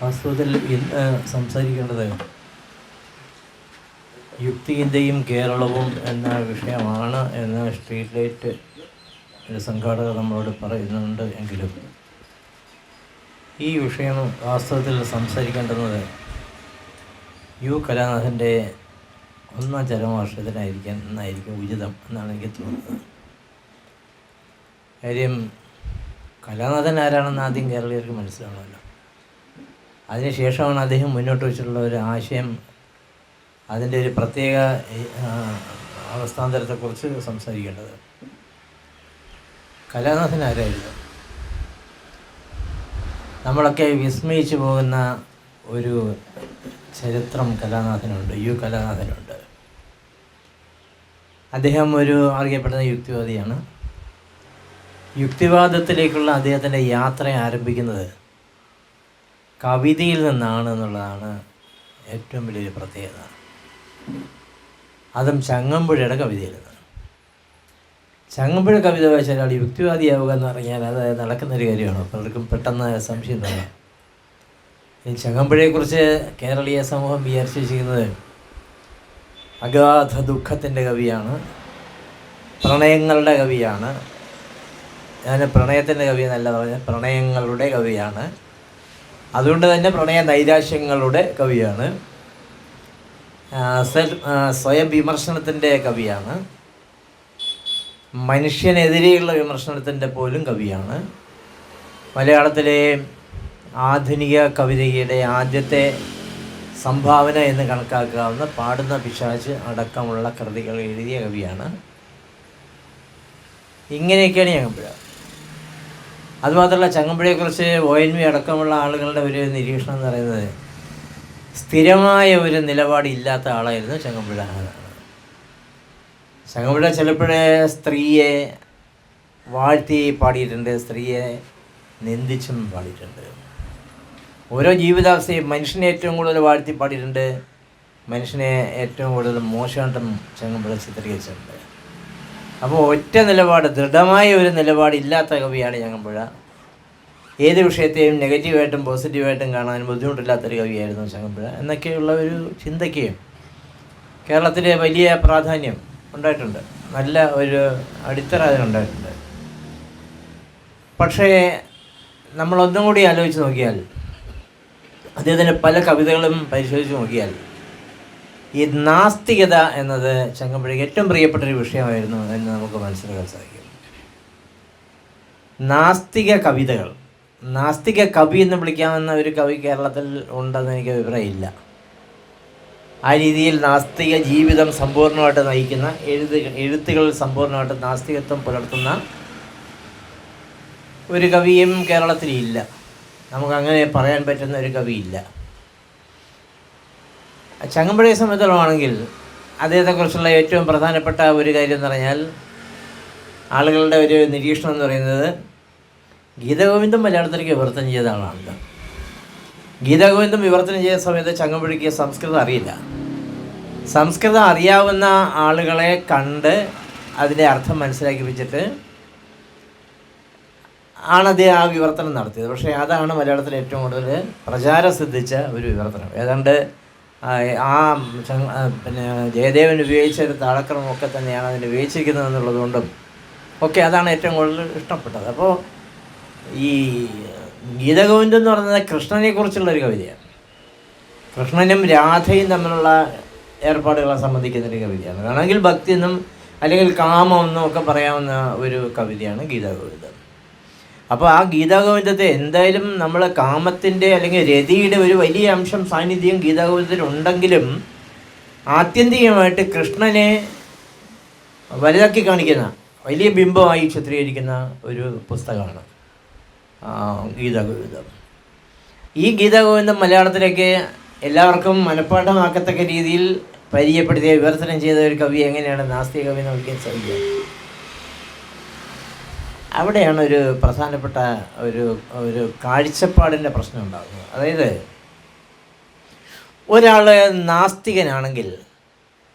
വാസ്തവത്തിൽ ഇന്ന് സംസാരിക്കേണ്ടത് യുക്തിയിൻ്റെയും കേരളവും എന്ന വിഷയമാണ് എന്ന് സ്ട്രീറ്റ് ലൈറ്റ് ഒരു സംഘാടകർ നമ്മളോട് പറയുന്നുണ്ട്. എങ്കിലും ഈ വിഷയം വാസ്തവത്തിൽ സംസാരിക്കേണ്ടുന്നത് യു കലാനാഥൻ്റെ ഒന്നാം ചരമവാർഷികത്തിനായിരിക്കും ഉചിതം എന്നാണ് എനിക്ക് തോന്നുന്നത്. കാര്യം കലാനാഥൻ ആരാണെന്ന് ആദ്യം കേരളീയർക്ക് മനസ്സിലാവണമല്ലോ. അതിനുശേഷമാണ് അദ്ദേഹം മുന്നോട്ട് വെച്ചിട്ടുള്ള ഒരു ആശയം, അതിൻ്റെ ഒരു പ്രത്യേക അവസ്ഥാന്തരത്തെക്കുറിച്ച് സംസാരിക്കേണ്ടത്. കലാനാഥൻ ആരായിരുന്നു? നമ്മളൊക്കെ വിസ്മയിച്ചു പോകുന്ന ഒരു ചരിത്രം കലാനാഥനുണ്ട്, യു കലാനാഥനുണ്ട്. അദ്ദേഹം ഒരു അറിയപ്പെടുന്ന യുക്തിവാദിയാണ്. യുക്തിവാദത്തിലേക്കുള്ള അദ്ദേഹത്തിൻ്റെ യാത്ര ആരംഭിക്കുന്നത് കവിതയിൽ നിന്നാണ് എന്നുള്ളതാണ് ഏറ്റവും വലിയൊരു പ്രത്യേകത. അതും ചങ്ങമ്പുഴയുടെ കവിതയിൽ നിന്ന്. ചങ്ങമ്പുഴ കവിത വായിച്ച ഒരാൾ യുക്തിവാദിയാവുക എന്ന് പറഞ്ഞാൽ അത് നടക്കുന്നൊരു കാര്യമാണ്. പലർക്കും പെട്ടെന്ന് സംശയം തോന്നാം. ഈ ചങ്ങമ്പുഴയെക്കുറിച്ച് കേരളീയ സമൂഹം വിചാരിച്ചു വെച്ചിരിക്കുന്നത് അഗാധ ദുഃഖത്തിൻ്റെ കവിയാണ്, പ്രണയങ്ങളുടെ കവിയാണ്. ഞാൻ പ്രണയത്തിൻ്റെ കവി എന്നല്ല പറഞ്ഞത്, പ്രണയങ്ങളുടെ കവിയാണ്. അതുകൊണ്ട് തന്നെ പ്രണയ നൈരാശ്യങ്ങളുടെ കവിയാണ്. സ്വയം വിമർശനത്തിൻ്റെ കവിയാണ്. മനുഷ്യനെതിരെയുള്ള വിമർശനത്തിൻ്റെ പോലും കവിയാണ്. മലയാളത്തിലെ ആധുനിക കവിതയുടെ ആദ്യത്തെ സംഭാവന എന്ന് കണക്കാക്കാവുന്ന പാടുന്ന പിശാച് അടക്കമുള്ള കൃതികൾ എഴുതിയ കവിയാണ്. ഇങ്ങനെയൊക്കെയാണ് ചങ്ങമ്പുഴ. അതുമാത്രമല്ല, ചങ്ങമ്പുഴയെക്കുറിച്ച് ONV അടക്കമുള്ള ആളുകളുടെ ഒരു നിരീക്ഷണം എന്ന് പറയുന്നത് സ്ഥിരമായ ഒരു നിലപാടില്ലാത്ത ആളായിരുന്നു ചങ്ങമ്പുഴ. ചങ്ങമ്പുഴ ചിലപ്പോഴേ സ്ത്രീയെ വാഴ്ത്തി പാടിയിട്ടുണ്ട്, സ്ത്രീയെ നിന്ദിച്ചും പാടിയിട്ടുണ്ട്. ഓരോ ജീവിതാവസ്ഥയും മനുഷ്യനെ ഏറ്റവും കൂടുതൽ വാഴ്ത്തി പാടിയിട്ടുണ്ട്, മനുഷ്യനെ ഏറ്റവും കൂടുതൽ മോശമായിട്ടും ചങ്ങമ്പുഴ ചിത്രീകരിച്ചിട്ടുണ്ട്. അപ്പോൾ ഒറ്റ നിലപാട്, ദൃഢമായ ഒരു നിലപാടില്ലാത്ത കവിയാണ് ചങ്ങമ്പുഴ. ഏത് വിഷയത്തെയും നെഗറ്റീവായിട്ടും പോസിറ്റീവായിട്ടും കാണാൻ ബുദ്ധിമുട്ടില്ലാത്തൊരു കവിയായിരുന്നു ചങ്ങമ്പുഴ എന്നൊക്കെയുള്ള ഒരു ചിന്തയ്ക്ക് കേരളത്തിലെ വലിയ പ്രാധാന്യം ഉണ്ടായിട്ടുണ്ട്, നല്ല ഒരു അടിത്തറ അതിനുണ്ടായിട്ടുണ്ട്. പക്ഷേ നമ്മളൊന്നും കൂടി ആലോചിച്ച് നോക്കിയാൽ, അദ്ദേഹത്തിൻ്റെ പല കവിതകളും പരിശോധിച്ച് നോക്കിയാൽ, ഈ നാസ്തികത എന്നത് ചങ്ങമ്പുഴയ്ക്ക് ഏറ്റവും പ്രിയപ്പെട്ടൊരു വിഷയമായിരുന്നു എന്ന് നമുക്ക് മനസ്സിലാക്കാൻ സാധിക്കും. നാസ്തിക കവിതകൾ, നാസ്തിക കവി എന്ന് വിളിക്കാവുന്ന ഒരു കവി കേരളത്തിൽ ഉണ്ടെന്ന് എനിക്ക് അഭിപ്രായമില്ല. ആ രീതിയിൽ നാസ്തിക ജീവിതം സമ്പൂർണ്ണമായിട്ട് നയിക്കുന്ന എഴുത്തുകളിൽ സമ്പൂർണ്ണമായിട്ട് നാസ്തികത്വം പുലർത്തുന്ന ഒരു കവിയും കേരളത്തിലില്ല. നമുക്കങ്ങനെ പറയാൻ പറ്റുന്ന ഒരു കവിയില്ല. ചങ്ങമ്പുഴയെ സംബന്ധിച്ചിടമാണെങ്കിൽ അദ്ദേഹത്തെക്കുറിച്ചുള്ള ഏറ്റവും പ്രധാനപ്പെട്ട ഒരു കാര്യം എന്ന് പറഞ്ഞാൽ, ആളുകളുടെ ഒരു നിരീക്ഷണം എന്ന് പറയുന്നത് ഗീതഗോവിന്ദം മലയാളത്തിലേക്ക് വിവർത്തനം ചെയ്ത ആളാണല്ലോ. ഗീതഗോവിന്ദം വിവർത്തനം ചെയ്ത സമയത്ത് ചങ്ങമ്പുഴയ്ക്ക് സംസ്കൃതം അറിയില്ല. സംസ്കൃതം അറിയാവുന്ന ആളുകളെ കണ്ട് അതിൻ്റെ അർത്ഥം മനസ്സിലാക്കി വെച്ചിട്ട് ആണ് അദ്ദേഹം ആ വിവർത്തനം നടത്തിയത്. പക്ഷേ അതാണ് മലയാളത്തിൽ ഏറ്റവും കൂടുതൽ പ്രചാരം സിദ്ധിച്ച ഒരു വിവർത്തനം. ഏതാണ്ട് പിന്നെ ജയദേവൻ ഉപയോഗിച്ച ഒരു താളക്രമമൊക്കെ തന്നെയാണ് അതിന് ഉപയോഗിച്ചിരിക്കുന്നത് എന്നുള്ളതുകൊണ്ടും ഒക്കെ അതാണ് ഏറ്റവും കൂടുതൽ ഇഷ്ടപ്പെട്ടത്. അപ്പോൾ ഈ ഗീതഗോവിന്ദം എന്ന് പറയുന്നത് കൃഷ്ണനെക്കുറിച്ചുള്ളൊരു കവിതയാണ്. കൃഷ്ണനും രാധയും തമ്മിലുള്ള ഏർപ്പാടുകളെ സംബന്ധിക്കുന്നൊരു കവിതയാണ്. വേണമെങ്കിൽ ഭക്തി എന്നും അല്ലെങ്കിൽ കാമം എന്നും ഒക്കെ പറയാവുന്ന ഒരു കവിതയാണ് ഗീതഗോവിന്ദം. അപ്പോൾ ആ ഗീതാഗോവിന്ദത്തെ എന്തായാലും നമ്മൾ കാമത്തിൻ്റെ അല്ലെങ്കിൽ രതിയുടെ ഒരു വലിയ അംശം സാന്നിധ്യം ഗീതാഗോവിന്ദത്തിലുണ്ടെങ്കിലും ആത്യന്തികമായിട്ട് കൃഷ്ണനെ വലുതാക്കി കാണിക്കുന്ന വലിയ ബിംബമായി ചിത്രീകരിക്കുന്ന ഒരു പുസ്തകമാണ് ഗീതാഗോവിന്ദം. ഈ ഗീതാഗോവിന്ദം മലയാളത്തിലേക്ക് എല്ലാവർക്കും മനഃപ്പാഠമാക്കത്തക്ക രീതിയിൽ പരിചയപ്പെടുത്തിയ വിവർത്തനം ചെയ്ത ഒരു കവി എങ്ങനെയാണ് നാസ്തിക കവി എന്ന് വിളിക്കാൻ സാധിക്കുക? അവിടെയാണ് ഒരു പ്രധാനപ്പെട്ട ഒരു കാഴ്ചപ്പാടിൻ്റെ പ്രശ്നം ഉണ്ടാകുന്നത്. അതായത് ഒരാൾ നാസ്തികനാണെങ്കിൽ,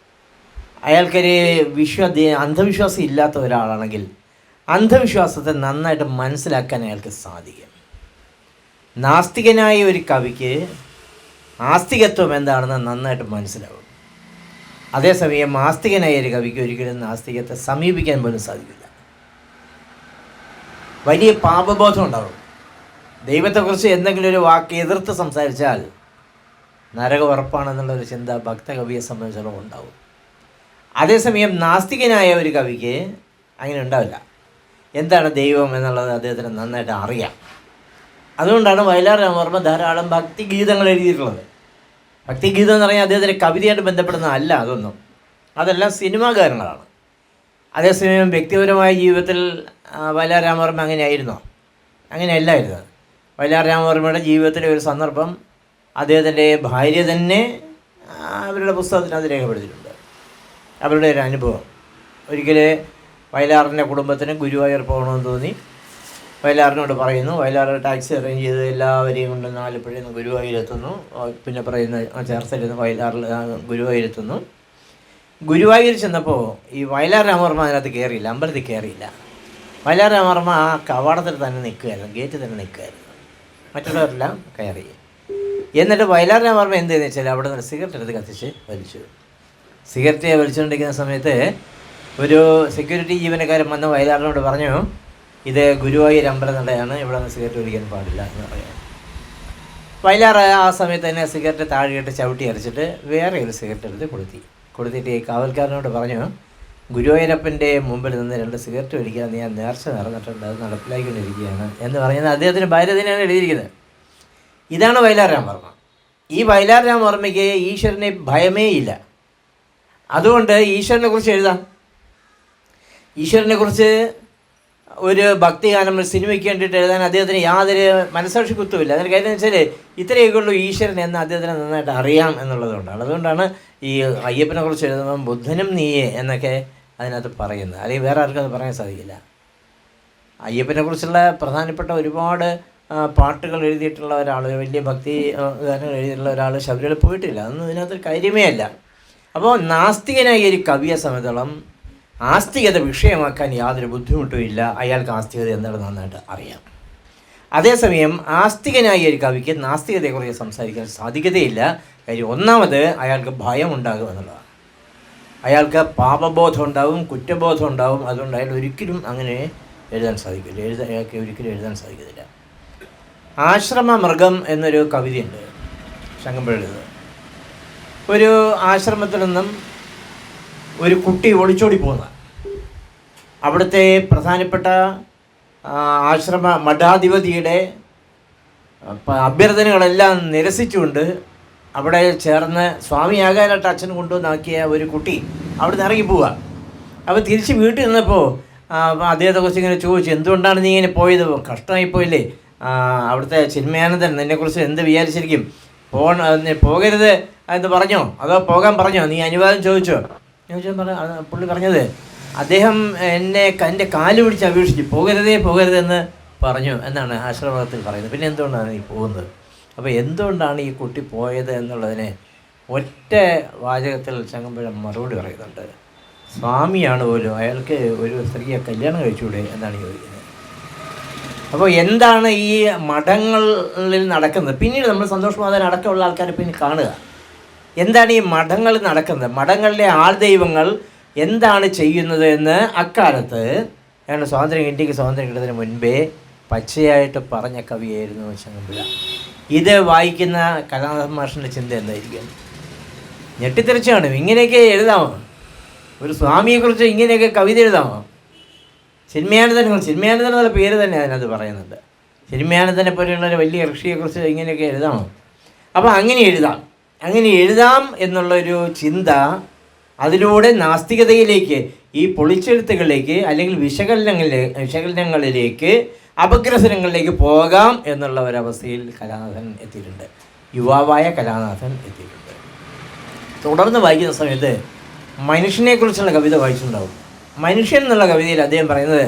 അയാൾക്കൊരു അന്ധവിശ്വാസം ഇല്ലാത്ത ഒരാളാണെങ്കിൽ അന്ധവിശ്വാസത്തെ നന്നായിട്ട് മനസ്സിലാക്കാൻ അയാൾക്ക് സാധിക്കും. നാസ്തികനായ ഒരു കവിക്ക് ആസ്തികത്വം എന്താണെന്ന് നന്നായിട്ട് മനസ്സിലാവും. അതേസമയം ആസ്തികനായ ഒരു കവിക്ക് ഒരിക്കലും നാസ്തികത്തെ സമീപിക്കാൻ പോലും സാധിക്കില്ല. വലിയ പാപബോധം ഉണ്ടാവും. ദൈവത്തെക്കുറിച്ച് എന്തെങ്കിലും ഒരു വാക്ക് എതിർത്ത് സംസാരിച്ചാൽ നരകം ഉറപ്പാണെന്നുള്ളൊരു ചിന്ത ഭക്തകവിയെ സംബന്ധിച്ചിടത്തോളം ഉണ്ടാവും. അതേസമയം നാസ്തികനായ ഒരു കവിക്ക് അങ്ങനെ ഉണ്ടാവില്ല. എന്താണ് ദൈവം എന്നുള്ളത് അദ്ദേഹത്തിന് നന്നായിട്ട് അറിയാം. അതുകൊണ്ടാണ് വയലാർ രാമവർമ്മ ധാരാളം ഭക്തിഗീതങ്ങൾ എഴുതിയിട്ടുള്ളത്. ഭക്തിഗീതം എന്ന് പറഞ്ഞാൽ അദ്ദേഹത്തിൻ്റെ കവിതയായിട്ട് ബന്ധപ്പെടുന്നതല്ല അതൊന്നും, അതെല്ലാം സിനിമാ ഗാനങ്ങളാണ്. അതേസമയം വ്യക്തിപരമായ ജീവിതത്തിൽ വയലാർ രാമവർമ്മ അങ്ങനെയായിരുന്നോ? അങ്ങനെയല്ലായിരുന്നു. വയലാർ രാമവർമ്മയുടെ ജീവിതത്തിലെ ഒരു സന്ദർഭം അദ്ദേഹത്തിൻ്റെ ഭാര്യ തന്നെ അവരുടെ പുസ്തകത്തിൽ അത് രേഖപ്പെടുത്തിയിട്ടുണ്ട്. അവരുടെ ഒരു അനുഭവം. ഒരിക്കൽ വയലാറിൻ്റെ കുടുംബത്തിന് ഗുരുവായൂർ പോകണമെന്ന് തോന്നി. വയലാറിനോട് പറയുന്നു. വയലാർ ടാക്സി അറേഞ്ച് ചെയ്ത് എല്ലാവരെയും കൊണ്ട് ആലപ്പുഴയിൽ നിന്ന് ഗുരുവായൂരെത്തുന്നു. പിന്നെ പറയുന്ന ചേർത്തലയിൽ നിന്ന് ഗുരുവായൂരെത്തുന്നു. ഗുരുവായൂർ ചെന്നപ്പോൾ ഈ വയലാർ രാമവർമ്മ അതിനകത്ത് കയറിയില്ല, അമ്പലത്തിൽ കയറിയില്ല. വയലാർ രാമവർമ്മ ആ കവാടത്തിൽ തന്നെ നിൽക്കുകയായിരുന്നു, ഗേറ്റിൽ തന്നെ നിൽക്കുകയായിരുന്നു. മറ്റുള്ളവരെല്ലാം കയറി. എന്നിട്ട് വയലാർ രാമവർമ്മ എന്ത് ചെയ്തെന്ന് വെച്ചാൽ അവിടെ നിന്ന് സിഗരറ്റ് എടുത്ത് കത്തിച്ച് വലിച്ചു. സിഗരറ്റ് വലിച്ചുകൊണ്ടിരിക്കുന്ന സമയത്ത് ഒരു സെക്യൂരിറ്റി ജീവനക്കാരൻ വന്ന് വയലാറിനോട് പറഞ്ഞു, ഇത് ഗുരുവായൂർ അമ്പലനടയാണ്, ഇവിടെ നിന്ന് സിഗരറ്റ് വലിക്കാൻ പാടില്ല എന്ന് പറയാം. വയലാർ ആ സമയത്ത് തന്നെ സിഗരറ്റ് താഴെയിട്ട് ചവിട്ടി അരച്ചിട്ട് വേറെ ഒരു സിഗരറ്റ് എടുത്ത് കൊടുത്തിട്ട് ഈ കാവൽക്കാരനോട് പറഞ്ഞു, ഗുരുവായൂരപ്പൻ്റെ മുമ്പിൽ നിന്ന് 2 സിഗരറ്റ് വലിക്കാൻ ഞാൻ നേർച്ച നടന്നിട്ടുണ്ട്, അത് നടപ്പിലാക്കിക്കൊണ്ടിരിക്കുകയാണ് എന്ന് പറഞ്ഞത് അദ്ദേഹത്തിന് ഭാര്യ തന്നെയാണ് എഴുതിയിരിക്കുന്നത്. ഇതാണ് വയലാർ രാമവർമ്മ. ഈ വയലാർ രാമവർമ്മയ്ക്ക് ഈശ്വരനെ ഭയമേ ഇല്ല. അതുകൊണ്ട് ഈശ്വരനെക്കുറിച്ച് എഴുതാം. ഈശ്വരനെക്കുറിച്ച് ഒരു ഭക്തിഗാനം സിനിമയ്ക്ക് വേണ്ടിയിട്ട് എഴുതാൻ അദ്ദേഹത്തിന് യാതൊരു മനസ്സാക്ഷി കുത്തുമില്ല. അതിന് കാര്യം എന്ന് വെച്ചാൽ ഇത്രയൊക്കെ ഉള്ളൂ ഈശ്വരൻ എന്ന് അദ്ദേഹത്തിന് നന്നായിട്ട് അറിയാം എന്നുള്ളതുകൊണ്ടാണ്. അതുകൊണ്ടാണ് ഈ അയ്യപ്പനെ കുറിച്ച് എഴുതുമ്പം ബുദ്ധനും നീയെ എന്നൊക്കെ അതിനകത്ത് പറയുന്നത്. അല്ലെങ്കിൽ വേറെ ആർക്കും അത് പറയാൻ സാധിക്കില്ല. അയ്യപ്പനെ കുറിച്ചുള്ള പ്രധാനപ്പെട്ട ഒരുപാട് പാട്ടുകൾ എഴുതിയിട്ടുള്ള ഒരാൾ, വലിയ ഭക്തി ഗാനങ്ങൾ എഴുതിയിട്ടുള്ള ഒരാൾ ശബരിമല പോയിട്ടില്ല. അതൊന്നും ഇതിനകത്തൊരു കാര്യമേ അല്ല. അപ്പോൾ നാസ്തികനായ ഒരു കവിയെ സംബന്ധിച്ചോളം ആസ്തികത വിഷയമാക്കാൻ യാതൊരു ബുദ്ധിമുട്ടും ഇല്ല. അയാൾക്ക് ആസ്തികത എന്താണെന്ന് നന്നായിട്ട് അറിയാം. അതേസമയം ആസ്തികനായ ഒരു കവിക്ക് നാസ്തികതയെക്കുറിച്ച് സംസാരിക്കാൻ സാധിക്കതയില്ല. കാര്യം ഒന്നാമത് അയാൾക്ക് ഭയം ഉണ്ടാകും എന്നുള്ളതാണ്. അയാൾക്ക് പാപബോധം ഉണ്ടാവും, കുറ്റബോധം ഉണ്ടാവും. അതുകൊണ്ട് അയാൾ ഒരിക്കലും അങ്ങനെ എഴുതാൻ സാധിക്കില്ല. അയാൾക്ക് ഒരിക്കലും എഴുതാൻ സാധിക്കത്തില്ല. ആശ്രമ മൃഗം എന്നൊരു കവിതയുണ്ട് ശങ്കമ്പഴയുടേത്. ഒരു ആശ്രമത്തിൽ നിന്നും ഒരു കുട്ടി ഒളിച്ചോടി പോകുന്ന അവിടുത്തെ പ്രധാനപ്പെട്ട ആശ്രമ മഠാധിപതിയുടെ അഭ്യർത്ഥനകളെല്ലാം നിരസിച്ചുകൊണ്ട് അവിടെ ചേർന്ന് സ്വാമിയാകാനായിട്ട് അച്ഛൻ കൊണ്ടുവന്നാക്കിയ ഒരു കുട്ടി അവിടെ നിന്ന് ഇറങ്ങി പോവുക. അപ്പോൾ തിരിച്ച് വീട്ടിൽ നിന്നപ്പോൾ അദ്ദേഹത്തെക്കുറിച്ച് ഇങ്ങനെ ചോദിച്ചു, എന്തുകൊണ്ടാണ് നീ ഇങ്ങനെ പോയത്? കഷ്ടമായിപ്പോയില്ലേ? അവിടുത്തെ ചിന്മയാനന്ദൻ നിന്നെക്കുറിച്ച് എന്ത് വിചാരിച്ചിരിക്കും? പോകരുത് എന്ന് പറഞ്ഞോ, അതോ പോകാൻ പറഞ്ഞോ? നീ അനുവാദം ചോദിച്ചോ? പുള്ളി പറഞ്ഞത്, അദ്ദേഹം എൻ്റെ കാല് പിടിച്ച് അപേക്ഷിച്ചു, പോകരുതെന്ന് പറഞ്ഞു എന്നാണ് ആശ്രമത്തിൽ പറയുന്നത്. പിന്നെ എന്തുകൊണ്ടാണ് നീ പോകുന്നത്? അപ്പോൾ എന്തുകൊണ്ടാണ് ഈ കുട്ടി പോയത് എന്നുള്ളതിനെ ഒറ്റ വാചകത്തിൽ ചങ്ങമ്പുഴ മറുപടി പറയുന്നുണ്ട്. സ്വാമിയാണ് പോലും, അയാൾക്ക് ഒരു സ്ത്രീയെ കല്യാണം കഴിച്ചുകൂടെ എന്നാണ് ചോദിക്കുന്നത്. അപ്പോൾ എന്താണ് ഈ മഠങ്ങളിൽ നടക്കുന്നത്? പിന്നീട് നമ്മൾ സന്തോഷ് മാധവൻ അടക്കമുള്ള ആൾക്കാരെ പിന്നെ കാണുക. എന്താണ് ഈ മഠങ്ങളിൽ നടക്കുന്നത്? മഠങ്ങളിലെ ആൾദൈവങ്ങൾ എന്താണ് ചെയ്യുന്നത് എന്ന് അക്കാലത്ത് ഇന്ത്യക്ക് സ്വാതന്ത്ര്യം കിട്ടുന്നതിന് മുൻപേ പച്ചയായിട്ട് പറഞ്ഞ കവിയായിരുന്നു ചങ്ങമ്പുഴ. ഇത് വായിക്കുന്ന കലാനാഥൻ മാഷിൻ്റെ ചിന്ത എന്തായിരിക്കും? ഞെട്ടിത്തെറിച്ചാണ്. ഇങ്ങനെയൊക്കെ എഴുതാമോ? ഒരു സ്വാമിയെക്കുറിച്ച് ഇങ്ങനെയൊക്കെ കവിത എഴുതാമോ? ചിന്മയാനന്ദൻ എന്നുള്ള പേര് തന്നെ അതിനകത്ത് പറയുന്നുണ്ട്. ചിന്മയാനന്ദനെ പോലെയുള്ള ഒരു വലിയ ഋഷിയെക്കുറിച്ച് ഇങ്ങനെയൊക്കെ എഴുതാമോ? അപ്പോൾ അങ്ങനെ എഴുതാം എന്നുള്ളൊരു ചിന്ത അതിലൂടെ നാസ്തികതയിലേക്ക്, ഈ പൊളിച്ചെഴുത്തുകളിലേക്ക് അല്ലെങ്കിൽ വിശകലനങ്ങളിലേക്ക് അപഗ്രസനങ്ങളിലേക്ക് പോകാം എന്നുള്ള ഒരവസ്ഥയിൽ കലാനാഥൻ എത്തിയിട്ടുണ്ട്. യുവാവായ കലാനാഥൻ എത്തിയിട്ടുണ്ട്. തുടർന്ന് വായിക്കുന്ന സമയത്ത് മനുഷ്യനെക്കുറിച്ചുള്ള കവിത വായിച്ചിട്ടുണ്ടാവും. മനുഷ്യൻ എന്നുള്ള കവിതയിൽ അദ്ദേഹം പറയുന്നത്,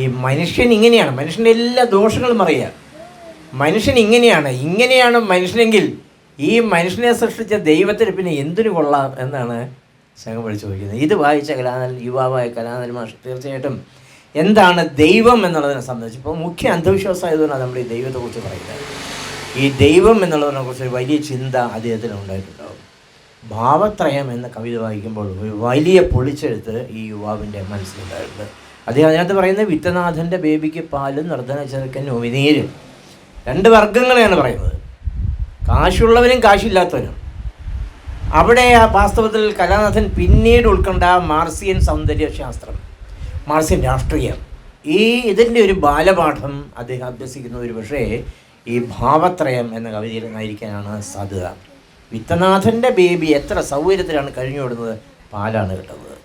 ഈ മനുഷ്യൻ ഇങ്ങനെയാണ്, മനുഷ്യൻ്റെ എല്ലാ ദോഷങ്ങളും അറിയുക. മനുഷ്യൻ ഇങ്ങനെയാണ് മനുഷ്യനെങ്കിൽ ഈ മനുഷ്യനെ സൃഷ്ടിച്ച ദൈവത്തിന് പിന്നെ എന്തിനു കൊള്ളാം എന്നാണ് ചങ്ങമ്പുഴ ചോദിക്കുന്നത്. ഇത് വായിച്ച യുവാവായ കലാനാഥൻ മാഷ് തീർച്ചയായിട്ടും എന്താണ് ദൈവം എന്നുള്ളതിനെ സംബന്ധിച്ച്. ഇപ്പോൾ മുഖ്യ അന്ധവിശ്വാസമായതുകൊണ്ടാണ് നമ്മൾ ഈ ദൈവത്തെക്കുറിച്ച് പറയുന്നത്. ഈ ദൈവം എന്നുള്ളതിനെക്കുറിച്ച് ഒരു വലിയ ചിന്ത അദ്ദേഹത്തിന് ഉണ്ടായിട്ടുണ്ടാവും. ഭാവത്രയം എന്ന കവിത വായിക്കുമ്പോൾ ഒരു വലിയ പൊളിച്ചെഴുത്ത് ഈ യുവാവിൻ്റെ മനസ്സിലുണ്ടായിട്ടുണ്ട്. അതിനകത്ത് പറയുന്നത് വിത്തനാഥൻ്റെ ബേബിക്ക് പാലും നിർധന ചെറുക്കൻ ഉമിനീരും. 2 വർഗ്ഗങ്ങളെയാണ് പറയുന്നത്, കാശുള്ളവനും കാശില്ലാത്തവനും. അവിടെ വാസ്തവത്തിൽ കലാനാഥൻ പിന്നീട് ഉൾക്കൊണ്ട മാർസിയൻ സൗന്ദര്യശാസ്ത്രം, മാർസിയൻ രാഷ്ട്രീയം, ഇതിൻ്റെ ഒരു ബാലപാഠം അദ്ദേഹം അഭ്യസിക്കുന്ന ഒരു പക്ഷേ ഈ ഭാവത്രയം എന്ന കവിതയിൽ നിന്നായിരിക്കാനാണ് സാധ്യത. വിത്തനാഥൻ്റെ ബേബി എത്ര സൗകര്യത്തിലാണ് കഴിഞ്ഞുവിടുന്നത്, പാലാണ് കിട്ടുന്നത്.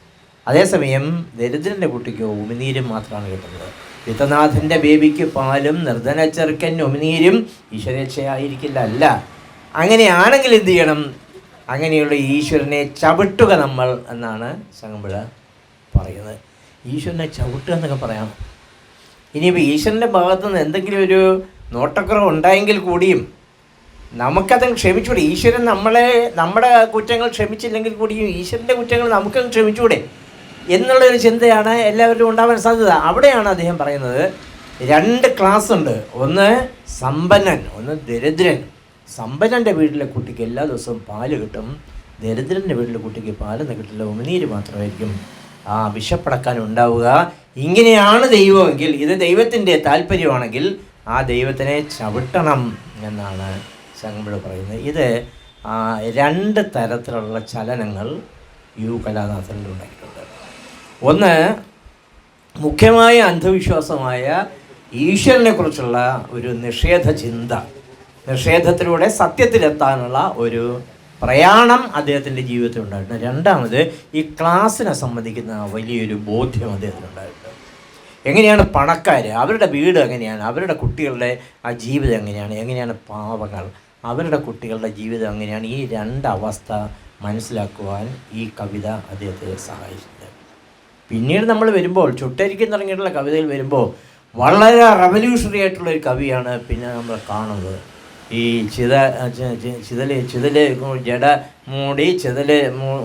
അതേസമയം ദരിദ്രൻ്റെ കുട്ടിക്കോ ഉമിനീരും മാത്രമാണ് കിട്ടുന്നത്. വിത്തനാഥൻ്റെ ബേബിക്ക് പാലും നിർധന ചെറുക്കൻ ഉമിനീരും ഈശ്വരേച്ഛയായിരിക്കില്ല. അല്ല, അങ്ങനെയാണെങ്കിൽ എന്ത് ചെയ്യണം? അങ്ങനെയുള്ള ഈശ്വരനെ ചവിട്ടുക നമ്മൾ എന്നാണ് ചങ്ങമ്പുഴ പറയുന്നത്. ഈശ്വരനെ ചവിട്ടുക എന്നൊക്കെ പറയാം. ഇനിയിപ്പോൾ ഈശ്വരൻ്റെ ഭാഗത്തുനിന്ന് എന്തെങ്കിലും ഒരു നോട്ടക്കുറവ് ഉണ്ടായെങ്കിൽ കൂടിയും നമുക്കത് ക്ഷമിച്ചൂടെ? ഈശ്വരൻ നമ്മുടെ കുറ്റങ്ങൾ ക്ഷമിച്ചില്ലെങ്കിൽ കൂടിയും ഈശ്വരൻ്റെ കുറ്റങ്ങൾ നമുക്കത് ക്ഷമിച്ചൂടെ എന്നുള്ളൊരു ചിന്തയാണ് എല്ലാവരിലും ഉണ്ടാവാൻ സാധ്യത. അവിടെയാണ് അദ്ദേഹം പറയുന്നത് 2 ക്ലാസ് ഉണ്ട്, ഒന്ന് സമ്പന്നൻ, ഒന്ന് ദരിദ്രൻ. സമ്പന്നൻ്റെ വീട്ടിലെ കുട്ടിക്ക് എല്ലാ ദിവസവും പാല് കിട്ടും, ദരിദ്രൻ്റെ വീട്ടിലെ കുട്ടിക്ക് പാലൊന്നും കിട്ടില്ല, ഉമിനീര് മാത്രമായിരിക്കും വിശപ്പടക്കാൻ ഉണ്ടാവുക. ഇങ്ങനെയാണ് ദൈവമെങ്കിൽ, ഇത് ദൈവത്തിൻ്റെ താല്പര്യമാണെങ്കിൽ ആ ദൈവത്തിനെ ചവിട്ടണം എന്നാണ് ചങ്ങമ്പുഴ പറയുന്നത്. ഇത് 2 തരത്തിലുള്ള ചലനങ്ങൾ കലാനാഥനിൽ ഉണ്ടായിട്ടുണ്ട്. ഒന്ന്, മുഖ്യമായ അന്ധവിശ്വാസമായ ഈശ്വരനെക്കുറിച്ചുള്ള ഒരു നിഷേധ ചിന്ത, നിഷേധത്തിലൂടെ സത്യത്തിലെത്താനുള്ള ഒരു പ്രയാണം അദ്ദേഹത്തിൻ്റെ ജീവിതത്തിൽ ഉണ്ടായിട്ടുണ്ട്. രണ്ടാമത്, ഈ ക്ലാസ്സിനെ സംബന്ധിക്കുന്ന വലിയൊരു ബോധ്യം അദ്ദേഹത്തിനുണ്ടായിട്ടുണ്ട്. എങ്ങനെയാണ് പണക്കാർ, അവരുടെ വീട് എങ്ങനെയാണ്, അവരുടെ കുട്ടികളുടെ ആ ജീവിതം എങ്ങനെയാണ് പാവങ്ങൾ, അവരുടെ കുട്ടികളുടെ ജീവിതം എങ്ങനെയാണ്, ഈ 2 അവസ്ഥ മനസ്സിലാക്കുവാൻ ഈ കവിത അദ്ദേഹത്തെ സഹായിച്ചിട്ടുണ്ട്. പിന്നീട് നമ്മൾ വരുമ്പോൾ ചുട്ടരിക്കാൻ തുടങ്ങിയിട്ടുള്ള കവിതയിൽ വരുമ്പോൾ വളരെ റവല്യൂഷണറി ആയിട്ടുള്ളൊരു കവിയാണ് പിന്നെ നമ്മൾ കാണുന്നത്. ഈ ചിതല് ജട മൂടി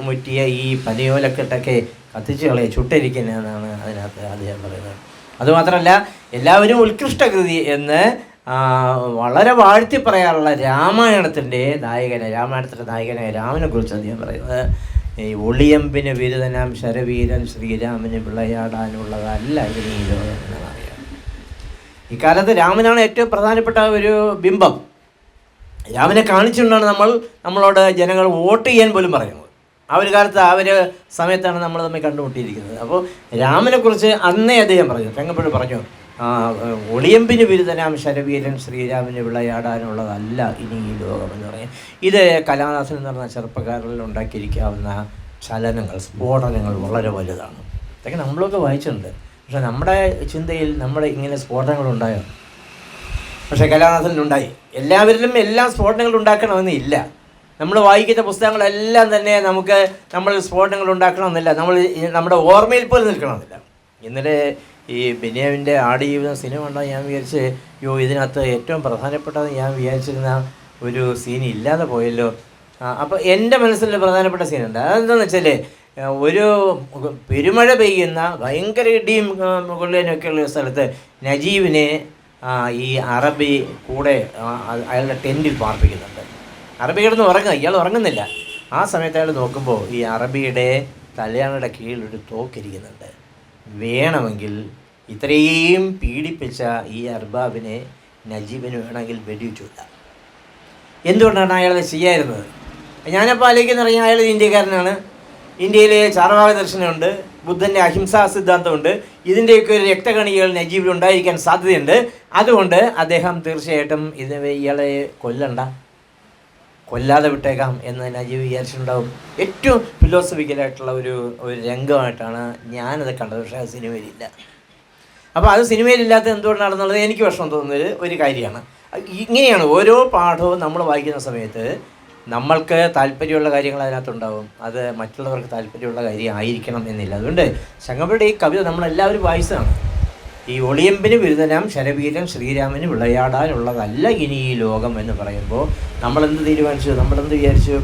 മുറ്റിയ ഈ പനിയോലക്കെട്ടൊക്കെ കത്തിച്ച് കളയെ ചുട്ടരിക്കുന്നതെന്നാണ് അതിനകത്ത് അദ്ദേഹം പറയുന്നത്. അതുമാത്രമല്ല, എല്ലാവരും ഉത്കൃഷ്ട കൃതി എന്ന് വളരെ വാഴ്ത്തി പറയാറുള്ള രാമായണത്തിൻ്റെ നായകനായ രാമനെ കുറിച്ച് അദ്ദേഹം പറയുന്നത്, ഈ ഒളിയമ്പിന് ബിരുദനാം ശരവീരൻ ശ്രീരാമന് വിളയാടാനുള്ളതല്ല ഇനി ഈ ലോകം എന്നാണ് അറിയാം. ഇക്കാലത്ത് രാമനാണ് ഏറ്റവും പ്രധാനപ്പെട്ട ഒരു ബിംബം. രാമനെ കാണിച്ചുകൊണ്ടാണ് നമ്മളോട് ജനങ്ങൾ വോട്ട് ചെയ്യാൻ പോലും പറയുന്നത്. ആ ഒരു കാലത്ത് സമയത്താണ് നമ്മൾ തമ്മിൽ കണ്ടുമുട്ടിയിരിക്കുന്നത്. അപ്പോൾ രാമനെക്കുറിച്ച് അന്നേ അദ്ദേഹം പറഞ്ഞു, ചങ്ങമ്പുഴ പറഞ്ഞു, ഒളിയമ്പിന് ബിരുദനാം ശരവീരൻ ശ്രീരാമന് വിളയാടാനുള്ളതല്ല ഇനി ഈ ലോകം എന്ന് പറയും. ഇത് കലാനാഥൻ എന്ന് പറഞ്ഞ ചെറുപ്പക്കാരിൽ ഉണ്ടാക്കിയിരിക്കാവുന്ന ചലനങ്ങൾ, സ്ഫോടനങ്ങൾ വളരെ വലുതാണ്. ഇതൊക്കെ നമ്മളൊക്കെ വായിച്ചിട്ടുണ്ട്. പക്ഷേ നമ്മുടെ ചിന്തയിൽ ഇങ്ങനെ സ്ഫോടനങ്ങളുണ്ടായോ? പക്ഷേ കലാനാഥനിലുണ്ടായി. എല്ലാവരിലും എല്ലാ സ്ഫോടനങ്ങൾ ഉണ്ടാക്കണമെന്ന് ഇല്ല. നമ്മൾ വായിക്കുന്ന പുസ്തകങ്ങളെല്ലാം തന്നെ നമ്മൾ സ്ഫോടനങ്ങൾ ഉണ്ടാക്കണമെന്നില്ല, നമ്മുടെ ഓർമ്മയിൽ പോലും നിൽക്കണമെന്നില്ല. ഇന്നലെ ഈ ബെന്യാമിൻ്റെ ആടുജീവിതം സിനിമ കണ്ടാൽ ഞാൻ വിചാരിച്ച്, ഇതിനകത്ത് ഏറ്റവും പ്രധാനപ്പെട്ടത് ഞാൻ വിചാരിച്ചിരുന്ന ഒരു സീൻ ഇല്ലാതെ പോയല്ലോ. അപ്പോൾ എൻ്റെ മനസ്സിൽ പ്രധാനപ്പെട്ട സീനുണ്ട്. അതെന്താണെന്ന് വെച്ചാൽ, ഒരു പെരുമഴ പെയ്യുന്ന ഭയങ്കര ഇടിയും കൊള്ളേനൊക്കെയുള്ള സ്ഥലത്ത് നജീബിനെ ഈ അറബി കൂടെ അയാളുടെ ടെൻറ്റിൽ പാർപ്പിക്കുന്നുണ്ട്. അറബി കിടന്ന് ഉറങ്ങുക, ഇയാൾ ഉറങ്ങുന്നില്ല. ആ സമയത്ത് അയാൾ നോക്കുമ്പോൾ ഈ അറബിയുടെ തലയാണയുടെ കീഴിലൊരു തോക്കിരിക്കുന്നുണ്ട്. വേണമെങ്കിൽ ഇത്രയും പീഡിപ്പിച്ച ഈ അർബാബിനെ നജീബിന് വേണമെങ്കിൽ വെടിവെച്ചില്ല. എന്തുകൊണ്ടാണ് അയാളത് ചെയ്യാതിരുന്നത്? ഞാനപ്പോൾ ആലോചിക്കുന്ന പറഞ്ഞാൽ, അയാൾ ഇന്ത്യക്കാരനാണ്, ഇന്ത്യയിൽ ചാർവാക ദർശനമുണ്ട്, ബുദ്ധൻ്റെ അഹിംസാ സിദ്ധാന്തമുണ്ട്, ഇതിൻ്റെയൊക്കെ ഒരു രക്തകണികൾ നജീബിൽ ഉണ്ടായിരിക്കാൻ സാധ്യതയുണ്ട്. അതുകൊണ്ട് അദ്ദേഹം തീർച്ചയായിട്ടും ഇയാളെ കൊല്ലാതെ വിട്ടേക്കാം എന്ന് നജീബ് വിചാരിച്ചിട്ടുണ്ടാവും. ഏറ്റവും ഫിലോസഫിക്കലായിട്ടുള്ള ഒരു രംഗമായിട്ടാണ് ഞാനത് കണ്ടത്. പക്ഷേ അത് സിനിമയിലില്ല. അപ്പോൾ അത് സിനിമയിലില്ലാത്ത എന്തുകൊണ്ടാണെന്നുള്ളത് എനിക്ക് വിഷമം തോന്നുന്നത് ഒരു കാര്യമാണ്. ഇങ്ങനെയാണ് ഓരോ പാഠവും നമ്മൾ വായിക്കുന്ന സമയത്ത് നമ്മൾക്ക് താല്പര്യമുള്ള കാര്യങ്ങൾ അതിനകത്തുണ്ടാവും, അത് മറ്റുള്ളവർക്ക് താല്പര്യമുള്ള കാര്യം ആയിരിക്കണം എന്നില്ല. അതുകൊണ്ട് ചങ്ങമ്പുഴയുടെ ഈ കവിത നമ്മളെല്ലാവരും വായിച്ചതാണ്. ഈ ഒളിയമ്പിന് ബിരുദനാം ശരവീരൻ ശ്രീരാമന് വിളയാടാനുള്ളതല്ല ഇനി ഈ ലോകം എന്ന് പറയുമ്പോൾ നമ്മളെന്ത് തീരുമാനിച്ചു, നമ്മളെന്ത് വിചാരിച്ചു?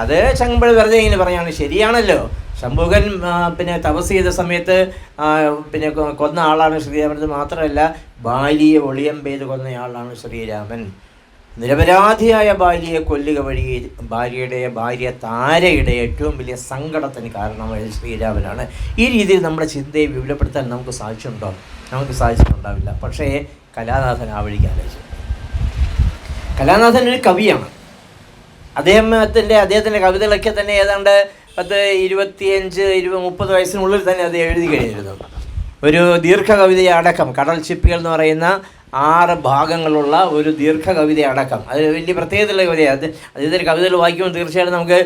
അത് ചങ്ങമ്പുഴ വെറുതെ ഇങ്ങനെ പറയാണ്. ശരിയാണല്ലോ, ശംഭുകൻ പിന്നെ തപസ് ചെയ്ത സമയത്ത് പിന്നെ കൊന്ന ആളാണ് ശ്രീരാമൻ. മാത്രമല്ല ബാലിയെ ഒളിയം പെയ്ത് കൊന്നയാളാണ് ശ്രീരാമൻ. നിരപരാധിയായ ഭാര്യയെ കൊല്ലുക വഴി ഭാര്യ താരയുടെ ഏറ്റവും വലിയ സങ്കടത്തിന് കാരണമായത് ശ്രീരാമനാണ്. ഈ രീതിയിൽ നമ്മുടെ ചിന്തയെ വിപുലപ്പെടുത്താൻ നമുക്ക് സാധിച്ചിട്ടുണ്ടോ? നമുക്ക് സാധിച്ചിട്ടുണ്ടാവില്ല. പക്ഷേ കലാനാഥൻ ആ വഴിക്ക് ആലോചിച്ചു. കലാനാഥൻ ഒരു കവിയാണ്. അദ്ദേഹത്തിൻ്റെ കവിതകളൊക്കെ തന്നെ ഏതാണ്ട് 25-30 വയസ്സിനുള്ളിൽ തന്നെ അത് എഴുതി കഴിഞ്ഞിരുന്നു. ഒരു ദീർഘകവിത അടക്കം, കടൽ ചിപ്പികൾ എന്ന് പറയുന്ന 6 ഭാഗങ്ങളുള്ള ഒരു ദീർഘകവിത അടക്കം, അത് വലിയ പ്രത്യേകതയുള്ള കവിതയാണ്. അദ്ദേഹത്തിൻ്റെ കവിതകൾ വായിക്കുമ്പോൾ തീർച്ചയായിട്ടും നമുക്ക്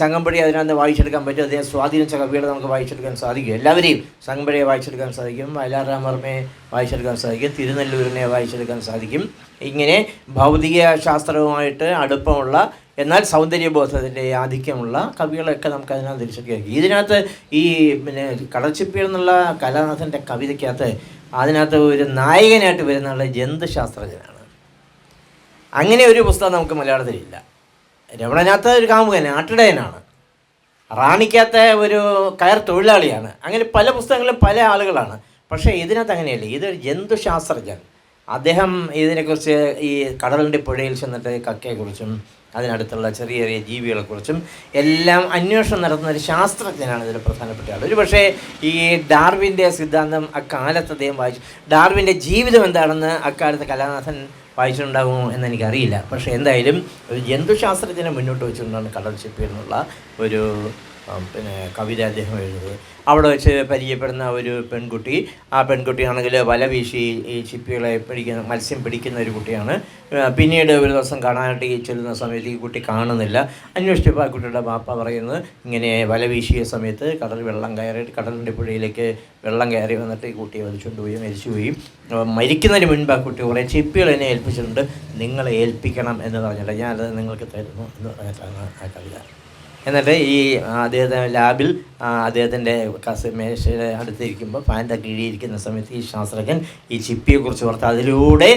ചങ്ങമ്പടി അതിനകത്ത് വായിച്ചെടുക്കാൻ പറ്റും. അദ്ദേഹം സ്വാധീനിച്ച കവികളെ നമുക്ക് വായിച്ചെടുക്കാൻ സാധിക്കും. എല്ലാവരെയും ചങ്ങമ്പടിയെ വായിച്ചെടുക്കാൻ സാധിക്കും, വയലാർ രാമവർമ്മയെ വായിച്ചെടുക്കാൻ സാധിക്കും, തിരുനെല്ലൂരിനെ വായിച്ചെടുക്കാൻ സാധിക്കും. ഇങ്ങനെ ഭൗതിക ശാസ്ത്രവുമായിട്ട് അടുപ്പമുള്ള എന്നാൽ സൗന്ദര്യബോധത്തിൻ്റെ ആധിക്യമുള്ള കവികളൊക്കെ നമുക്ക് അതിനകത്ത് തിരിച്ചറിയാം. ഇതിനകത്ത് ഈ പിന്നെ കടൽച്ചിപ്പികൾ എന്നുള്ള കലാനാഥൻ്റെ കവിതയ്ക്കകത്ത് അതിനകത്ത് ഒരു നായകനായിട്ട് വരുന്ന ആൾ ജന്തുശാസ്ത്രജ്ഞനാണ്. അങ്ങനെ ഒരു പുസ്തകം നമുക്ക് മലയാളത്തിലില്ല. രമണനകത്ത് ഒരു കാമുകൻ ആട്ടിടയനാണ്, റാണിക്കകത്ത് ഒരു കയർ തൊഴിലാളിയാണ്. അങ്ങനെ പല പുസ്തകങ്ങളിലും പല ആളുകളാണ്. പക്ഷേ ഇതിനകത്ത് അങ്ങനെയല്ല. ഇതൊരു ജന്തുശാസ്ത്രജ്ഞൻ. അദ്ദേഹം ഇതിനെക്കുറിച്ച് ഈ കടലിൻ്റെ പുഴയിൽ ചെന്നിട്ട് കക്കയെക്കുറിച്ചും അതിനടുത്തുള്ള ചെറിയ ചെറിയ ജീവികളെക്കുറിച്ചും എല്ലാം അന്വേഷണം നടത്തുന്ന ഒരു ശാസ്ത്രജ്ഞനാണ് ഇതിൽ പ്രധാനപ്പെട്ട ആൾ. ഒരു പക്ഷേ ഈ ഡാർവിൻ്റെ സിദ്ധാന്തം അക്കാലത്ത് അദ്ദേഹം വായിച്ചു. ഡാർവിൻ്റെ ജീവിതം എന്താണെന്ന് അക്കാലത്ത് കലാനാഥൻ വായിച്ചിട്ടുണ്ടാകുമോ എന്നെനിക്കറിയില്ല. പക്ഷേ എന്തായാലും ഒരു ജന്തുശാസ്ത്രജ്ഞനെ മുന്നോട്ട് വെച്ചുകൊണ്ടാണ് കടൽ ചിപ്പി എന്നുള്ള ഒരു പിന്നെ കവിത അദ്ദേഹം എഴുതുന്നത്. അവിടെ വെച്ച് പരിചയപ്പെടുന്ന ഒരു പെൺകുട്ടി, ആ പെൺകുട്ടിയാണെങ്കിൽ വല വീശി ഈ ചിപ്പികളെ മത്സ്യം പിടിക്കുന്ന ഒരു കുട്ടിയാണ്. പിന്നീട് ഒരു ദിവസം കാണാനായിട്ട് ഈ ചെല്ലുന്ന സമയത്ത് ഈ കുട്ടി കാണുന്നില്ല. അന്വേഷിച്ചപ്പോൾ ആ കുട്ടിയുടെ ബാപ്പ പറയുന്നത് ഇങ്ങനെ വല വീശിയ സമയത്ത് കടലിൻ്റെ പുഴയിലേക്ക് വെള്ളം കയറി വന്നിട്ട് ഈ കുട്ടിയെ വലിച്ചുകൊണ്ട് പോയി മരിച്ചുപോയി. മരിക്കുന്നതിന് മുൻപ് ആ കുട്ടി കുറേ ചിപ്പികൾ എന്നെ ഏൽപ്പിച്ചിട്ടുണ്ട്, നിങ്ങളെ ഏൽപ്പിക്കണം എന്ന് പറഞ്ഞിട്ട് ഞാനത് നിങ്ങൾക്ക് തരുന്നു എന്ന് പറഞ്ഞിട്ടാണ് ആ കവിത. എന്നിട്ട് ഈ അദ്ദേഹത്തെ ലാബിൽ അദ്ദേഹത്തിൻ്റെ മേശയുടെ അടുത്തിരിക്കുമ്പോൾ ഫാൻ്റെ കീഴിയിരിക്കുന്ന സമയത്ത് ഈ ശാസ്ത്രജ്ഞൻ ഈ ചിപ്പിയെക്കുറിച്ച് ഓർത്ത് അതിലൂടെ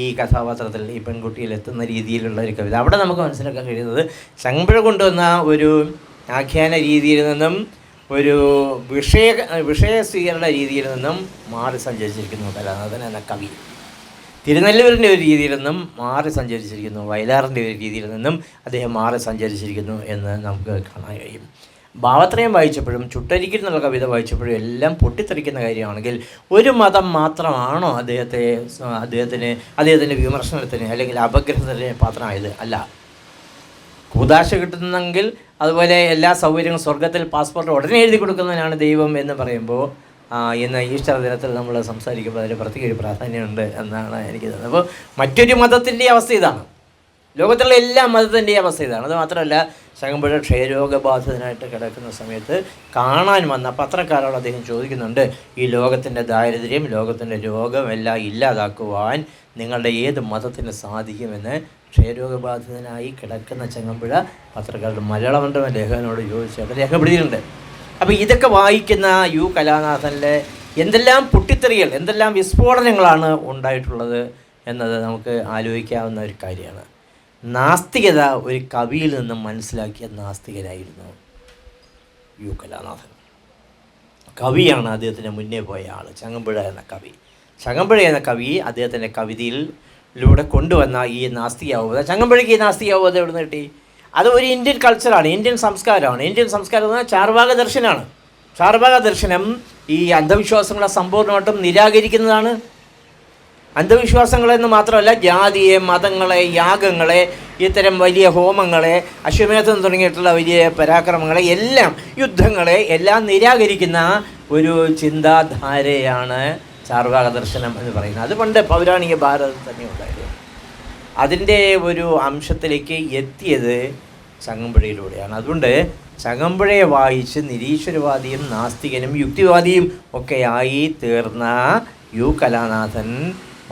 ഈ കഥാപാത്രത്തിൽ ഈ പെൺകുട്ടിയിൽ എത്തുന്ന രീതിയിലുള്ള ഒരു കവിത. അവിടെ നമുക്ക് മനസ്സിലാക്കാൻ കഴിയുന്നത് ചങ്ങമ്പുഴ കൊണ്ടുവന്ന ഒരു ആഖ്യാന രീതിയിൽ നിന്നും ഒരു വിഷയ സ്വീകരണ രീതിയിൽ നിന്നും മാറി സഞ്ചരിച്ചിരിക്കുന്നു കലാനാഥൻ എന്ന കവി. തിരുനെല്ലൂരിൻ്റെ ഒരു രീതിയിൽ നിന്നും മാറി സഞ്ചരിച്ചിരിക്കുന്നു, വയലാറിൻ്റെ ഒരു രീതിയിൽ നിന്നും അദ്ദേഹം മാറി സഞ്ചരിച്ചിരിക്കുന്നു എന്ന് നമുക്ക് കാണാൻ കഴിയും. ഭാവത്രയം വായിച്ചപ്പോഴും ചുട്ടരിക്കിൽ എന്നുള്ള കവിത വായിച്ചപ്പോഴും എല്ലാം പൊട്ടിത്തെറിക്കുന്ന കാര്യമാണെങ്കിൽ ഒരു മതം മാത്രമാണോ അദ്ദേഹത്തിൻ്റെ വിമർശനത്തിന് അല്ലെങ്കിൽ അപഗ്രഹത്തിന് പാത്രമായത്? അല്ല. കൂതാശ കിട്ടുന്നെങ്കിൽ അതുപോലെ എല്ലാ സൗകര്യങ്ങളും സ്വർഗത്തിൽ പാസ്പോർട്ട് ഉടനെ എഴുതി കൊടുക്കുന്നതിനാണ് ദൈവം എന്ന് പറയുമ്പോൾ ഇന്ന് ഈസ്റ്റർ ദിനത്തിൽ നമ്മൾ സംസാരിക്കുമ്പോൾ അതിന് പ്രത്യേക ഒരു പ്രാധാന്യമുണ്ട് എന്നാണ് എനിക്ക് തോന്നുന്നത്. അപ്പോൾ മറ്റൊരു മതത്തിൻ്റെ അവസ്ഥ ഇതാണ്, ലോകത്തുള്ള എല്ലാ മതത്തിൻ്റെയും അവസ്ഥ ഇതാണ്. അത് മാത്രമല്ല ചങ്ങമ്പുഴ ക്ഷയരോഗബാധിതനായിട്ട് കിടക്കുന്ന സമയത്ത് കാണാൻ വന്ന പത്രക്കാരോട് അദ്ദേഹം ചോദിക്കുന്നുണ്ട്, ഈ ലോകത്തിൻ്റെ ദാരിദ്ര്യം, ലോകത്തിൻ്റെ രോഗം എല്ലാം ഇല്ലാതാക്കുവാൻ നിങ്ങളുടെ ഏത് മതത്തിന് സാധിക്കുമെന്ന് ക്ഷയരോഗബാധിതനായി കിടക്കുന്ന ചങ്ങമ്പുഴ പത്രക്കാരുടെ മലയാളമണ്ഡലം ലേഖകനോട് ചോദിച്ച് അത് രേഖപ്പെടുത്തിയിട്ടുണ്ട്. അപ്പോൾ ഇതൊക്കെ വായിക്കുന്ന കലാനാഥനിലെ എന്തെല്ലാം പൊട്ടിത്തെറികൾ, എന്തെല്ലാം വിസ്ഫോടനങ്ങളാണ് ഉണ്ടായിട്ടുള്ളത് എന്നത് നമുക്ക് ആലോചിക്കാവുന്ന ഒരു കാര്യമാണ്. നാസ്തികത ഒരു കവിയിൽ നിന്നും മനസ്സിലാക്കിയ നാസ്തികനായിരുന്നു കലാനാഥൻ. കവിയാണ് അദ്ദേഹത്തിന് മുന്നേ പോയ ആൾ, ചങ്ങമ്പുഴ എന്ന കവി. ചങ്ങമ്പുഴ എന്ന കവി അദ്ദേഹത്തിൻ്റെ കവിതയിലൂടെ കൊണ്ടുവന്ന ഈ നാസ്തികാവബോധം, ചങ്ങമ്പുഴയ്ക്ക് ഈ നാസ്തികാവബോധം എവിടെ നിന്ന് കിട്ടി? അത് ഒരു ഇന്ത്യൻ കൾച്ചറാണ്, ഇന്ത്യൻ സംസ്കാരമാണ്. ഇന്ത്യൻ സംസ്കാരം എന്ന് പറഞ്ഞാൽ ചാർവാക ദർശനമാണ്. ചാർവാക ദർശനം ഈ അന്ധവിശ്വാസങ്ങളെ സമ്പൂർണ്ണമായിട്ടും നിരാകരിക്കുന്നതാണ്. അന്ധവിശ്വാസങ്ങളെന്ന് മാത്രമല്ല, ജാതിയെ, മതങ്ങളെ, യാഗങ്ങളെ, ഇത്തരം വലിയ ഹോമങ്ങളെ, അശ്വമേധം തുടങ്ങിയിട്ടുള്ള വലിയ പരാക്രമങ്ങളെ എല്ലാം, യുദ്ധങ്ങളെ എല്ലാം നിരാകരിക്കുന്ന ഒരു ചിന്താധാരയാണ് ചാർവാക ദർശനം എന്ന് പറയുന്നത്. അത് പണ്ട് പൗരാണിക ഭാരതത്തിൽ തന്നെ ഉണ്ടായിരുന്നു. അതിൻ്റെ ഒരു അംശത്തിലേക്ക് എത്തിയത് ചങ്ങമ്പുഴയിലൂടെയാണ്. അതുകൊണ്ട് ചങ്ങമ്പുഴയെ വായിച്ച് നിരീശ്വരവാദിയും നാസ്തികനും യുക്തിവാദിയും ഒക്കെയായി തീർന്ന കലാനാഥൻ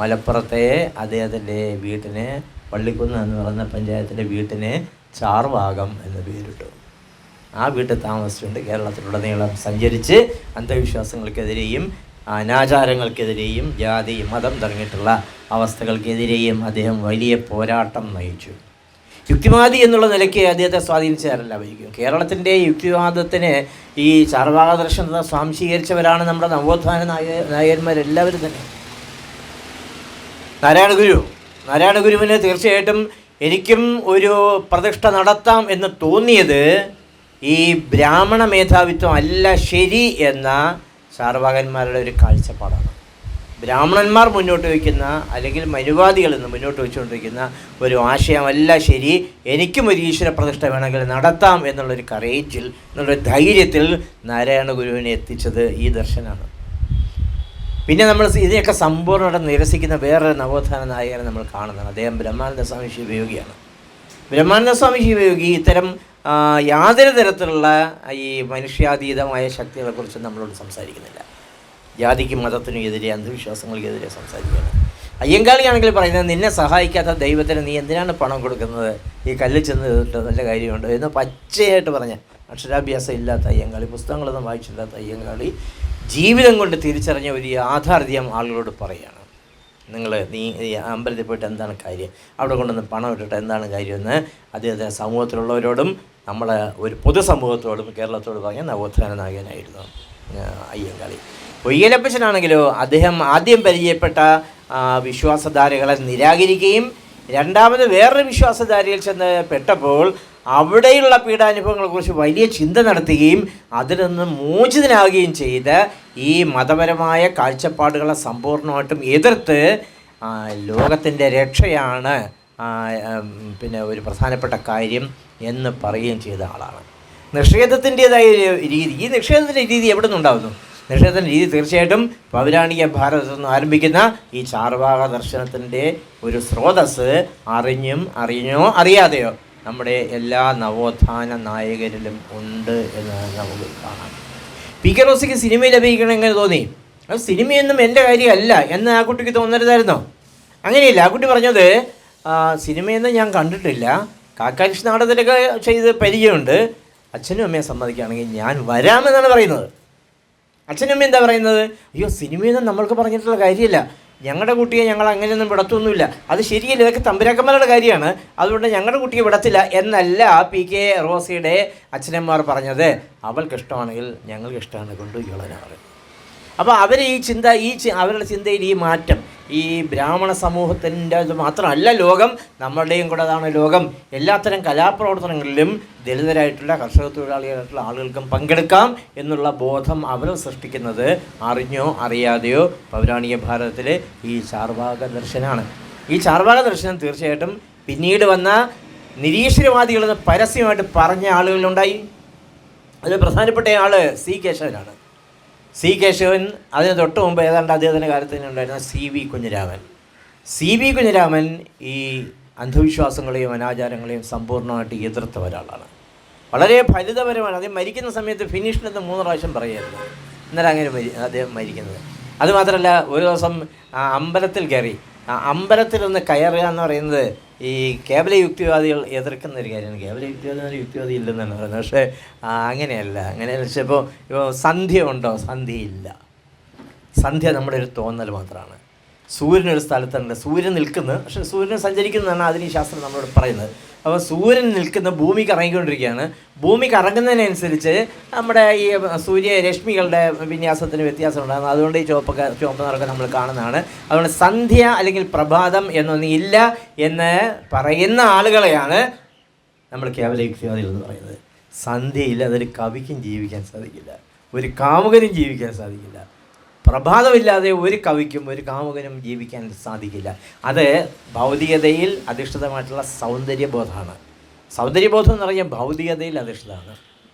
മലപ്പുറത്തെ അദ്ദേഹത്തിൻ്റെ വീട്ടിന്, പള്ളിക്കുന്ന് എന്ന് പറയുന്ന പഞ്ചായത്തിൻ്റെ വീട്ടിന് ചാർവാകം എന്ന് പേരിട്ടു. ആ വീട്ടിൽ താമസിച്ചുകൊണ്ട് കേരളത്തിലുടനീളം സഞ്ചരിച്ച് അന്ധവിശ്വാസങ്ങൾക്കെതിരെയും അനാചാരങ്ങൾക്കെതിരെയും ജാതി മതം തുടങ്ങിയിട്ടുള്ള അവസ്ഥകൾക്കെതിരെയും അദ്ദേഹം വലിയ പോരാട്ടം നയിച്ചു. യുക്തിവാദി എന്നുള്ള നിലയ്ക്ക് അദ്ദേഹത്തെ സ്വാധീനിച്ചവരല്ല വരിക്കും. കേരളത്തിൻ്റെ യുക്തിവാദത്തിന് ഈ ചാർവാക ദർശനത്തെ സ്വാംശീകരിച്ചവരാണ് നമ്മുടെ നവോത്ഥാന നായകന്മാരെല്ലാവരും തന്നെ. നാരായണ ഗുരുവിന് തീർച്ചയായിട്ടും എനിക്കും ഒരു പ്രതിഷ്ഠ നടത്താം എന്ന് തോന്നിയത് ഈ ബ്രാഹ്മണ മേധാവിത്വം അല്ല ശരി എന്ന ചാർവാകന്മാരുടെ ഒരു കാഴ്ചപ്പാടാണ്. ബ്രാഹ്മണന്മാർ മുന്നോട്ട് വയ്ക്കുന്ന അല്ലെങ്കിൽ മനുവാദികൾ എന്ന് മുന്നോട്ട് വെച്ചുകൊണ്ടിരിക്കുന്ന ഒരു ആശയമല്ല ശരി, എനിക്കും ഒരു ഈശ്വര പ്രതിഷ്ഠ വേണമെങ്കിൽ നടത്താം എന്നുള്ളൊരു കറേജിൽ, എന്നുള്ളൊരു ധൈര്യത്തിൽ നാരായണ ഗുരുവിനെ എത്തിച്ചത് ഈ ദർശനമാണ്. പിന്നെ നമ്മൾ ഇതിനെയൊക്കെ സമ്പൂർണ്ണമായിട്ട് നിരസിക്കുന്ന വേറൊരു നവോത്ഥാന നായകനെ നമ്മൾ കാണുന്നതാണ്. അദ്ദേഹം ബ്രഹ്മാനന്ദ സ്വാമി ശിവയോഗിയാണ്. ബ്രഹ്മാനന്ദ സ്വാമി ശിവയോഗി ഇത്തരം യാതൊരു തരത്തിലുള്ള ഈ മനുഷ്യാതീതമായ ശക്തികളെക്കുറിച്ച് നമ്മളോട് സംസാരിക്കുന്നില്ല. ജാതിക്കും മതത്തിനും എതിരെ, അന്ധവിശ്വാസങ്ങൾക്കെതിരെ സംസാരിക്കുകയാണ്. അയ്യങ്കാളിയാണെങ്കിൽ പറയുന്നത്, നിന്നെ സഹായിക്കാത്ത ദൈവത്തിന് നീ എന്തിനാണ് പണം കൊടുക്കുന്നത്, ഈ കല്ലിൽ ചെന്ന് ചെയ്തിട്ട് നല്ല കാര്യമുണ്ട് എന്ന് പച്ചയായിട്ട് പറഞ്ഞ അക്ഷരാഭ്യാസം ഇല്ലാത്ത അയ്യങ്കാളി, പുസ്തകങ്ങളൊന്നും വായിച്ചില്ലാത്ത അയ്യങ്കാളി ജീവിതം കൊണ്ട് തിരിച്ചറിഞ്ഞ ഒരു യാഥാർത്ഥ്യം ആളുകളോട് പറയുകയാണ്. നീ അമ്പലത്തിൽ പോയിട്ട് എന്താണ് കാര്യം, അവിടെ കൊണ്ടുവന്ന് പണം ഇട്ടിട്ട് എന്താണ് കാര്യമെന്ന് അദ്ദേഹത്തിന് സമൂഹത്തിലുള്ളവരോടും നമ്മളെ ഒരു പൊതുസമൂഹത്തോടും കേരളത്തോട് പറഞ്ഞ നവോത്ഥാന നായകനായിരുന്നു അയ്യങ്കാളി. പൊയ്യലപ്പച്ചനാണെങ്കിലോ അദ്ദേഹം ആദ്യം പരിചയപ്പെട്ട വിശ്വാസധാരകളെ നിരാകരിക്കുകയും രണ്ടാമത് വേറൊരു വിശ്വാസധാരയിൽ ചെന്ന് പെട്ടപ്പോൾ അവിടെയുള്ള പീഡാനുഭവങ്ങളെക്കുറിച്ച് വലിയ ചിന്ത നടത്തുകയും അതിൽ നിന്ന് മോചിതനാകുകയും ചെയ്ത് ഈ മതപരമായ കാഴ്ചപ്പാടുകളെ സമ്പൂർണ്ണമായിട്ടും എതിർത്ത് ലോകത്തിൻ്റെ രക്ഷയാണ് പിന്നെ ഒരു പ്രധാനപ്പെട്ട കാര്യം എന്ന് പറയുകയും ചെയ്ത ആളാണ്. നിഷേധത്തിൻ്റേതായ രീതി, ഈ നിഷേധത്തിൻ്റെ രീതി എവിടെ നിന്നുണ്ടാകുന്നു? നിഷേധത്തിൻ്റെ രീതി തീർച്ചയായിട്ടും പൗരാണിക ഭാരതത്തിൽ നിന്ന് ആരംഭിക്കുന്ന ഈ ചാർവാക ദർശനത്തിൻ്റെ ഒരു സ്രോതസ്സ് അറിഞ്ഞോ അറിയാതെയോ നമ്മുടെ എല്ലാ നവോത്ഥാന നായകരിലും ഉണ്ട് എന്ന് നമുക്ക് കാണാം. പി കെ റോസിക്ക് സിനിമയിൽ അഭിനയിക്കണം എങ്ങനെ തോന്നി? അത് സിനിമയൊന്നും എൻ്റെ കാര്യമല്ല എന്ന് ആ കുട്ടിക്ക് തോന്നരുതായിരുന്നോ? അങ്ങനെയില്ല. ആ കുട്ടി പറഞ്ഞത്, സിനിമയൊന്നും ഞാൻ കണ്ടിട്ടില്ല, കാക്കാരിഷ് നാടകത്തിലൊക്കെ ചെയ്ത് പരിചയമുണ്ട്, അച്ഛനും അമ്മയെ സമ്മതിക്കുകയാണെങ്കിൽ ഞാൻ വരാമെന്നാണ് പറയുന്നത്. അച്ഛനും അമ്മ എന്താ പറയുന്നത്? അയ്യോ, സിനിമയൊന്നും നമ്മൾക്ക് പറഞ്ഞിട്ടുള്ള കാര്യമില്ല, ഞങ്ങളുടെ കുട്ടിയെ ഞങ്ങൾ അങ്ങനെയൊന്നും വിടത്തൊന്നുമില്ല, അത് ശരിയല്ല, ഇതൊക്കെ തമ്പുരാക്കന്മാരുടെ കാര്യമാണ്, അതുകൊണ്ട് ഞങ്ങളുടെ കുട്ടിയെ വിടത്തില്ല എന്നല്ല പി കെ റോസിയുടെ അച്ഛനമ്മമാർ പറഞ്ഞത്. അവൾക്ക് ഇഷ്ടമാണെങ്കിൽ ഞങ്ങൾക്ക് ഇഷ്ടമാണ്, കൊണ്ടുപോയിക്കോളാനാണ് പറയുന്നത്. അപ്പോൾ അവർ അവരുടെ ചിന്തയിൽ ഈ മാറ്റം, ഈ ബ്രാഹ്മണ സമൂഹത്തിൻ്റെ ഇത് മാത്രമല്ല ലോകം, നമ്മളുടെയും കൂടെ അതാണ് ലോകം. എല്ലാത്തരം കലാപ്രവർത്തനങ്ങളിലും ദലിതരായിട്ടുള്ള കർഷക തൊഴിലാളികളായിട്ടുള്ള ആളുകൾക്കും പങ്കെടുക്കാം എന്നുള്ള ബോധം അവർ സൃഷ്ടിക്കുന്നത് അറിഞ്ഞോ അറിയാതെയോ പൗരാണിക ഭാരതത്തിലെ ഈ ചാർവാക ദർശനമാണ്. ഈ ചാർവാക ദർശനം തീർച്ചയായിട്ടും പിന്നീട് വന്ന നിരീശ്വരവാദികളെന്ന് പരസ്യമായിട്ട് പറഞ്ഞ ആളുകളുണ്ടായി. അതിൽ പ്രധാനപ്പെട്ട ആൾ സി കേശവനാണ്. സി കേശവൻ, അതിന് തൊട്ട് മുമ്പ് ഏതാണ്ട് അദ്ദേഹത്തിൻ്റെ കാലത്ത് തന്നെ ഉണ്ടായിരുന്ന സി വി കുഞ്ഞിരാമൻ ഈ അന്ധവിശ്വാസങ്ങളെയും അനാചാരങ്ങളെയും സമ്പൂർണ്ണമായിട്ട് എതിർത്ത ഒരാളാണ്. വളരെ ഫലിതപരമാണ്. അദ്ദേഹം മരിക്കുന്ന സമയത്ത് ഫിനിഷ്നെന്ന് 3 പ്രാവശ്യം പറയുമായിരുന്നു. ഇന്നലെ അങ്ങനെ അദ്ദേഹം മരിക്കുന്നത്. അതുമാത്രമല്ല, ഒരു ദിവസം അമ്പലത്തിൽ കയറി, അമ്പലത്തിൽ നിന്ന് കയറുക എന്ന് പറയുന്നത് ഈ കേവല യുക്തിവാദികൾ എതിർക്കുന്ന ഒരു കാര്യമാണ്. കേവല യുക്തിവാദി ഇല്ലെന്നാണ് പറയുന്നത്. പക്ഷേ അങ്ങനെയല്ല. ഇപ്പോൾ സന്ധ്യ ഉണ്ടോ? സന്ധ്യയില്ല. സന്ധ്യ നമ്മുടെ ഒരു തോന്നൽ മാത്രമാണ്. സൂര്യനൊരു സ്ഥലത്തുണ്ട്, സൂര്യൻ നിൽക്കുന്നു, പക്ഷേ സൂര്യൻ സഞ്ചരിക്കുന്നതാണ് അതിന് ശാസ്ത്രം നമ്മളോട് പറയുന്നത്. അപ്പോൾ സൂര്യൻ നിൽക്കുന്ന ഭൂമി കറങ്ങിക്കൊണ്ടിരിക്കുകയാണ്. ഭൂമി കറങ്ങുന്നതിനനുസരിച്ച് നമ്മുടെ ഈ സൂര്യരശ്മികളുടെ വിന്യാസത്തിന് വ്യത്യാസം ഉണ്ടാകുന്നു. അതുകൊണ്ട് ഈ ചുവപ്പ് നിറമൊക്കെ നമ്മൾ കാണുന്നതാണ്. അതുകൊണ്ട് സന്ധ്യ അല്ലെങ്കിൽ പ്രഭാതം എന്നൊന്നും ഇല്ല എന്ന് പറയുന്ന ആളുകളെയാണ് നമ്മൾ കേവല യുക്തിവാദികൾ എന്ന് പറയുന്നത്. സന്ധ്യയില്ല, അതൊരു കവിക്കും ജീവിക്കാൻ സാധിക്കില്ല, ഒരു കാമുകനും ജീവിക്കാൻ സാധിക്കില്ല. പ്രഭാതമില്ലാതെ ഒരു കവിക്കും ഒരു കാമുകനും ജീവിക്കാൻ സാധിക്കില്ല. അത് ഭൗതികതയിൽ അധിഷ്ഠിതമായിട്ടുള്ള സൗന്ദര്യബോധമാണ്. സൗന്ദര്യബോധം എന്ന് പറഞ്ഞാൽ ഭൗതികതയിൽ അധിഷ്ഠിതമാണ്.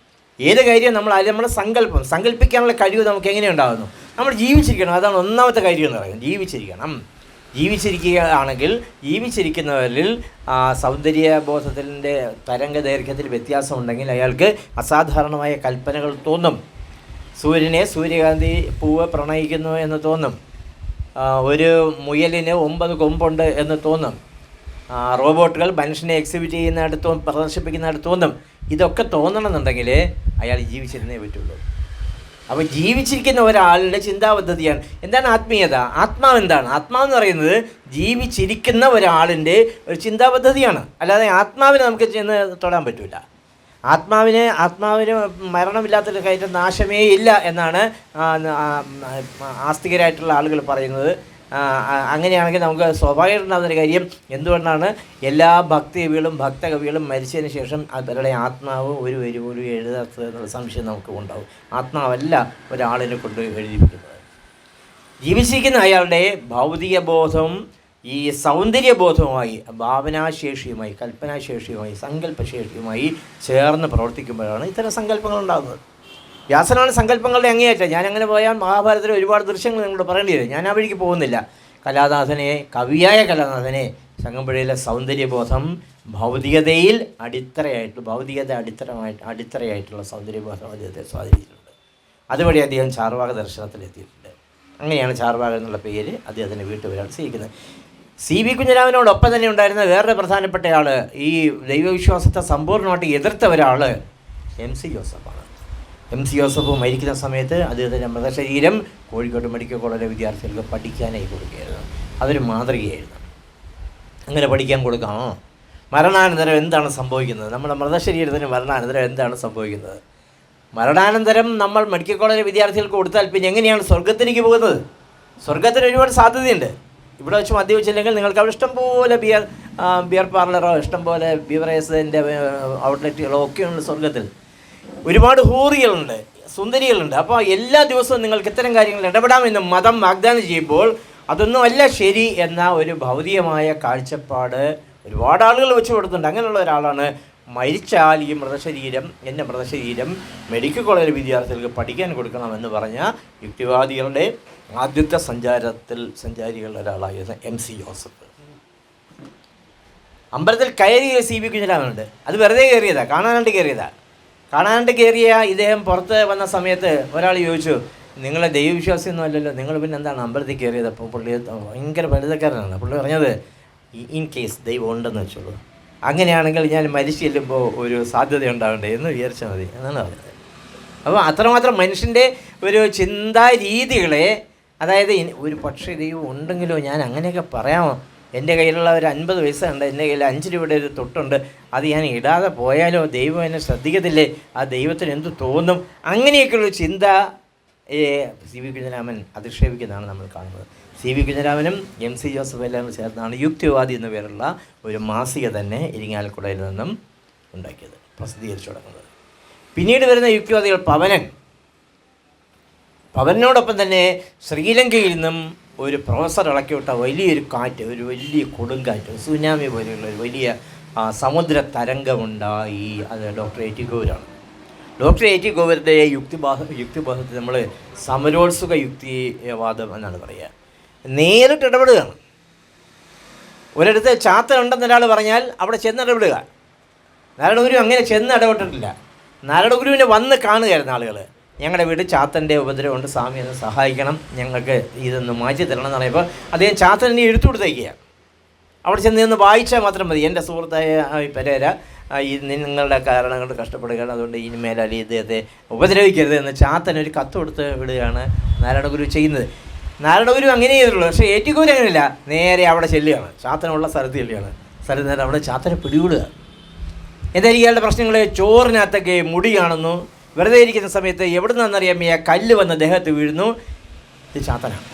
ഏത് കാര്യം നമ്മുടെ സങ്കല്പിക്കാനുള്ള കഴിവ് നമുക്ക് എങ്ങനെ ഉണ്ടാകുന്നു? നമ്മൾ ജീവിച്ചിരിക്കണം. അതാണ് ഒന്നാമത്തെ കാര്യം എന്ന് പറയുന്നത്. ജീവിച്ചിരിക്കുകയാണെങ്കിൽ ജീവിച്ചിരിക്കുന്നവരിൽ സൗന്ദര്യബോധത്തിൻ്റെ തരംഗദൈർഘ്യത്തിൽ വ്യത്യാസമുണ്ടെങ്കിൽ അയാൾക്ക് അസാധാരണമായ കൽപ്പനകൾ തോന്നും. സൂര്യകാന്തി പൂവ് പ്രണയിക്കുന്നു എന്ന് തോന്നും. ഒരു മുയലിന് 9 കൊമ്പുണ്ട് എന്ന് തോന്നും. റോബോട്ടുകൾ മനുഷ്യനെ എക്സിബിറ്റ് പ്രദർശിപ്പിക്കുന്നിടത്ത് തോന്നും. ഇതൊക്കെ തോന്നണമെന്നുണ്ടെങ്കിൽ അയാൾ ജീവിച്ചിരുന്നേ പറ്റുള്ളൂ. അപ്പോൾ ജീവിച്ചിരിക്കുന്ന ഒരാളുടെ ചിന്താപദ്ധതിയാണ്. എന്താണ് ആത്മീയത? ആത്മാവ് എന്താണ്? ആത്മാവെന്ന് പറയുന്നത് ജീവിച്ചിരിക്കുന്ന ഒരാളിൻ്റെ ഒരു ചിന്താപദ്ധതിയാണ്. അല്ലാതെ ആത്മാവിനെ നമുക്ക് ചെന്ന് തൊടാൻ പറ്റില്ല. ആത്മാവിന് മരണമില്ലാത്തൊരു കാര്യം നാശമേ ഇല്ല എന്നാണ് ആസ്തികരായിട്ടുള്ള ആളുകൾ പറയുന്നത്. അങ്ങനെയാണെങ്കിൽ നമുക്ക് സ്വാഭാവികമായിട്ടുണ്ടാകുന്നൊരു കാര്യം എന്തുകൊണ്ടാണ് എല്ലാ ഭക്തകവികളും ഭക്തകവികളും മരിച്ചതിന് ശേഷം അവരുടെ ആത്മാവ് ഒരു വരി പോലും എഴുതാത്തത് എന്നുള്ള സംശയം നമുക്ക് ഉണ്ടാവും. ആത്മാവല്ല ഒരാളിനെ കൊണ്ട് എഴുതിയിരിക്കുന്നത്. ജീവിച്ചിരിക്കുന്ന അയാളുടെ ഭൗതിക ബോധം ഈ സൗന്ദര്യബോധവുമായി, ഭാവനാശേഷിയുമായി, കൽപ്പനാശേഷിയുമായി, സങ്കല്പശേഷിയുമായി ചേർന്ന് പ്രവർത്തിക്കുമ്പോഴാണ് ഇത്തരം സങ്കല്പങ്ങൾ ഉണ്ടാകുന്നത്. വ്യാസനാണ് സങ്കല്പങ്ങളുടെ അങ്ങേയറ്റം. ഞാനങ്ങനെ പോയാൽ മഹാഭാരതത്തിലെ ഒരുപാട് ദൃശ്യങ്ങൾ നിങ്ങളോട് പറയേണ്ടി വരും. ഞാൻ ആ വഴിക്ക് പോകുന്നില്ല. കവിയായ കലാനാഥനെ ചങ്ങമ്പുഴയിലെ സൗന്ദര്യബോധം ഭൗതികത അടിത്തറയായിട്ടുള്ള സൗന്ദര്യബോധം അദ്ദേഹത്തെ സ്വാധീനിച്ചിട്ടുണ്ട്. അതുവഴി അദ്ദേഹം ചാർവാക ദർശനത്തിലെത്തിയിട്ടുണ്ട്. അങ്ങനെയാണ് ചാർവാക എന്നുള്ള പേര് അദ്ദേഹത്തിൻ്റെ വീട്ടുപേരാണ് സ്വീകരിക്കുന്നത്. സി വി കുഞ്ഞിരാമനോടൊപ്പം തന്നെ ഉണ്ടായിരുന്ന വേറൊരു പ്രധാനപ്പെട്ട ആൾ, ഈ ദൈവവിശ്വാസത്തെ സമ്പൂർണ്ണമായിട്ട് എതിർത്ത ഒരാൾ എം സി ജോസഫാണ്. എം സി ജോസഫ് മരിക്കുന്ന സമയത്ത് അദ്ദേഹത്തിൻ്റെ മൃതശരീരം കോഴിക്കോട് മെഡിക്കൽ കോളേജിലെ വിദ്യാർത്ഥികൾക്ക് പഠിക്കാനായി കൊടുക്കുകയായിരുന്നു. അതൊരു മാതൃകയായിരുന്നു. അങ്ങനെ പഠിക്കാൻ കൊടുക്കാമോ? മരണാനന്തരം എന്താണ് സംഭവിക്കുന്നത്? നമ്മുടെ മൃതശരീരത്തിന് മരണാനന്തരം എന്താണ് സംഭവിക്കുന്നത്? മരണാനന്തരം നമ്മൾ മെഡിക്കൽ കോളേജിലെ വിദ്യാർത്ഥികൾക്ക് കൊടുത്താൽ പിന്നെ എങ്ങനെയാണ് സ്വർഗത്തിലേക്ക് പോകുന്നത്? സ്വർഗത്തിന് ഒരുപാട് സാധ്യതയുണ്ട്. ഇവിടെ വെച്ച് മദ്യപിച്ചില്ലെങ്കിൽ നിങ്ങൾക്ക് അവിടെ ഇഷ്ടംപോലെ ബിയർ പാർലറോ ഇഷ്ടംപോലെ ബിവറേഴ്സിൻ്റെ ഔട്ട്ലെറ്റുകളോ ഒക്കെയുണ്ട് സ്വർഗത്തിൽ. ഒരുപാട് ഹൂറികളുണ്ട്, സുന്ദരികളുണ്ട്. അപ്പോൾ എല്ലാ ദിവസവും നിങ്ങൾക്ക് ഇത്തരം കാര്യങ്ങളിൽ ഇടപെടാമെന്ന് മതം വാഗ്ദാനം ചെയ്യുമ്പോൾ അതൊന്നുമല്ല ശരി എന്ന ഒരു ഭൗതികമായ കാഴ്ചപ്പാട് ഒരുപാട് ആളുകൾ വെച്ച് കൊടുക്കുന്നുണ്ട്. അങ്ങനെയുള്ള ഒരാളാണ് മരിച്ചാൽ എൻ്റെ മൃതശരീരം മെഡിക്കൽ കോളേജിലെ വിദ്യാർത്ഥികൾക്ക് പഠിക്കാൻ കൊടുക്കണമെന്ന് പറഞ്ഞ യുക്തിവാദികളുടെ ആദ്യത്തെ സഞ്ചാരികളുടെ ഒരാളായിരുന്നു എം സി ജോസഫ്. അമ്പലത്തിൽ കയറിയ സി വി കുഞ്ഞിരാമനുണ്ട്. അത് വെറുതെ കയറിയതാണ്, കാണാനായിട്ട് കയറിയ ഇദ്ദേഹം പുറത്ത് വന്ന സമയത്ത് ഒരാൾ ചോദിച്ചു, നിങ്ങളെ ദൈവവിശ്വാസിയൊന്നും അല്ലല്ലോ, നിങ്ങൾ പിന്നെ എന്താണ് അമ്പലത്തിൽ കയറിയത്? അപ്പോൾ പുള്ളി ഭയങ്കര ഫലിതക്കാരനാണ്. പുള്ളി പറഞ്ഞത് ഇൻ കേസ് ദൈവം ഉണ്ടെന്ന് വെച്ചോളൂ, അങ്ങനെയാണെങ്കിൽ ഞാൻ മരിച്ചു ചെല്ലുമ്പോൾ ഒരു സാധ്യത ഉണ്ടാകണ്ടേ എന്ന് വിചാരിച്ചാൽ മതി എന്നാണ് പറഞ്ഞത്. അപ്പോൾ അത്രമാത്രം മനുഷ്യൻ്റെ ഒരു ചിന്താ രീതികളെ, അതായത് ഒരു പക്ഷേ ദൈവം ഉണ്ടെങ്കിലോ ഞാൻ അങ്ങനെയൊക്കെ പറയാമോ, എൻ്റെ കയ്യിലുള്ള ഒരു 50 പൈസ ഉണ്ട്, എൻ്റെ കയ്യിൽ 5 രൂപയുടെ ഒരു തൊട്ടുണ്ട്, അത് ഞാൻ ഇടാതെ പോയാലോ ദൈവം എന്നെ ശ്രദ്ധിക്കത്തില്ലേ, ആ ദൈവത്തിന് എന്ത് തോന്നും, അങ്ങനെയൊക്കെയുള്ള ചിന്ത സി വി കുഞ്ഞിരാമൻ അധിക്ഷേപിക്കുന്നതാണ് നമ്മൾ കാണുന്നത്. സി വി കുഞ്ഞിരാമനും എം സി ജോസഫ് എല്ലാം ചേർന്നാണ് യുക്തിവാദി എന്ന പേരുള്ള ഒരു മാസിക തന്നെ ഇരിങ്ങാലക്കുടയിൽ നിന്നും ഉണ്ടാക്കിയത്, പ്രസിദ്ധീകരിച്ചു തുടങ്ങുന്നത്. പിന്നീട് വരുന്ന യുക്തിവാദികൾ പവനോടൊപ്പം തന്നെ ശ്രീലങ്കയിൽ നിന്നും ഒരു പ്രൊഫസർ ഇളക്കിവിട്ട വലിയൊരു കാറ്റ്, ഒരു വലിയ കൊടുങ്കാറ്റ്, സുനാമി പോലെയുള്ള ഒരു വലിയ സമുദ്ര തരംഗമുണ്ടായി. അത് ഡോക്ടർ എ ടി ഗോവരാണ്. ഡോക്ടർ എ ടി ഗോവരുടെ യുക്തിബോധത്തെ നമ്മൾ സമരോത്സുക യുക്തിവാദം എന്നാണ് പറയുക. നേരിട്ട് ഇടപെടുകയാണ്. ഒരിടത്ത് ചാത്തൻ ഉണ്ടെന്നൊരാൾ പറഞ്ഞാൽ അവിടെ ചെന്നിടപെടുക. നാരായണഗുരു അങ്ങനെ ചെന്ന് ഇടപെട്ടിട്ടില്ല. നാരായണഗുരുവിനെ വന്ന് കാണുകയായിരുന്നു ആളുകൾ. ഞങ്ങളുടെ വീട് ചാത്തൻ്റെ ഉപദ്രവമുണ്ട്, സ്വാമി ഒന്ന് സഹായിക്കണം, ഞങ്ങൾക്ക് ഇതൊന്ന് മാറ്റി തരണം എന്ന് പറയുമ്പോൾ അദ്ദേഹം ചാത്തനെ എഴുത്തു കൊടുത്തേക്കുകയാണ്. അവിടെ ചെന്ന് നിന്ന് വായിച്ചാൽ മാത്രം മതി, എൻ്റെ സുഹൃത്തായ പെരേര നിങ്ങളുടെ കാരണം കൊണ്ട് കഷ്ടപ്പെടുകയാണ്, അതുകൊണ്ട് ഇനി മേലാൽ ഇദ്ദേഹത്തെ ഉപദ്രവിക്കരുത് എന്ന് ചാത്തനൊരു കത്ത് കൊടുത്ത് വിടുകയാണ് നാരായണഗുരു ചെയ്യുന്നത്. നാരായണഗുരു അങ്ങനെ ചെയ്തിട്ടുള്ളൂ. പക്ഷേ എ ടി ഗോവർ അങ്ങനെയല്ല, നേരെ അവിടെ ചെല്ലുകയാണ്, ചാത്തനുള്ള സ്ഥലത്ത് ചെല്ലുകയാണ്. നേരെ അവിടെ ചാത്തനെ പിടികൂടുക. എന്തായാലും ഇയാളുടെ പ്രശ്നങ്ങൾ ചോറിനകത്തൊക്കെ മുടി കാണുന്നു. വെറുതെ ഇരിക്കുന്ന സമയത്ത് എവിടെ നിന്നറിയാം ഈ കല്ല് വന്ന് ദേഹത്ത് വീഴുന്നു. ഇത് ചാത്തനാണ്.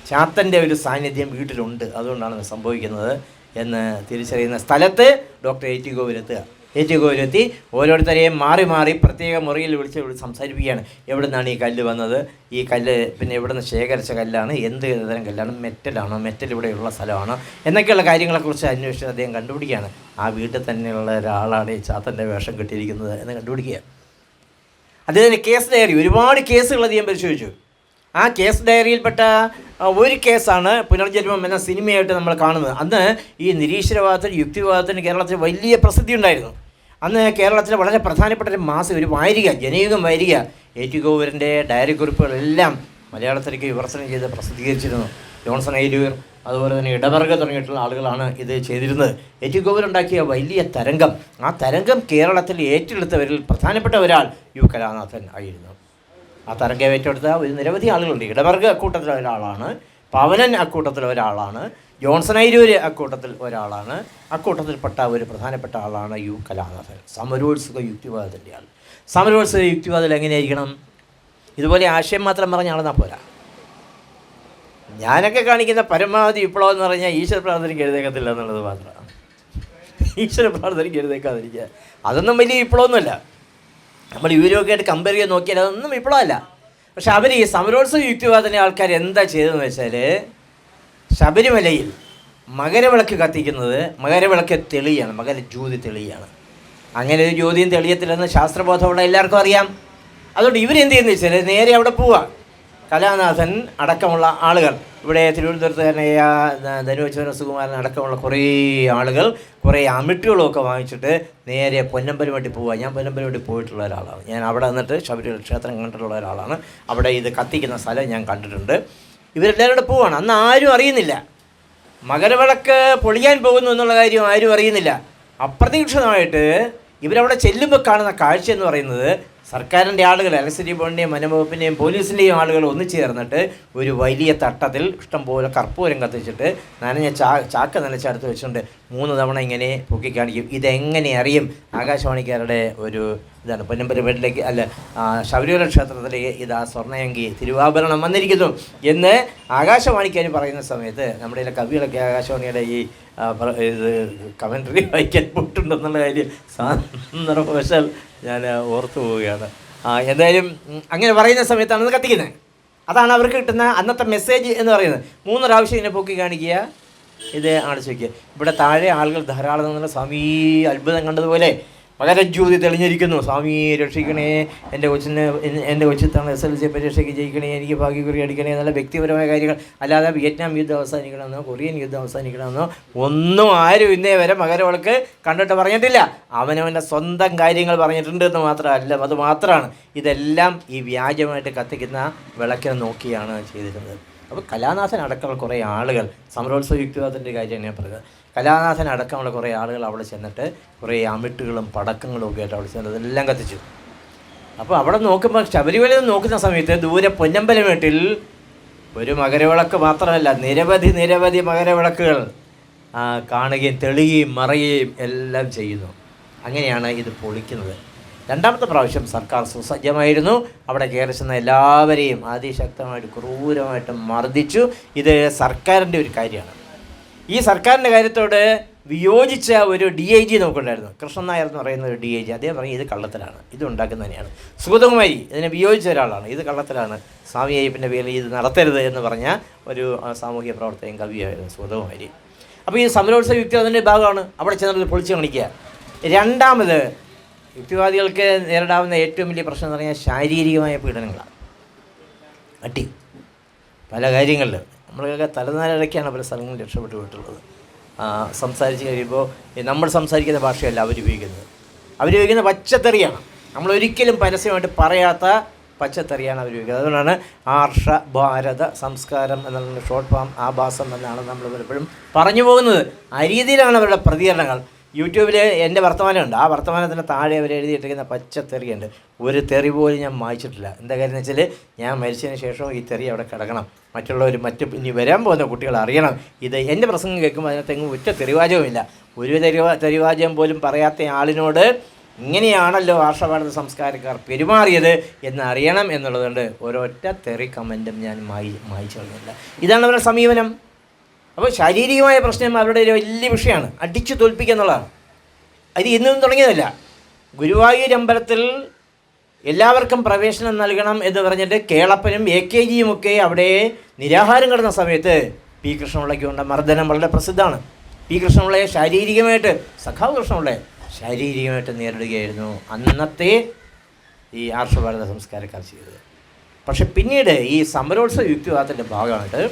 ചാത്തൻ്റെ ഒരു സാന്നിധ്യം വീട്ടിലുണ്ട്, അതുകൊണ്ടാണ് സംഭവിക്കുന്നത് എന്ന് തിരിച്ചറിയുന്ന സ്ഥലത്ത് ഡോക്ടർ എ ടി ഗോവരെത്തി ഓരോരുത്തരെയും മാറി പ്രത്യേക മുറിയിൽ വിളിച്ച് സംസാരിപ്പിക്കുകയാണ്. എവിടെ നിന്നാണ് ഈ കല്ല് വന്നത്, ഈ കല്ല് പിന്നെ എവിടെ നിന്ന് ശേഖരിച്ച കല്ലാണ്, എന്ത് തരം കല്ലാണ്, മെറ്റലാണോ, മെറ്റൽ ഇവിടെയുള്ള സ്ഥലമാണോ എന്നൊക്കെയുള്ള കാര്യങ്ങളെക്കുറിച്ച് അന്വേഷിച്ച് അദ്ദേഹം കണ്ടുപിടിക്കുകയാണ്. ആ വീട്ടിൽ തന്നെയുള്ള ഒരാളാണ് ഈ ചാത്തൻ്റെ വേഷം കെട്ടിയിരിക്കുന്നത് എന്ന് കണ്ടുപിടിക്കുക. അദ്ദേഹത്തിൻ്റെ കേസ് ഡയറി, ഒരുപാട് കേസുകൾ അദ്ദേഹം പരിശോധിച്ചു. ആ കേസ് ഡയറിയിൽപ്പെട്ട ഒരു കേസാണ് പുനർജന്മം എന്ന സിനിമയായിട്ട് നമ്മൾ കാണുന്നത്. അന്ന് ഈ നിരീശ്വരവാദത്തിന് യുക്തിവാദത്തിന് കേരളത്തിൽ വലിയ പ്രസിദ്ധി ഉണ്ടായിരുന്നു. അന്ന് കേരളത്തിലെ വളരെ പ്രധാനപ്പെട്ട ഒരു മാസിക, ഒരു വാരിക, ജനയുഗം വാരിക, എ ടി ഗോവറിൻ്റെ ഡയറി കുറിപ്പുകളെല്ലാം മലയാളത്തിലേക്ക് വിവർത്തനം ചെയ്ത് പ്രസിദ്ധീകരിച്ചിരുന്നു. ജോൺസൺ ഐലൂർ, അതുപോലെ തന്നെ ഇടവർഗ തുടങ്ങിയിട്ടുള്ള ആളുകളാണ് ഇത് ചെയ്തിരുന്നത്. എ ടി ഗോവർ ഉണ്ടാക്കിയ വലിയ തരംഗം, ആ തരംഗം കേരളത്തിൽ ഏറ്റെടുത്തവരിൽ പ്രധാനപ്പെട്ട ഒരാൾ യു കലാനാഥൻ ആയിരുന്നു. ആ തരംഗം ഏറ്റെടുത്ത ഒരു നിരവധി ആളുകളുണ്ട്. ഇടവർഗ അക്കൂട്ടത്തിൽ ഒരാളാണ്, പവനൻ അക്കൂട്ടത്തിൽ ഒരാളാണ്, ജോൺസൺ ഐരൂര് അക്കൂട്ടത്തിൽ ഒരാളാണ്, അക്കൂട്ടത്തിൽപ്പെട്ട ഒരു പ്രധാനപ്പെട്ട ആളാണ് യു കലാനാഥൻ, സമരോത്സുക യുക്തിവാദത്തിൻ്റെ ആൾ. സമരോത്സുക യുക്തിവാദത്തിൽ എങ്ങനെയായിരിക്കണം? ഇതുപോലെ ആശയം മാത്രം പറഞ്ഞ ആളെന്നാൽ പോരാ. ഞാനൊക്കെ കാണിക്കുന്ന പരമാവധി വിപ്ലവം എന്ന് പറഞ്ഞാൽ ഈശ്വര പ്രാർത്ഥനയ്ക്ക് എഴുതേക്കത്തില്ല എന്നുള്ളത് മാത്രമാണ്. ഈശ്വര പ്രാർത്ഥനയ്ക്ക് എഴുതേക്കാതിരിക്കുക അതൊന്നും വലിയ വിപ്ലവമൊന്നുമല്ല. നമ്മൾ ഇവരൊക്കെ ആയിട്ട് കമ്പയർ ചെയ്ത് നോക്കിയാൽ അതൊന്നും വിപ്ലവമല്ല. പക്ഷെ അവർ ഈ സമരോത്സവ യുക്തിവാദത്തിൻ്റെ ആൾക്കാർ എന്താ ചെയ്തതെന്ന് വെച്ചാൽ, ശബരിമലയിൽ മകരവിളക്ക് കത്തിക്കുന്നത്, മകരവിളക്ക് തെളിയാണ്, മകരജ്യോതി തെളിയാണ്. അങ്ങനെ ഒരു ജ്യോതിയും തെളിയത്തില്ലെന്ന് ശാസ്ത്രബോധമുള്ള എല്ലാവർക്കും അറിയാം. അതുകൊണ്ട് ഇവരെന്ത് ചെയ്യുന്നത് വെച്ചാൽ നേരെ അവിടെ പോവുക. കലാനാഥൻ അടക്കമുള്ള ആളുകൾ, ഇവിടെ തിരുവനന്തപുരത്തുകാരനായ ധനുവച്ചവന സുകുമാരൻ അടക്കമുള്ള കുറേ ആളുകൾ കുറേ അമിട്ടുകളൊക്കെ വാങ്ങിച്ചിട്ട് നേരെ പൊന്നമ്പലം വേണ്ടി പോവുക. ഞാൻ പൊന്നമ്പലം വേണ്ടി പോയിട്ടുള്ള ഒരാളാണ്. ഞാൻ അവിടെ നിന്നിട്ട് ശബരിമല ക്ഷേത്രം കണ്ടിട്ടുള്ള ഒരാളാണ്. അവിടെ ഇത് കത്തിക്കുന്ന സ്ഥലം ഞാൻ കണ്ടിട്ടുണ്ട്. ഇവരെല്ലാവരും കൂടെ പോവുകയാണ്. അന്ന് ആരും അറിയുന്നില്ല മകരവിളക്ക് പൊളിയാൻ പോകുന്നു എന്നുള്ള കാര്യം ആരും അറിയുന്നില്ല. അപ്രതീക്ഷിതമായിട്ട് ഇവരവിടെ ചെല്ലുമ്പോൾ കാണുന്ന കാഴ്ച എന്ന് പറയുന്നത്, സർക്കാരിൻ്റെ ആളുകൾ, ഇലക്ട്രിസിറ്റി ബോർഡിൻ്റെയും വനംവകുപ്പിൻ്റെയും പോലീസിൻ്റെയും ആളുകൾ ഒന്നിച്ചു ചേർന്നിട്ട് ഒരു വലിയ തട്ടത്തിൽ ഇഷ്ടംപോലെ കർപ്പൂരം കത്തിച്ചിട്ട് നനഞ്ഞ ചാക്ക നനച്ചടുത്ത് വെച്ചുകൊണ്ട് 3 തവണ ഇങ്ങനെ പൊക്കി കാണിക്കും. ഇതെങ്ങനെ അറിയും? ആകാശവാണിക്കാരുടെ ഒരു ഇതാണ്. പൊന്നമ്പലം വീട്ടിലേക്ക് അല്ല, ശബരിമല ക്ഷേത്രത്തിലേക്ക് ഇതാ സ്വർണ്ണയങ്കി തിരുവാഭരണം വന്നിരിക്കുന്നു എന്ന് ആകാശവാണിക്കാർ പറയുന്ന സമയത്ത് നമ്മുടെ ചില കവികളൊക്കെ ആകാശവാണിയുടെ ഈ ഇത് കമൻട്രി വായിക്കാൻ പോയിട്ടുണ്ടെന്നുള്ള കാര്യം സന്ദർഭവശാൽ ഞാൻ ഓർത്തു പോവുകയാണ്. എന്തായാലും അങ്ങനെ പറയുന്ന സമയത്താണ് ഇത് കത്തിക്കുന്നത്. അതാണ് അവർക്ക് കിട്ടുന്ന അന്നത്തെ മെസ്സേജ് എന്ന് പറയുന്നത്. 3 പ്രാവശ്യം ഇതിനെ പൊക്കി കാണിക്കുക, ഇത് അടച്ചു വയ്ക്കുക. ഇവിടെ താഴെ ആളുകൾ ധാരാളം നിന്നുള്ള സ്വാമി അത്ഭുതം കണ്ടതുപോലെ മകരജ്യോതി തെളിഞ്ഞിരിക്കുന്നു, സ്വാമി രക്ഷിക്കണേ, എൻ്റെ കൊച്ചിത്താണ് SLC പരീക്ഷയ്ക്ക് ജയിക്കണേ, എനിക്ക് ഭാഗ്യക്കുറി അടിക്കണേ എന്നുള്ള വ്യക്തിപരമായ കാര്യങ്ങൾ, അല്ലാതെ വിയറ്റ്നാം യുദ്ധം അവസാനിക്കണമെന്നോ കൊറിയൻ യുദ്ധം അവസാനിക്കണമെന്നോ ഒന്നും ആരും ഇന്നേ വരെ മകരവിളക്ക് കണ്ടിട്ട് പറഞ്ഞിട്ടില്ല. അവനവൻ്റെ സ്വന്തം കാര്യങ്ങൾ പറഞ്ഞിട്ടുണ്ട് എന്ന് മാത്രമല്ല, അത് മാത്രമാണ് ഇതെല്ലാം ഈ വ്യാജമായിട്ട് കത്തിക്കുന്ന വിളക്കിനെ നോക്കിയാണ് ചെയ്തിരുന്നത്. അപ്പോൾ കലാനാഥൻ അടക്കമുള്ള കുറേ ആളുകൾ, സമരോത്സവ യുക്തിവാദത്തിൻ്റെ കാര്യം ഞാൻ പറയുന്നത്, കലാനാഥൻ അടക്കമുള്ള കുറേ ആളുകൾ അവിടെ ചെന്നിട്ട് കുറേ അമിട്ടുകളും പടക്കങ്ങളും ഒക്കെ ആയിട്ട് അവിടെ ചെന്നത് എല്ലാം കത്തിച്ചു. അപ്പോൾ അവിടെ നോക്കുമ്പോൾ, ശബരിമലയിൽ നോക്കുന്ന സമയത്ത് ദൂരെ പൊന്നമ്പലം വീട്ടിൽ ഒരു മകരവിളക്ക് മാത്രമല്ല, നിരവധി മകരവിളക്കുകൾ കാണുകയും തെളിയുകയും മറയുകയും എല്ലാം ചെയ്യുന്നു. അങ്ങനെയാണ് ഇത് പൊളിക്കുന്നത്. 2ാമത്തെ പ്രാവശ്യം സർക്കാർ സുസജ്ജമായിരുന്നു. അവിടെ കയറി ചെന്ന എല്ലാവരെയും അതിശക്തമായിട്ട് ക്രൂരമായിട്ട് മർദ്ദിച്ചു. ഇത് സർക്കാരിൻ്റെ ഒരു കാര്യമാണ്. ഈ സർക്കാരിൻ്റെ കാര്യത്തോട് വിയോജിച്ച ഒരു DIG നമുക്കുണ്ടായിരുന്നു, കൃഷ്ണൻ നായർ എന്ന് പറയുന്ന ഒരു DIG. അദ്ദേഹം പറയും ഇത് കള്ളത്തലാണ്, ഇത് ഉണ്ടാക്കുന്നത് തന്നെയാണ്. സുഗതകുമാരി ഇതിനെ വിയോജിച്ച ഒരാളാണ്, ഇത് കള്ളത്തലാണ്, സ്വാമി അയ്യപ്പൻ്റെ പേരിൽ ഇത് നടത്തരുത് എന്ന് പറഞ്ഞ ഒരു സാമൂഹിക പ്രവർത്തകൻ കവിയായിരുന്നു സുഗതകുമാരി. അപ്പോൾ ഈ സമരോത്സവ യുക്തിവാദത്തിൻ്റെ ഭാഗമാണ് അവിടെ ചെന്നിട്ട് പൊളിച്ച് കാണിക്കുക. 2ാമത് യുക്തിവാദികൾക്ക് നേരിടാവുന്ന ഏറ്റവും വലിയ പ്രശ്നം എന്ന് പറഞ്ഞാൽ ശാരീരികമായ പീഡനങ്ങളാണ്. അടി പല കാര്യങ്ങളിൽ നമ്മളൊക്കെ തലനാരിഴയ്ക്കാണ് പല സ്ഥലങ്ങളിൽ രക്ഷപ്പെട്ടു പോയിട്ടുള്ളത്. സംസാരിച്ച് കഴിയുമ്പോൾ നമ്മൾ സംസാരിക്കുന്ന ഭാഷയല്ല അവരുപയോഗിക്കുന്ന പച്ചത്തെറിയാണ്. നമ്മളൊരിക്കലും പരസ്യമായിട്ട് പറയാത്ത പച്ചത്തെറിയാണ് അവരുപയോഗിക്കുന്നത്. അതുകൊണ്ടാണ് ആർഷ ഭാരത സംസ്കാരം എന്നുള്ള ഷോർട്ട് ഫോം ആഭാസം എന്നാണ് നമ്മൾ പലപ്പോഴും പറഞ്ഞു പോകുന്നത്. ആ രീതിയിലാണ് അവരുടെ പ്രതികരണങ്ങൾ. യൂട്യൂബിൽ എൻ്റെ വർത്തമാനമുണ്ട്, ആ വർത്തമാനത്തിന് താഴെ അവർ എഴുതിയിട്ടിരിക്കുന്ന പച്ചത്തെറിയുണ്ട്. ഒരു തെറി പോലും ഞാൻ വായിച്ചിട്ടില്ല. എന്താ കാര്യം എന്ന് വെച്ചാൽ, ഞാൻ മരിച്ചതിന് ശേഷം ഈ തെറി അവിടെ കിടക്കണം, മറ്റുള്ളവർ ഇനി വരാൻ പോകുന്ന കുട്ടികൾ അറിയണം. ഇത് എൻ്റെ പ്രസംഗം കേൾക്കുമ്പോൾ അതിനകത്തെങ്ങും ഒറ്റ തെറിവാചകവുമില്ല. ഒരു തെറിവാചകം പോലും പറയാത്ത ആളിനോട് ഇങ്ങനെയാണല്ലോ ആർഷഭാരത സംസ്കാരക്കാർ പെരുമാറിയത് എന്ന് അറിയണം എന്നുള്ളതുകൊണ്ട് ഒരൊറ്റ തെറി കമൻറ്റും ഞാൻ മായിച്ചു കളഞ്ഞില്ല. ഇതാണ് അവരുടെ സമീപനം. അപ്പോൾ ശാരീരികമായ പ്രശ്നം അവരുടെ ഒരു വലിയ വിഷയമാണ്, അടിച്ചു തോൽപ്പിക്കുക എന്നുള്ളതാണ്. അത് ഇന്നും തുടങ്ങിയതല്ല. ഗുരുവായൂർ അമ്പലത്തിൽ എല്ലാവർക്കും പ്രവേശനം നൽകണം എന്ന് പറഞ്ഞിട്ട് കേളപ്പനും AKG ഒക്കെ അവിടെ നിരാഹാരം കിടന്ന സമയത്ത് P. കൃഷ്ണപിള്ളയ്ക്ക് കൊണ്ട മർദ്ദനം വളരെ പ്രസിദ്ധമാണ്. P. കൃഷ്ണപിള്ളയെ ശാരീരികമായിട്ട്, സഖാവ് കൃഷ്ണപിള്ളയെ ശാരീരികമായിട്ട് നേരിടുകയായിരുന്നു അന്നത്തെ ഈ ആർഷഭാരത സംസ്കാരക്കാർ ചെയ്തത്. പക്ഷെ പിന്നീട് ഈ സമരോത്സവ യുക്തിവാദത്തിൻ്റെ ഭാഗമായിട്ട്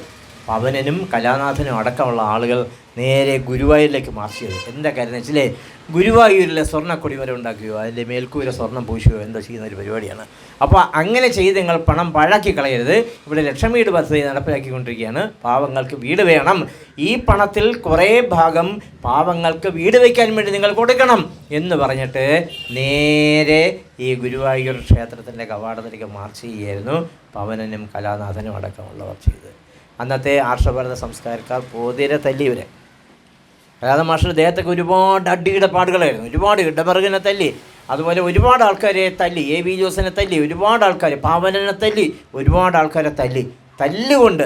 പവനനും കലാനാഥനും അടക്കമുള്ള ആളുകൾ നേരെ ഗുരുവായൂരിലേക്ക് മാർച്ച് ചെയ്തു. എന്താ കാര്യം എന്ന് വെച്ചാൽ ഗുരുവായൂരിലെ സ്വർണ്ണക്കൊടിമരം ഉണ്ടാക്കുകയോ അതിൻ്റെ മേൽക്കൂര സ്വർണ്ണം പൂശുകയോ എന്തോ ചെയ്യുന്ന ഒരു പരിപാടിയാണ്. അപ്പോൾ അങ്ങനെ ചെയ്ത് നിങ്ങൾ പണം പാഴാക്കി കളയരുത്. ഇവിടെ ലക്ഷം വീട് പദ്ധതി നടപ്പിലാക്കിക്കൊണ്ടിരിക്കുകയാണ്. പാവങ്ങൾക്ക് വീട് വേണം, ഈ പണത്തിൽ കുറേ ഭാഗം പാവങ്ങൾക്ക് വീട് വയ്ക്കാൻ വേണ്ടി നിങ്ങൾ കൊടുക്കണം എന്ന് പറഞ്ഞിട്ട് നേരെ ഈ ഗുരുവായൂർ ക്ഷേത്രത്തിൻ്റെ കവാടത്തിലേക്ക് മാർച്ച് ചെയ്യുകയായിരുന്നു പവനനും കലാനാഥനും അടക്കമുള്ളവർ ചെയ്ത്. അന്നത്തെ ആർഷഭാരത സംസ്കാരക്കാർ പോതിരെ തല്ലിയവരെ. കലാനാഥ മാസ്റ്റർ ദേഹത്തൊക്കെ ഒരുപാട് അടിയുടെ പാടുകളായിരുന്നു. ഒരുപാട് ഇടമറുകിനെ തല്ലി, അതുപോലെ ഒരുപാട് ആൾക്കാരെ തല്ലി, A.V. ജോസിനെ തല്ലി, ഒരുപാട് ആൾക്കാർ, പാവനനെ തല്ലി, ഒരുപാട് ആൾക്കാരെ തല്ലുകൊണ്ട്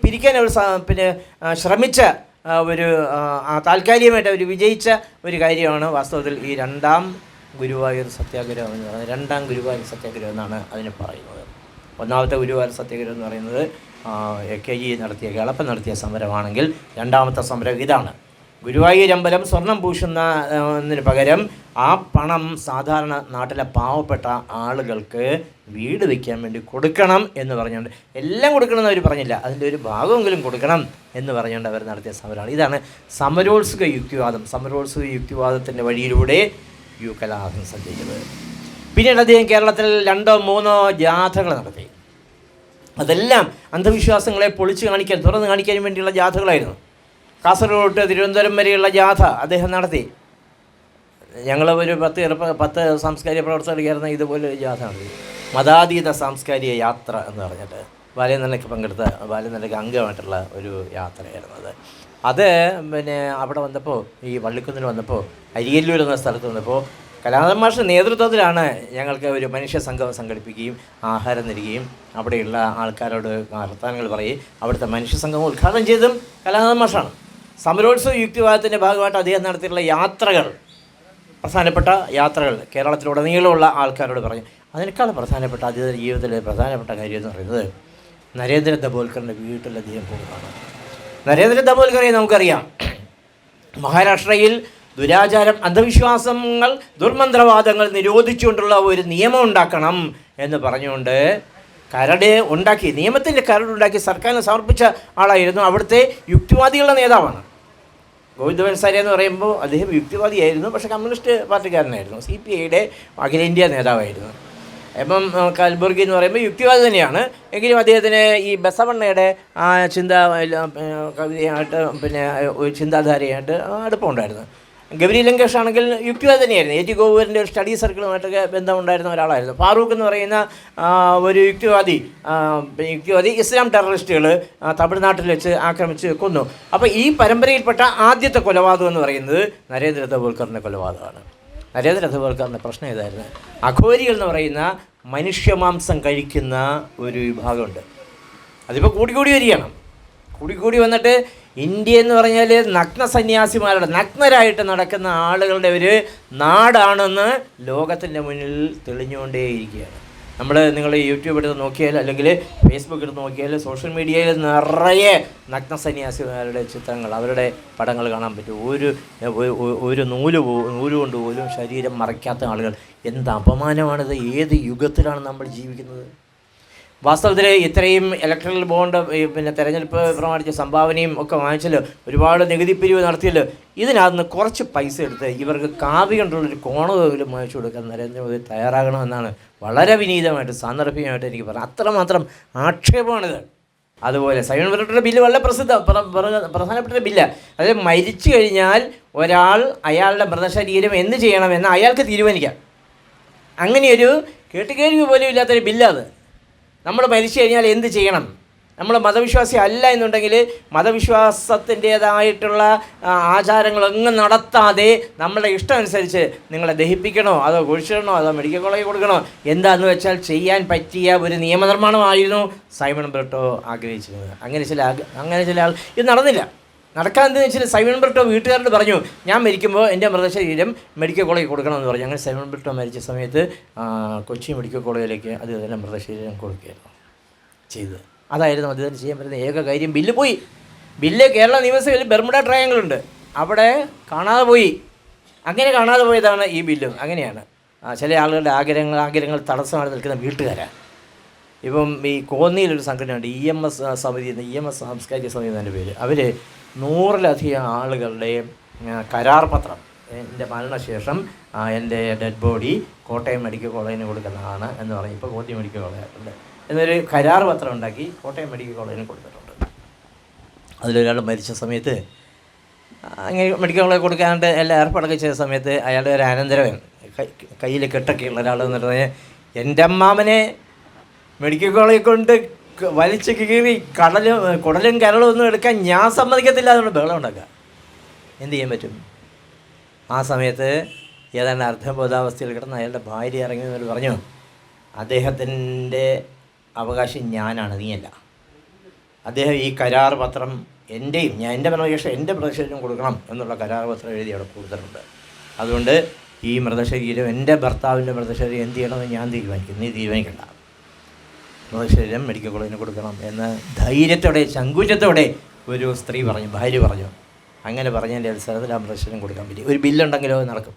പിരിക്കാൻ അവർ ശ്രമിച്ച ഒരു താൽക്കാലികമായിട്ട് അവർ വിജയിച്ച ഒരു കാര്യമാണ് വാസ്തവത്തിൽ ഈ രണ്ടാം ഗുരുവായൂർ സത്യാഗ്രഹം എന്ന് പറയുന്നത്. രണ്ടാം ഗുരുവായൂർ സത്യാഗ്രഹം എന്നാണ് അതിന് പറയുന്നത്. ഒന്നാമത്തെ ഗുരുവായൂർ സത്യാഗ്രഹം എന്ന് പറയുന്നത് AKG നടത്തിയ, കേളപ്പൻ നടത്തിയ സമരമാണെങ്കിൽ രണ്ടാമത്തെ സമരം ഇതാണ്. ഗുരുവായൂർ അമ്പലം സ്വർണം പൂശുന്നതിന് പകരം ആ പണം സാധാരണ നാട്ടിലെ പാവപ്പെട്ട ആളുകൾക്ക് വീട് വയ്ക്കാൻ വേണ്ടി കൊടുക്കണം എന്ന് പറഞ്ഞുകൊണ്ട്, എല്ലാം കൊടുക്കണമെന്ന് അവർ പറഞ്ഞില്ല, അതിൻ്റെ ഒരു ഭാഗമെങ്കിലും കൊടുക്കണം എന്ന് പറഞ്ഞുകൊണ്ട് അവർ നടത്തിയ സമരമാണ്. ഇതാണ് സമരോത്സുക യുക്തിവാദം. സമരോത്സുക യുക്തിവാദത്തിൻ്റെ വഴിയിലൂടെ യു കലാനാഥൻ സഞ്ചരിച്ചത്. പിന്നീട് അദ്ദേഹം കേരളത്തിൽ 2-3 ജാഥകൾ നടത്തി. അതെല്ലാം അന്ധവിശ്വാസങ്ങളെ പൊളിച്ചു കാണിക്കാൻ, തുറന്നു കാണിക്കാൻ വേണ്ടിയുള്ള ജാഥകളായിരുന്നു. കാസർഗോഡ് തൊട്ട് തിരുവനന്തപുരം വരെയുള്ള ജാഥ അദ്ദേഹം നടത്തി. ഞങ്ങൾ ഒരു 10 സാംസ്കാരിക പ്രവർത്തകർ ചേർന്ന് ഇതുപോലൊരു ജാഥ നടത്തി. മതാതീത സാംസ്കാരിക യാത്ര എന്ന് പറഞ്ഞിട്ട് ബാല്യനിലയ്ക്ക് പങ്കെടുത്ത, ബാല്യനിലയ്ക്ക് അംഗമായിട്ടുള്ള ഒരു യാത്രയായിരുന്നത്. അത് അവിടെ വന്നപ്പോൾ, ഈ വള്ളിക്കുന്നിൽ വന്നപ്പോൾ, അരിയല്ലൂർ എന്ന സ്ഥലത്ത് വന്നപ്പോൾ കലാനാഥൻ മാസ്റ്റർ നേതൃത്വത്തിലാണ് ഞങ്ങൾക്ക് ഒരു മനുഷ്യ സംഘം സംഘടിപ്പിക്കുകയും ആഹാരം തരികയും അവിടെയുള്ള ആൾക്കാരോട് വർത്തമാനങ്ങൾ പറയുകയും അവിടുത്തെ മനുഷ്യ സംഘം ഉദ്ഘാടനം ചെയ്തതും കലാനാഥൻ മാഷാണ്. സമരോത്സവ യുക്തിവാദത്തിൻ്റെ ഭാഗമായിട്ട് അദ്ദേഹം നടത്തിയിട്ടുള്ള യാത്രകൾ, പ്രധാനപ്പെട്ട യാത്രകൾ കേരളത്തിലുടനീളമുള്ള ആൾക്കാരോട് പറഞ്ഞു. അതിനേക്കാൾ പ്രധാനപ്പെട്ട അദ്ദേഹത്തിൻ്റെ ജീവിതത്തിലെ പ്രധാനപ്പെട്ട കാര്യം എന്ന് പറയുന്നത് നരേന്ദ്ര ദബോൽക്കറിൻ്റെ വീട്ടിൽ അദ്ദേഹം പോകുന്നതാണ്. നരേന്ദ്ര ദബോൽക്കറെ നമുക്കറിയാം, മഹാരാഷ്ട്രയിൽ ദുരാചാരം, അന്ധവിശ്വാസങ്ങൾ, ദുർമന്ത്രവാദങ്ങൾ നിരോധിച്ചുകൊണ്ടുള്ള ഒരു നിയമം ഉണ്ടാക്കണം എന്ന് പറഞ്ഞുകൊണ്ട് കരട് ഉണ്ടാക്കി, നിയമത്തിൻ്റെ കരടുണ്ടാക്കി സർക്കാരിന് സമർപ്പിച്ച ആളായിരുന്നു. അവിടുത്തെ യുക്തിവാദികളുടെ നേതാവാണ്. ഗോവിന്ദ് വൻസാരി എന്ന് പറയുമ്പോൾ അദ്ദേഹം യുക്തിവാദിയായിരുന്നു, പക്ഷേ കമ്മ്യൂണിസ്റ്റ് പാർട്ടിക്കാരനായിരുന്നു. CPIയുടെ അഖിലേന്ത്യാ നേതാവായിരുന്നു. എം കൽബുർഗി എന്ന് പറയുമ്പോൾ യുക്തിവാദി തന്നെയാണ്. എങ്കിലും അദ്ദേഹത്തിന് ഈ ബസവണ്ണയുടെ ആ കവിതയായിട്ട് ചിന്താധാരയായിട്ട് അടുപ്പമുണ്ടായിരുന്നു. ഗൗരി ലങ്കേഷ് ആണെങ്കിൽ യുക്തിവാദി തന്നെയായിരുന്നു. A.T. ഗോപൂരിൻ്റെ ഒരു സ്റ്റഡി സർക്കിളുമായിട്ടൊക്കെ ബന്ധമുണ്ടായിരുന്ന ഒരാളായിരുന്നു. ഫാറൂഖ് എന്ന് പറയുന്ന ഒരു യുക്തിവാദി ഇസ്ലാം ടെററിസ്റ്റുകൾ തമിഴ്നാട്ടിൽ വെച്ച് ആക്രമിച്ച് കൊന്നു. അപ്പോൾ ഈ പരമ്പരയിൽപ്പെട്ട ആദ്യത്തെ കൊലപാതകം എന്ന് പറയുന്നത് നരേന്ദ്ര ദബോൽക്കറിൻ്റെ കൊലപാതകമാണ്. നരേന്ദ്ര ദബോൽക്കറിൻ്റെ പ്രശ്നം ഇതായിരുന്നു. അഘോരികൾ എന്ന് പറയുന്ന മനുഷ്യമാംസം കഴിക്കുന്ന ഒരു വിഭാഗമുണ്ട്. അതിപ്പോൾ കൂടിക്കൂടി വരികയാണ്. കൂടിക്കൂടി വന്നിട്ട് ഇന്ത്യ എന്ന് പറഞ്ഞാൽ നഗ്ന സന്യാസിമാരുടെ, നഗ്നരായിട്ട് നടക്കുന്ന ആളുകളുടെ ഒരു നാടാണെന്ന് ലോകത്തിൻ്റെ മുന്നിൽ തെളിഞ്ഞുകൊണ്ടേയിരിക്കുകയാണ്. നിങ്ങൾ യൂട്യൂബ് എടുത്ത് നോക്കിയാൽ, അല്ലെങ്കിൽ ഫേസ്ബുക്ക് എടുത്ത് നോക്കിയാൽ, സോഷ്യൽ മീഡിയയിൽ നിറയെ നഗ്ന സന്യാസിമാരുടെ ചിത്രങ്ങൾ, അവരുടെ പടങ്ങൾ കാണാൻ പറ്റും. ഒരു നൂല് കൊണ്ട് പോലും ശരീരം മറയ്ക്കാത്ത ആളുകൾ. എന്ത് അപമാനമാണിത്! ഏത് യുഗത്തിലാണ് നമ്മൾ ജീവിക്കുന്നത്? വാസ്തവത്തിൽ ഇത്രയും ഇലക്ട്രൽ ബോണ്ട്, തെരഞ്ഞെടുപ്പ് പ്രമാണിച്ച സംഭാവനയും ഒക്കെ വാങ്ങിച്ചല്ലോ, ഒരുപാട് നികുതി പിരിവ് നടത്തിയല്ലോ. ഇതിനകത്ത് കുറച്ച് പൈസ എടുത്ത് ഇവർക്ക് കാവ്യ കൊണ്ടുള്ളൊരു കോണമെങ്കിലും വാങ്ങിച്ചു കൊടുക്കാൻ നരേന്ദ്രമോദി തയ്യാറാകണമെന്നാണ് വളരെ വിനീതമായിട്ട്, സാന്ദർഭികമായിട്ട് എനിക്ക് പറയാം. അത്രമാത്രം ആക്ഷേപമാണിത്. അതുപോലെ സൈമൺ ബ്രിട്ടോയുടെ ബില്ല് വളരെ പ്രധാനപ്പെട്ട ബില്ല്. അതായത് മരിച്ചു കഴിഞ്ഞാൽ ഒരാൾ അയാളുടെ മൃതശരീരം എന്ത് ചെയ്യണമെന്ന് അയാൾക്ക് തീരുമാനിക്കാം. അങ്ങനെയൊരു കേട്ടുകേൾവി പോലും ഇല്ലാത്തൊരു ബില്ലാണ്. നമ്മൾ മരിച്ചു കഴിഞ്ഞാൽ എന്ത് ചെയ്യണം? നമ്മൾ മതവിശ്വാസി അല്ല എന്നുണ്ടെങ്കിൽ മതവിശ്വാസത്തിൻ്റേതായിട്ടുള്ള ആചാരങ്ങളൊന്നും നടത്താതെ നമ്മളുടെ ഇഷ്ടം അനുസരിച്ച് നിങ്ങളെ ദഹിപ്പിക്കണോ, അതോ കുഴിച്ചിടണോ, അതോ മെഡിക്കൽ കോളേജിൽ കൊടുക്കണോ, എന്താണെന്ന് വെച്ചാൽ ചെയ്യാൻ പറ്റിയ ഒരു നിയമനിർമ്മാണമായിരുന്നു സൈമൺ ബ്രിട്ടോ ആഗ്രഹിച്ചിരുന്നത്. അങ്ങനെ ചില ആൾ ഇത് നടന്നില്ല. നടക്കാമെന്ന് വെച്ചാൽ സൈമൺ ബ്രിട്ടോ വീട്ടുകാരോട് പറഞ്ഞു, ഞാൻ മരിക്കുമ്പോൾ എൻ്റെ മൃതശരീരം മെഡിക്കൽ കോളേജിൽ കൊടുക്കണമെന്ന് പറഞ്ഞു. അങ്ങനെ സൈമൺ ബ്രിട്ടോ മരിച്ച സമയത്ത് കൊച്ചി മെഡിക്കൽ കോളേജിലേക്ക് അദ്ദേഹത്തിൻ്റെ മൃതശരീരം കൊടുക്കുകയായിരുന്നു ചെയ്തത്. അതായിരുന്നു അദ്ദേഹത്തിന് ചെയ്യാൻ പറ്റുന്ന ഏക കാര്യം. ബില്ല് പോയി. കേരള നിയമസഭയിൽ ബെർമുഡ ട്രയാങ്കിൾ ഉണ്ട്, അവിടെ കാണാതെ പോയി. അങ്ങനെ കാണാതെ പോയതാണ് ഈ ബില്ലും. അങ്ങനെയാണ് ചില ആളുകളുടെ ആഗ്രഹങ്ങൾ തടസ്സമായി നിൽക്കുന്ന വീട്ടുകാരാണ്. ഇപ്പം ഈ കോന്നിയിലൊരു സംഘടനയുണ്ട്, EMS സമിതി എന്ന്, EMS സാംസ്കാരിക സമിതി എന്നതിൻ്റെ പേര്. അവർ 100ലധികം ആളുകളുടെ കരാർ പത്രം, എൻ്റെ മരണശേഷം എൻ്റെ ഡെഡ് ബോഡി കോട്ടയം മെഡിക്കൽ കോളേജിന് കൊടുക്കുന്നതാണ് എന്ന് പറഞ്ഞ്, ഇപ്പോൾ കോന്നി മെഡിക്കൽ കോളേജുണ്ട് എന്നൊരു കരാർ പത്രം ഉണ്ടാക്കി കോട്ടയം മെഡിക്കൽ കോളേജിന് കൊടുത്തിട്ടുണ്ട്. അതിലൊരാൾ മരിച്ച സമയത്ത് അങ്ങനെ മെഡിക്കൽ കോളേജ് കൊടുക്കാനായിട്ട് എല്ലാം ഏർപ്പാടൊക്കെ ചെയ്ത സമയത്ത് അയാളുടെ ഒരു അനന്തരവൻ, കയ്യിൽ കെട്ടൊക്കെ ഉള്ള ഒരാൾ എന്ന് പറഞ്ഞാൽ, എൻ്റെ അമ്മാമനെ മെഡിക്കൽ കോളേജിൽ കൊണ്ട് വലിച്ച് കീറി കുടലും കരളും ഒന്നും എടുക്കാൻ ഞാൻ സമ്മതിക്കത്തില്ല അതുകൊണ്ട് ബഹളം ഉണ്ടാക്കുക. എന്ത് ചെയ്യാൻ പറ്റും? ആ സമയത്ത് ഏതാണ്ട് അർദ്ധബോധാവസ്ഥയിൽ കിടന്ന് അയാളുടെ ഭാര്യ ഇറങ്ങി എന്നൊരു പറഞ്ഞു, അദ്ദേഹത്തിൻ്റെ അവകാശം ഞാനാണ്, നീയല്ല. അദ്ദേഹം ഈ കരാർ പത്രം എൻ്റെയും, എൻ്റെ മൃതശരീരം കൊടുക്കണം എന്നുള്ള കരാർ പത്രം എഴുതി അവിടെ കൊടുത്തിട്ടുണ്ട്. അതുകൊണ്ട് ഈ മൃതശരീരം, എൻ്റെ ഭർത്താവിൻ്റെ മൃതശരീരം എന്ത് ചെയ്യണമെന്ന് ഞാൻ തീരുമാനിക്കും, നീ തീരുമാനിക്കണ്ട. മൃതശരീരം മെഡിക്കൽ കോളേജിന് കൊടുക്കണം എന്ന് ധൈര്യത്തോടെ, ചങ്കൂറ്റത്തോടെ ഒരു സ്ത്രീ പറഞ്ഞു, ഭാര്യ പറഞ്ഞു. അങ്ങനെ പറഞ്ഞതിൻ്റെ അടിസ്ഥാനത്തിൽ ആ മൃതശരീരം കൊടുക്കാൻ പറ്റി. ഒരു ബില്ലുണ്ടെങ്കിലോ നടക്കും.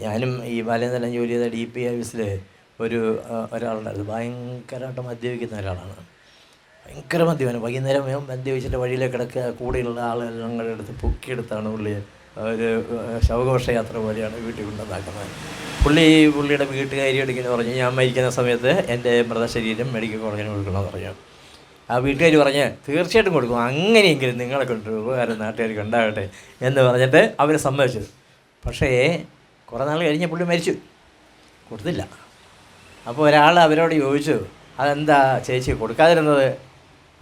ഞാനും ഈ ബാലേന്ദ്രൻ ജോലി ചെയ്ത DP ഓഫീസിൽ ഒരാളുണ്ടായിരുന്നു, ഭയങ്കരമായിട്ട് മദ്യപിക്കുന്ന ഒരാളാണ്. ഭയങ്കര മദ്യപാനം. വൈകുന്നേരം മദ്യപിച്ചിട്ട് വഴിയിലേക്ക് കിടക്കുക, കൂടെയുള്ള ആളുകളുടെ അടുത്ത് പൊക്കിയെടുത്താണ് പുള്ളി ഒരു ശവഘോഷയാത്ര പോലെയാണ് വീട്ടിൽ കൊണ്ടുവന്നാക്കുന്നത്. പുള്ളിയുടെ വീട്ടുകാരി എടുക്കുന്നു പറഞ്ഞു, ഞാൻ മരിക്കുന്ന സമയത്ത് എൻ്റെ മൃതശരീരം മെഡിക്കൽ കോളേജിന് കൊടുക്കണമെന്ന് പറഞ്ഞു. ആ വീട്ടുകാർ പറഞ്ഞ് തീർച്ചയായിട്ടും കൊടുക്കും, അങ്ങനെയെങ്കിലും നിങ്ങളെ കൊണ്ട് ഉപകാരം നാട്ടുകാർക്ക് ഉണ്ടാകട്ടെ എന്ന് പറഞ്ഞിട്ട് അവർ സമ്മതിച്ചു. പക്ഷേ കുറേ നാൾ കഴിഞ്ഞ് പുള്ളി മരിച്ചു, കൊടുത്തില്ല. അപ്പോൾ ഒരാൾ അവരോട് ചോദിച്ചു, അതെന്താ ചേച്ചി കൊടുക്കാതിരുന്നത്?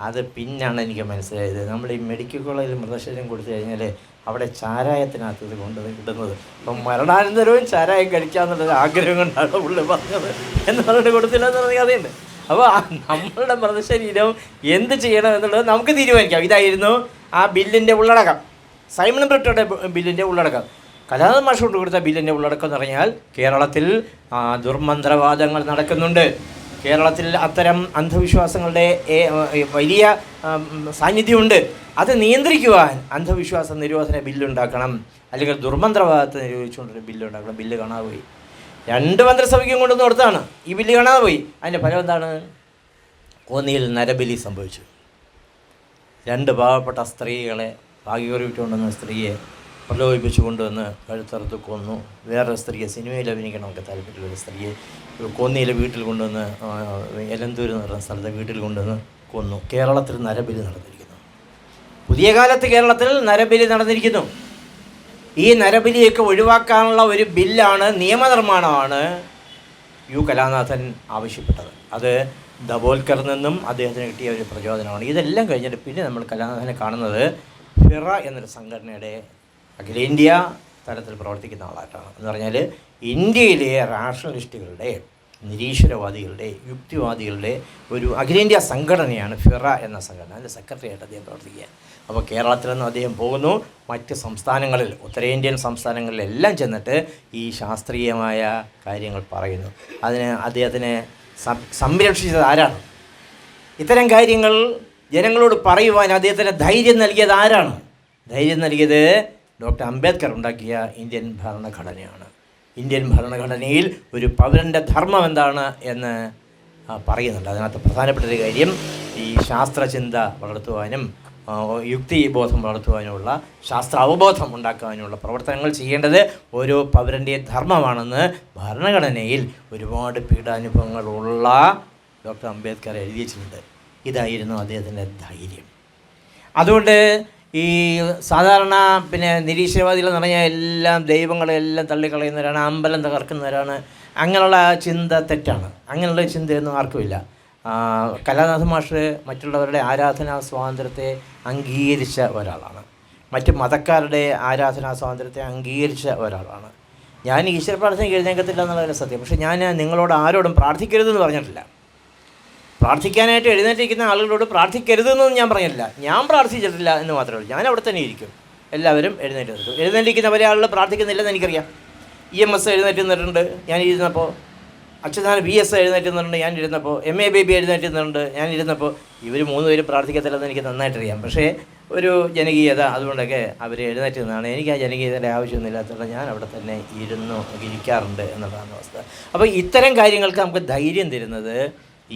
അത് പിന്നാണ് എനിക്ക് മനസ്സിലായത്, നമ്മൾ ഈ മെഡിക്കൽ കോളേജിൽ മൃതശരീരം കൊടുത്തു കഴിഞ്ഞാൽ അവിടെ ചാരായത്തിനകത്ത് ഇത് ഇടുന്നത്, അപ്പം മരണാനന്തരവും ചാരായം കഴിക്കാമെന്നുള്ളൊരു ആഗ്രഹം കൊണ്ടാണ് പുള്ളി പറഞ്ഞത് എന്ന് പറഞ്ഞിട്ട് കൊടുത്തില്ല എന്ന് പറഞ്ഞ കഥയുണ്ട്. അപ്പോൾ നമ്മളുടെ മൃതശരീരം എന്ത് ചെയ്യണം എന്നുള്ളത് നമുക്ക് തീരുമാനിക്കാം. ഇതായിരുന്നു ആ ബില്ലിൻ്റെ ഉള്ളടക്കം, സൈമൺ ബ്രിട്ടോയുടെ ബില്ലിൻ്റെ ഉള്ളടക്കം. കലാധരൻ മാഷ് കൊണ്ട് കൊടുത്ത ബില്ലിൻ്റെ ഉള്ളടക്കം എന്ന് പറഞ്ഞാൽ, കേരളത്തിൽ ദുർമന്ത്രവാദങ്ങൾ നടക്കുന്നുണ്ട്, കേരളത്തിൽ അത്തരം അന്ധവിശ്വാസങ്ങളുടെ വലിയ സാന്നിധ്യമുണ്ട്, അത് നിയന്ത്രിക്കുവാൻ അന്ധവിശ്വാസ നിരോധന ബില്ലുണ്ടാക്കണം, അല്ലെങ്കിൽ ദുർമന്ത്രവാദത്തെ നിരോധിച്ചുകൊണ്ടൊരു ബില്ലുണ്ടാക്കണം. ബില്ല് കാണാതെ പോയി. 2 മന്ത്രിസഭയ്ക്കും കൊണ്ടുവന്ന് കൊടുത്താണ്, ഈ ബില്ല് കാണാതെ പോയി. അതിൻ്റെ ഫലം എന്താണ്? കോന്നിയിൽ നരബലി സംഭവിച്ചു. 2 പാവപ്പെട്ട സ്ത്രീകളെ, ഭാഗ്യകറി വിട്ടുകൊണ്ടുവന്ന സ്ത്രീയെ പ്രലോഭിപ്പിച്ചു കൊണ്ടുവന്ന് കഴുത്തറുത്ത് കൊന്നു. വേറൊരു സ്ത്രീയെ, സിനിമയിൽ അഭിനയിക്കണമൊക്കെ താല്പര്യമുള്ളൊരു സ്ത്രീയെ കോന്നിയിലെ വീട്ടിൽ കൊണ്ടുവന്ന്, എലന്തൂർ എന്ന് പറയുന്ന സ്ഥലത്തെ വീട്ടിൽ കൊണ്ടുവന്ന് കൊന്നു. കേരളത്തിൽ നരബലി നടന്നിരിക്കുന്നു. പുതിയ കാലത്ത് കേരളത്തിൽ നരബലി നടന്നിരിക്കുന്നു. ഈ നരബലിയൊക്കെ ഒഴിവാക്കാനുള്ള ഒരു ബില്ലാണ്, നിയമനിർമ്മാണമാണ് യു കലാനാഥൻ ആവശ്യപ്പെട്ടത്. അത് ദബോൽക്കറിൽ നിന്നും അദ്ദേഹത്തിന് കിട്ടിയ ഒരു പ്രചോദനമാണ്. ഇതെല്ലാം കഴിഞ്ഞിട്ട് പിന്നെ നമ്മൾ കലാനാഥനെ കാണുന്നത് ഫിറ എന്നൊരു സംഘടനയുടെ അഖിലേന്ത്യാ തലത്തിൽ പ്രവർത്തിക്കുന്ന ആളായിട്ടാണ്. എന്ന് പറഞ്ഞാൽ ഇന്ത്യയിലെ റാഷണലിസ്റ്റുകളുടെ, നിരീശ്വരവാദികളുടെ, യുക്തിവാദികളുടെ ഒരു അഖിലേന്ത്യാ സംഘടനയാണ് ഫിറ എന്ന സംഘടന. അതിൻ്റെ സെക്രട്ടറിയായിട്ട് അദ്ദേഹം പ്രവർത്തിക്കുക. അപ്പോൾ കേരളത്തിൽ നിന്ന് അദ്ദേഹം പോകുന്നു, മറ്റ് സംസ്ഥാനങ്ങളിൽ, ഉത്തരേന്ത്യൻ സംസ്ഥാനങ്ങളിലെല്ലാം ചെന്നിട്ട് ഈ ശാസ്ത്രീയമായ കാര്യങ്ങൾ പറയുന്നു. അതിന് അദ്ദേഹത്തിനെ സംരക്ഷിച്ചത് ആരാണ്? ഇത്തരം കാര്യങ്ങൾ ജനങ്ങളോട് പറയുവാൻ അദ്ദേഹത്തിന് ധൈര്യം നൽകിയത് ആരാണ്? ധൈര്യം നൽകിയത് ഡോക്ടർ അംബേദ്കർ ഉണ്ടാക്കിയ ഇന്ത്യൻ ഭരണഘടനയാണ്. ഇന്ത്യൻ ഭരണഘടനയിൽ ഒരു പൗരൻ്റെ ധർമ്മം എന്താണ് എന്ന് പറയുന്നുണ്ട്. അതിനകത്ത് പ്രധാനപ്പെട്ടൊരു കാര്യം, ഈ ശാസ്ത്രചിന്ത വളർത്തുവാനും യുക്തിബോധം വളർത്തുവാനുമുള്ള, ശാസ്ത്ര അവബോധം ഉണ്ടാക്കാനുള്ള പ്രവർത്തനങ്ങൾ ചെയ്യേണ്ടത് ഓരോ പൗരൻ്റെയും ധർമ്മമാണെന്ന് ഭരണഘടനയിൽ ഒരുപാട് പീഡാനുഭവങ്ങളുള്ള ഡോക്ടർ അംബേദ്കർ എഴുതി വെച്ചിട്ടുണ്ട്. ഇതായിരുന്നു അദ്ദേഹത്തിൻ്റെ ധൈര്യം. അതുകൊണ്ട് ഈ സാധാരണ നിരീശ്വരവാദികൾ എന്ന് പറഞ്ഞാൽ എല്ലാം ദൈവങ്ങളെല്ലാം തള്ളിക്കളയുന്നവരാണ്, അമ്പലം തകർക്കുന്നവരാണ്. അങ്ങനെയുള്ള ചിന്ത തെറ്റാണ്. അങ്ങനെയുള്ള ചിന്തയൊന്നും ആർക്കുമില്ല. കലാനാഥൻ മാഷ് മറ്റുള്ളവരുടെ ആരാധനാ സ്വാതന്ത്ര്യത്തെ അംഗീകരിച്ച ഒരാളാണ്. മറ്റ് മതക്കാരുടെ ആരാധനാ സ്വാതന്ത്ര്യത്തെ അംഗീകരിച്ച ഒരാളാണ്. ഞാൻ ഈശ്വര പ്രാർത്ഥനയ്ക്ക് എഴുന്നേൽക്കത്തില്ല എന്നുള്ളതിന് സത്യം. പക്ഷേ ഞാൻ നിങ്ങളോട് ആരോടും പ്രാർത്ഥിക്കരുതെന്ന് പറഞ്ഞിട്ടില്ല. പ്രാർത്ഥിക്കാനായിട്ട് എഴുന്നേറ്റിരിക്കുന്ന ആളുകളോട് പ്രാർത്ഥിക്കരുതെന്നൊന്നും ഞാൻ പറഞ്ഞിട്ടില്ല. ഞാൻ പ്രാർത്ഥിച്ചിട്ടില്ല എന്ന് മാത്രമേ ഉള്ളൂ. ഞാൻ അവിടെ തന്നെ ഇരിക്കും. എല്ലാവരും എഴുന്നേറ്റിരിക്കുന്ന പല ആളുകൾ പ്രാർത്ഥിക്കുന്നില്ലെന്ന് എനിക്കറിയാം. EMS എഴുന്നേറ്റ് നിന്നിട്ടുണ്ട് ഞാനിരുന്നപ്പോൾ, അച്യുതാനന്ദൻ VS എഴുന്നേറ്റ് നിന്നിട്ടുണ്ട് ഞാനിരുന്നപ്പോൾ, MA ബേബി എഴുന്നേറ്റ് നിന്നിട്ടുണ്ട് ഞാനിരുന്നപ്പോൾ. ഇവർ 3 പേരും പ്രാർത്ഥിക്കത്തില്ലെന്ന് എനിക്ക് നന്നായിട്ടറിയാം. പക്ഷേ ഒരു ജനകീയത അതുകൊണ്ടൊക്കെ അവർ എഴുന്നേറ്റ് നിന്നാണ്. എനിക്ക് ആ ജനകീയതയുടെ ആവശ്യമൊന്നുമില്ലാത്തതുകൊണ്ട് ഞാൻ അവിടെ തന്നെ ഇരിക്കാറുണ്ട് എന്നുള്ളതാണ് അവസ്ഥ. അപ്പോൾ ഇത്തരം കാര്യങ്ങൾക്ക് നമുക്ക് ധൈര്യം തരുന്നത്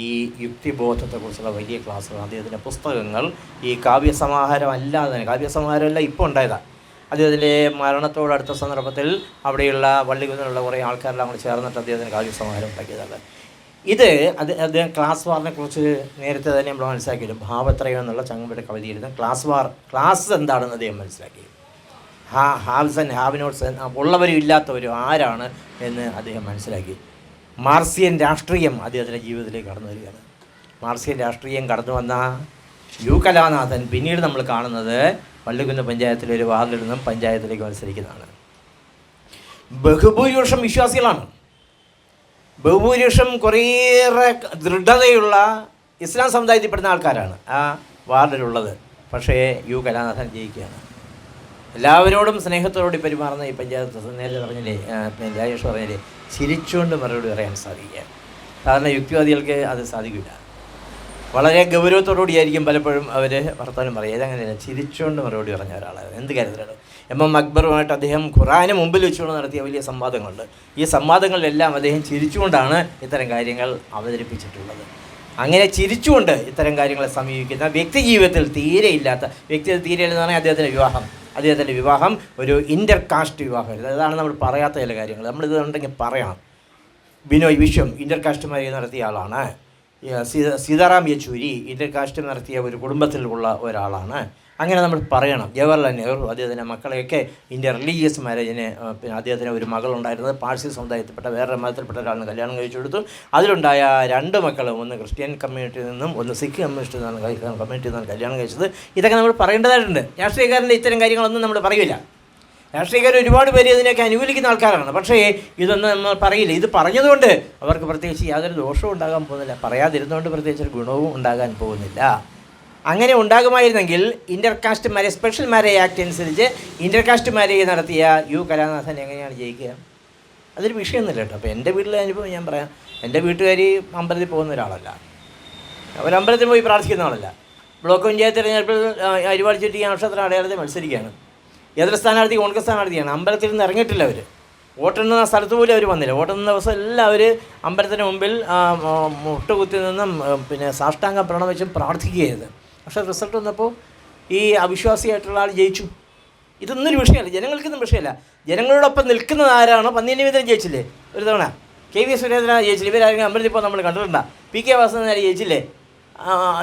ഈ യുക്തിബോധത്തെക്കുറിച്ചുള്ള വലിയ ക്ലാസ്സുകൾ, അദ്ദേഹത്തിൻ്റെ പുസ്തകങ്ങൾ, ഈ കാവ്യസമാഹാരം അല്ലാതെ തന്നെ, കാവ്യസമാഹാരമല്ല ഇപ്പോൾ ഉണ്ടായതാണ്, അദ്ദേഹത്തിൻ്റെ മരണത്തോടടുത്ത സന്ദർഭത്തിൽ അവിടെയുള്ള വള്ളികുന്നിലുള്ള കുറേ ആൾക്കാരെല്ലാം കൂടി ചേർന്നിട്ട് അദ്ദേഹത്തിന് കാവ്യസമാഹാരം ഉണ്ടാക്കിയതാണ്. ഇത് അദ്ദേഹം ക്ലാസ് വാറിനെ കുറിച്ച് നേരത്തെ തന്നെ നമ്മൾ മനസ്സിലാക്കിയിരുന്നു. ഭാവത്രയം എന്നുള്ള ചങ്ങമ്പുഴയുടെ കവിതയിരുന്ന ക്ലാസ് എന്താണെന്ന് അദ്ദേഹം മനസ്സിലാക്കി. ഹാവ്സ് ആൻഡ് ഹാവ് നോട്ട്സ്, ഉള്ളവരും ഇല്ലാത്തവരും ആരാണ് എന്ന് അദ്ദേഹം മനസ്സിലാക്കി. മാർസിയൻ രാഷ്ട്രീയം അദ്ദേഹത്തിൻ്റെ ജീവിതത്തിലേക്ക് കടന്നു വരികയാണ്. മാർസിയൻ രാഷ്ട്രീയം കടന്നു വന്ന യു കലാനാഥൻ പിന്നീട് നമ്മൾ കാണുന്നത് വള്ളികുന്ന് പഞ്ചായത്തിലെ ഒരു വാർഡിൽ നിന്നും പഞ്ചായത്തിലേക്ക് മത്സരിക്കുന്നതാണ്. ബഹുഭൂരിപക്ഷം വിശ്വാസികളാണ്, ബഹുഭൂരിപക്ഷം കുറേയേറെ ദൃഢതയുള്ള ഇസ്ലാം സമുദായത്തിൽപ്പെടുന്ന ആൾക്കാരാണ് ആ വാർഡിലുള്ളത്. പക്ഷേ യു കലാനാഥൻ ജയിക്കുകയാണ്. എല്ലാവരോടും സ്നേഹത്തോടുകൂടി പെരുമാറുന്ന ഈ പഞ്ചായത്ത് നേരത്തെ പറഞ്ഞില്ലേ, രാജേഷ് പറഞ്ഞില്ലേ, ചിരിച്ചുകൊണ്ട് മറുപടി പറയാൻ സാധിക്കുക. സാധാരണ യുക്തിവാദികൾക്ക് അത് സാധിക്കില്ല. വളരെ ഗൗരവത്തോടുകൂടിയായിരിക്കും പലപ്പോഴും അവർ വർത്തമാനം പറയുക. ഇതങ്ങനെയല്ല, ചിരിച്ചുകൊണ്ട് മറുപടി പറഞ്ഞ ഒരാളാണ്. എന്ത് കാര്യത്തിലാണ് MM അക്ബറുമായിട്ട് അദ്ദേഹം ഖുറാന് മുമ്പിൽ വെച്ചുകൊണ്ട് നടത്തിയ വലിയ സംവാദങ്ങളുണ്ട്. ഈ സംവാദങ്ങളിലെല്ലാം അദ്ദേഹം ചിരിച്ചുകൊണ്ടാണ് ഇത്തരം കാര്യങ്ങൾ അവതരിപ്പിച്ചിട്ടുള്ളത്. അങ്ങനെ ചിരിച്ചുകൊണ്ട് ഇത്തരം കാര്യങ്ങളെ സമീപിക്കുന്ന വ്യക്തി ജീവിതത്തിൽ തീരെയില്ലാത്ത എന്ന് പറഞ്ഞാൽ അദ്ദേഹത്തിൻ്റെ വിവാഹം ഒരു ഇൻ്റർ കാസ്റ്റ് വിവാഹമായിരുന്നു. അതാണ് നമ്മൾ പറയാത്ത ചില കാര്യങ്ങൾ. നമ്മളിത് ഉണ്ടെങ്കിൽ പറയണം. ബിനോയ് വിശ്വം ഇൻ്റർ കാസ്റ്റുമായി നടത്തിയ ആളാണ്. സീതാറാം യെച്ചൂരി ഇൻ്റർ കാസ്റ്റ് നടത്തിയ ഒരു കുടുംബത്തിലുള്ള ഒരാളാണ്. അങ്ങനെ നമ്മൾ പറയണം. ജവഹർലാൽ നെഹ്റു അദ്ദേഹത്തിൻ്റെ മക്കളെയൊക്കെ ഇന്ത്യൻ റിലീജിയസ് മാരേജിന്, പിന്നെ അദ്ദേഹത്തിന് ഒരു മകളുണ്ടായിരുന്നത് പാഴ്സി സമുദായത്തിൽപ്പെട്ട വേറൊരു മതത്തിൽപ്പെട്ട ഒരാളിന് കല്യാണം കഴിച്ചു കൊടുത്തു. അതിലുണ്ടായ 2 മക്കളും, ഒന്ന് ക്രിസ്ത്യൻ കമ്മ്യൂണിറ്റിയിൽ നിന്നും ഒന്ന് സിഖ് കമ്മ്യൂണിറ്റിയിൽ നിന്നാണ് കല്യാണം കഴിച്ചത്. ഇതൊക്കെ നമ്മൾ പറയേണ്ടതായിട്ടുണ്ട്. രാഷ്ട്രീയക്കാരൻ്റെ ഇത്തരം കാര്യങ്ങളൊന്നും നമ്മൾ പറയില്ല. രാഷ്ട്രീയക്കാർ ഒരുപാട് പേര് ഇതിനൊക്കെ അനുകൂലിക്കുന്ന ആൾക്കാരാണ്. പക്ഷേ ഇതൊന്നും നമ്മൾ പറയില്ല. ഇത് പറഞ്ഞതുകൊണ്ട് അവർക്ക് പ്രത്യേകിച്ച് യാതൊരു ദോഷവും ഉണ്ടാകാൻ പോകുന്നില്ല. പറയാതിരുന്നുകൊണ്ട് പ്രത്യേകിച്ച് ഒരു ഗുണവും ഉണ്ടാകാൻ പോകുന്നില്ല. അങ്ങനെ ഉണ്ടാകുമായിരുന്നെങ്കിൽ inter caste marriage, special marriage act അനുസരിച്ച് ഇൻ്റർ കാസ്റ്റ് മാരേജ് നടത്തിയ യു കലാനാഥൻ എങ്ങനെയാണ് ജയിക്കുക? അതൊരു വിഷയമൊന്നുമില്ല കേട്ടോ. അപ്പോൾ എൻ്റെ വീട്ടിലെ അനുഭവം ഞാൻ പറയാം. എൻ്റെ വീട്ടുകാർ അമ്പലത്തിൽ പോകുന്ന ഒരാളല്ല, അവരമ്പലത്തിൽ പോയി പ്രാർത്ഥിക്കുന്ന ആളല്ല. ബ്ലോക്ക് പഞ്ചായത്ത് തിരഞ്ഞെടുപ്പിൽ അരിവാൾ ചുറ്റി നക്ഷത്ര അടയാളത്തിൽ മത്സരിക്കുകയാണ്. എതിർ സ്ഥാനാർത്ഥി കോൺഗ്രസ് സ്ഥാനാർത്ഥിയാണ്. അമ്പലത്തിൽ നിന്ന് ഇറങ്ങിയിട്ടില്ല അവർ. വോട്ടെണ്ണുന്ന സ്ഥലത്ത് പോലും അവർ വന്നില്ല. വോട്ടെണ്ണുന്ന ദിവസം എല്ലാം അവർ അമ്പലത്തിന് മുമ്പിൽ മുട്ടുകുത്തി നിന്നും പിന്നെ സാഷ്ടാംഗം പ്രണമിച്ചും പ്രാർത്ഥിക്കുകയായിരുന്നു. പക്ഷേ റിസൾട്ട് വന്നപ്പോൾ ഈ അവിശ്വാസിയായിട്ടുള്ള ആൾ ജയിച്ചു. ഇതൊന്നൊരു വിഷയമല്ല, ജനങ്ങൾക്കൊന്നും വിഷയമല്ല. ജനങ്ങളോടൊപ്പം നിൽക്കുന്നത് ആരാണോ? പന്നീൻ്റെ വിധം ജയിച്ചില്ലേ ഒരു തവണ? KV സുരേന്ദ്രനാണ് ജയിച്ചില്ല. ഇവരാരെങ്കിലും അമ്പലത്തിൽ പോകുന്ന നമ്മൾ കണ്ടിട്ടുണ്ടോ? PK വാസനാർ ജയിച്ചില്ലേ?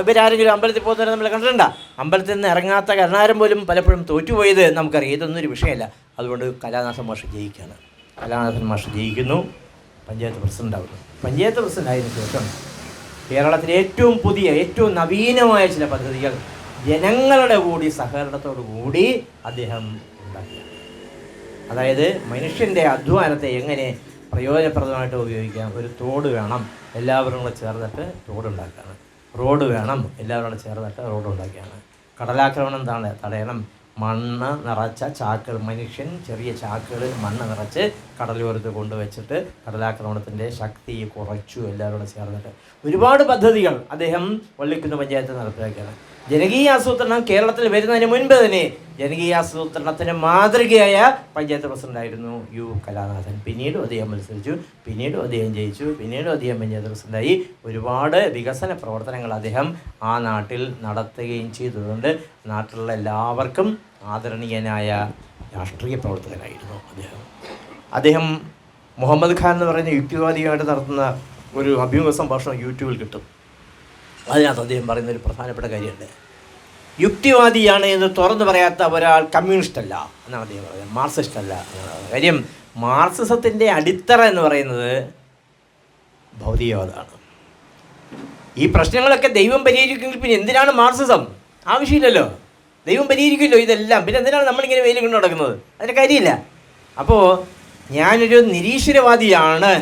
ഇവരാരെങ്കിലും അമ്പലത്തിൽ പോകുന്നവരെ നമ്മൾ കണ്ടിട്ടുണ്ടോ? അമ്പലത്തിൽ നിന്ന് ഇറങ്ങാത്ത കരുണാരം പോലും പലപ്പോഴും തോറ്റുപോയത് നമുക്കറിയാം. ഇതൊന്നൊരു വിഷയമല്ല. അതുകൊണ്ട് കലാനാഥൻ മാഷ് ജയിക്കുകയാണ്. കലാനാഥൻ മാഷ് ജയിക്കുന്നു, പഞ്ചായത്ത് പ്രസിഡൻ്റാവുന്നു. പഞ്ചായത്ത് പ്രസിഡൻ്റായതിനു ശേഷം കേരളത്തിലെ ഏറ്റവും പുതിയ, ഏറ്റവും നവീനമായ ചില പദ്ധതികൾ ജനങ്ങളുടെ കൂടി സഹകരണത്തോടു കൂടി അദ്ദേഹം ഉണ്ടാക്കിയാണ്. അതായത് മനുഷ്യൻ്റെ അധ്വാനത്തെ എങ്ങനെ പ്രയോജനപ്രദമായിട്ട് ഉപയോഗിക്കാം. ഒരു തോട് വേണം, എല്ലാവരും കൂടെ ചേർന്നിട്ട് തോടുണ്ടാക്കുകയാണ്. റോഡ് വേണം, എല്ലാവരും കൂടെ ചേർന്നിട്ട് റോഡ് ഉണ്ടാക്കുകയാണ്. കടലാക്രമണം തടയണം. മണ്ണ് നിറച്ച ചാക്കുകൾ, മനുഷ്യൻ ചെറിയ ചാക്കുകളിൽ മണ്ണ് നിറച്ച് കടലോരത്ത് കൊണ്ടുവച്ചിട്ട് കടലാക്രമണത്തിൻ്റെ ശക്തി കുറച്ചു. എല്ലാവരും ചേർന്നിട്ട് ഒരുപാട് പദ്ധതികൾ അദ്ദേഹം വള്ളിക്കുന്ന് പഞ്ചായത്ത് നടപ്പിലാക്കിയാണ്. ജനകീയ ആസൂത്രണം കേരളത്തിൽ വരുന്നതിന് മുൻപ് തന്നെ ജനകീയ ആസൂത്രണത്തിന് മാതൃകയായ പഞ്ചായത്ത് പ്രസിഡൻ്റായിരുന്നു യു കലാനാഥൻ. പിന്നീടും അദ്ദേഹം മത്സരിച്ചു, പിന്നീടും അദ്ദേഹം ജയിച്ചു, പിന്നീടും അദ്ദേഹം പഞ്ചായത്ത് പ്രസിഡൻ്റായി. ഒരുപാട് വികസന പ്രവർത്തനങ്ങൾ അദ്ദേഹം ആ നാട്ടിൽ നടത്തുകയും ചെയ്തതുകൊണ്ട് നാട്ടിലുള്ള എല്ലാവർക്കും ആദരണീയനായ രാഷ്ട്രീയ പ്രവർത്തകനായിരുന്നു അദ്ദേഹം. മുഹമ്മദ് ഖാൻ എന്ന് പറയുന്ന യുക്തിവാദിയുമായിട്ട് നടത്തുന്ന ഒരു അഭിമുഖ സംഭാഷണം യൂട്യൂബിൽ കിട്ടും. അതിനകത്ത് അദ്ദേഹം പറയുന്നൊരു പ്രധാനപ്പെട്ട കാര്യമുണ്ട്. യുക്തിവാദിയാണ് എന്ന് തുറന്നു പറയാത്ത ഒരാൾ കമ്മ്യൂണിസ്റ്റ് അല്ല എന്നാണ് അദ്ദേഹം പറയുന്നത്, മാർക്സിസ്റ്റ് അല്ല എന്നാണ്. കാര്യം മാർക്സിസത്തിൻ്റെ അടിത്തറ എന്ന് പറയുന്നത് ഭൗതികവാദമാണ്. ഈ പ്രശ്നങ്ങളൊക്കെ ദൈവം പരിഹരിക്കുമെങ്കിൽ പിന്നെ എന്തിനാണ് മാർക്സിസം? ആവശ്യമില്ലല്ലോ, ദൈവം പരിഹരിക്കുമല്ലോ ഇതെല്ലാം. പിന്നെ എന്തിനാണ് നമ്മളിങ്ങനെ വെയിൽ കൊണ്ട് നടക്കുന്നത്? അതിൻ്റെ കാര്യമില്ല. അപ്പോൾ ഞാനൊരു നിരീശ്വരവാദിയാണ്.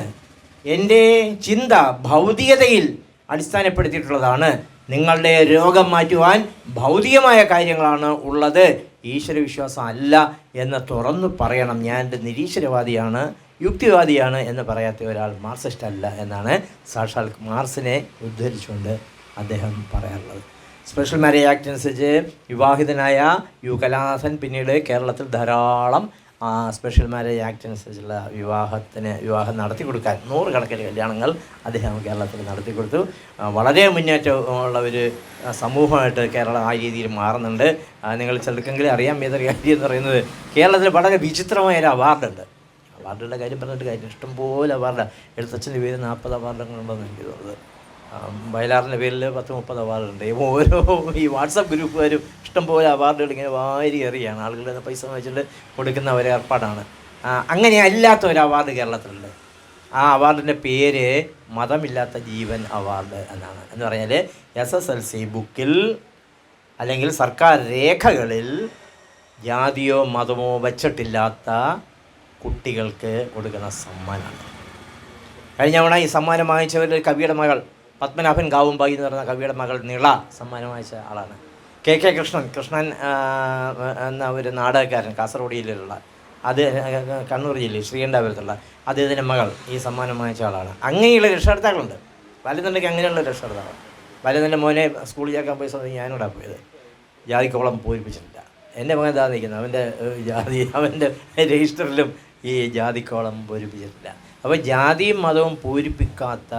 എൻ്റെ ചിന്ത ഭൗതികതയിൽ അടിസ്ഥാനപ്പെടുത്തിയിട്ടുള്ളതാണ്. നിങ്ങളുടെ രോഗം മാറ്റുവാൻ ഭൗതികമായ കാര്യങ്ങളാണ് ഉള്ളത്, ഈശ്വരവിശ്വാസം അല്ല എന്ന് തുറന്നു പറയണം. ഞാൻ എൻ്റെ നിരീശ്വരവാദിയാണ്, യുക്തിവാദിയാണ് എന്ന് പറയാത്ത ഒരാൾ മാർക്സിസ്റ്റ് അല്ല എന്നാണ് സാക്ഷാൽ മാർക്സിനെ ഉദ്ധരിച്ചുകൊണ്ട് അദ്ദേഹം പറയാറുള്ളത്. സ്പെഷ്യൽ മാരേജ് ആക്ട് അനുസരിച്ച് വിവാഹിതനായ യു കലാനാഥൻ പിന്നീട് കേരളത്തിൽ ധാരാളം സ്പെഷ്യൽ മാരേജ് ആക്ട് അനുസരിച്ചുള്ള വിവാഹം നടത്തി കൊടുക്കാൻ 100 കണക്കിന് കല്യാണങ്ങൾ അദ്ദേഹം കേരളത്തിൽ നടത്തി കൊടുത്തു. വളരെ മുന്നേറ്റമുള്ള ഒരു സമൂഹമായിട്ട് കേരളം ആ രീതിയിൽ മാറുന്നുണ്ട്. നിങ്ങൾ ചിലർക്കെങ്കിലും അറിയാൻ ഏതൊരു കാര്യം എന്ന് പറയുന്നത്, കേരളത്തിൽ വളരെ വിചിത്രമായൊരു അവാർഡുണ്ട്. അവാർഡുകളുടെ കാര്യം പറഞ്ഞിട്ട് കാര്യം, ഇഷ്ടംപോലെ അവാർഡാണ്. എഴുത്തച്ഛൻ്റെ പേര് 40 അവാർഡുകളുണ്ടെന്ന് എനിക്ക് തോന്നുന്നത്. വയലാറിൻ്റെ പേരിൽ 10-30 അവാർഡുണ്ട്. ഓരോ ഈ വാട്സപ്പ് ഗ്രൂപ്പുകാരും ഇഷ്ടംപോലെ അവാർഡുകൾ ഇങ്ങനെ വാരി എറിയാണ്. ആളുകളുടെ പൈസ വാങ്ങിച്ചിട്ട് കൊടുക്കുന്ന ഒരു ഏർപ്പാടാണ്. അങ്ങനെ അല്ലാത്ത ഒരു അവാർഡ് കേരളത്തിലുണ്ട്. ആ അവാർഡിൻ്റെ പേര് മതമില്ലാത്ത ജീവൻ അവാർഡ് എന്നാണ്. എന്ന് പറഞ്ഞാൽ SSLC ബുക്കിൽ അല്ലെങ്കിൽ സർക്കാർ രേഖകളിൽ ജാതിയോ മതമോ വച്ചിട്ടില്ലാത്ത കുട്ടികൾക്ക് കൊടുക്കുന്ന സമ്മാനമാണ്. കഴിഞ്ഞ തവണ ഈ സമ്മാനം വാങ്ങിച്ചവരിൽ കവിയുടെ മകൾ പത്മനാഭൻ കാവുമ്പായി എന്ന് പറയുന്ന കവിയുടെ മകൾ നിള സമ്മാനം വാങ്ങിച്ച ആളാണ്. KK കൃഷ്ണൻ എന്ന ഒരു നാടകക്കാരൻ, കാസർഗോഡ് ജില്ലയിലുള്ള, അത് കണ്ണൂർ ജില്ലയിൽ ശ്രീകണ്ഠാപുരത്തുള്ള അദ്ദേഹത്തിൻ്റെ മകൾ ഈ സമ്മാനം വാങ്ങിച്ച ആളാണ്. അങ്ങനെയുള്ള രക്ഷകർത്താക്കളുണ്ട്. വലുതുണ്ടെങ്കിൽ അങ്ങനെയുള്ള രക്ഷകർത്താക്കൾ. വലുതിൻ്റെ മോനെ സ്കൂളിൽ ചേർക്കാൻ പോയ സമയത്ത് ഞാനിവിടെ പോയത്, ജാതിക്കോളം പൂരിപ്പിച്ചിട്ടില്ല. എൻ്റെ മകൻ ഇതാ നിൽക്കുന്നത്, അവൻ്റെ രജിസ്റ്ററിലും ഈ ജാതിക്കോളം പൂരിപ്പിച്ചിട്ടില്ല. അപ്പോൾ ജാതിയും മതവും പൂരിപ്പിക്കാത്ത,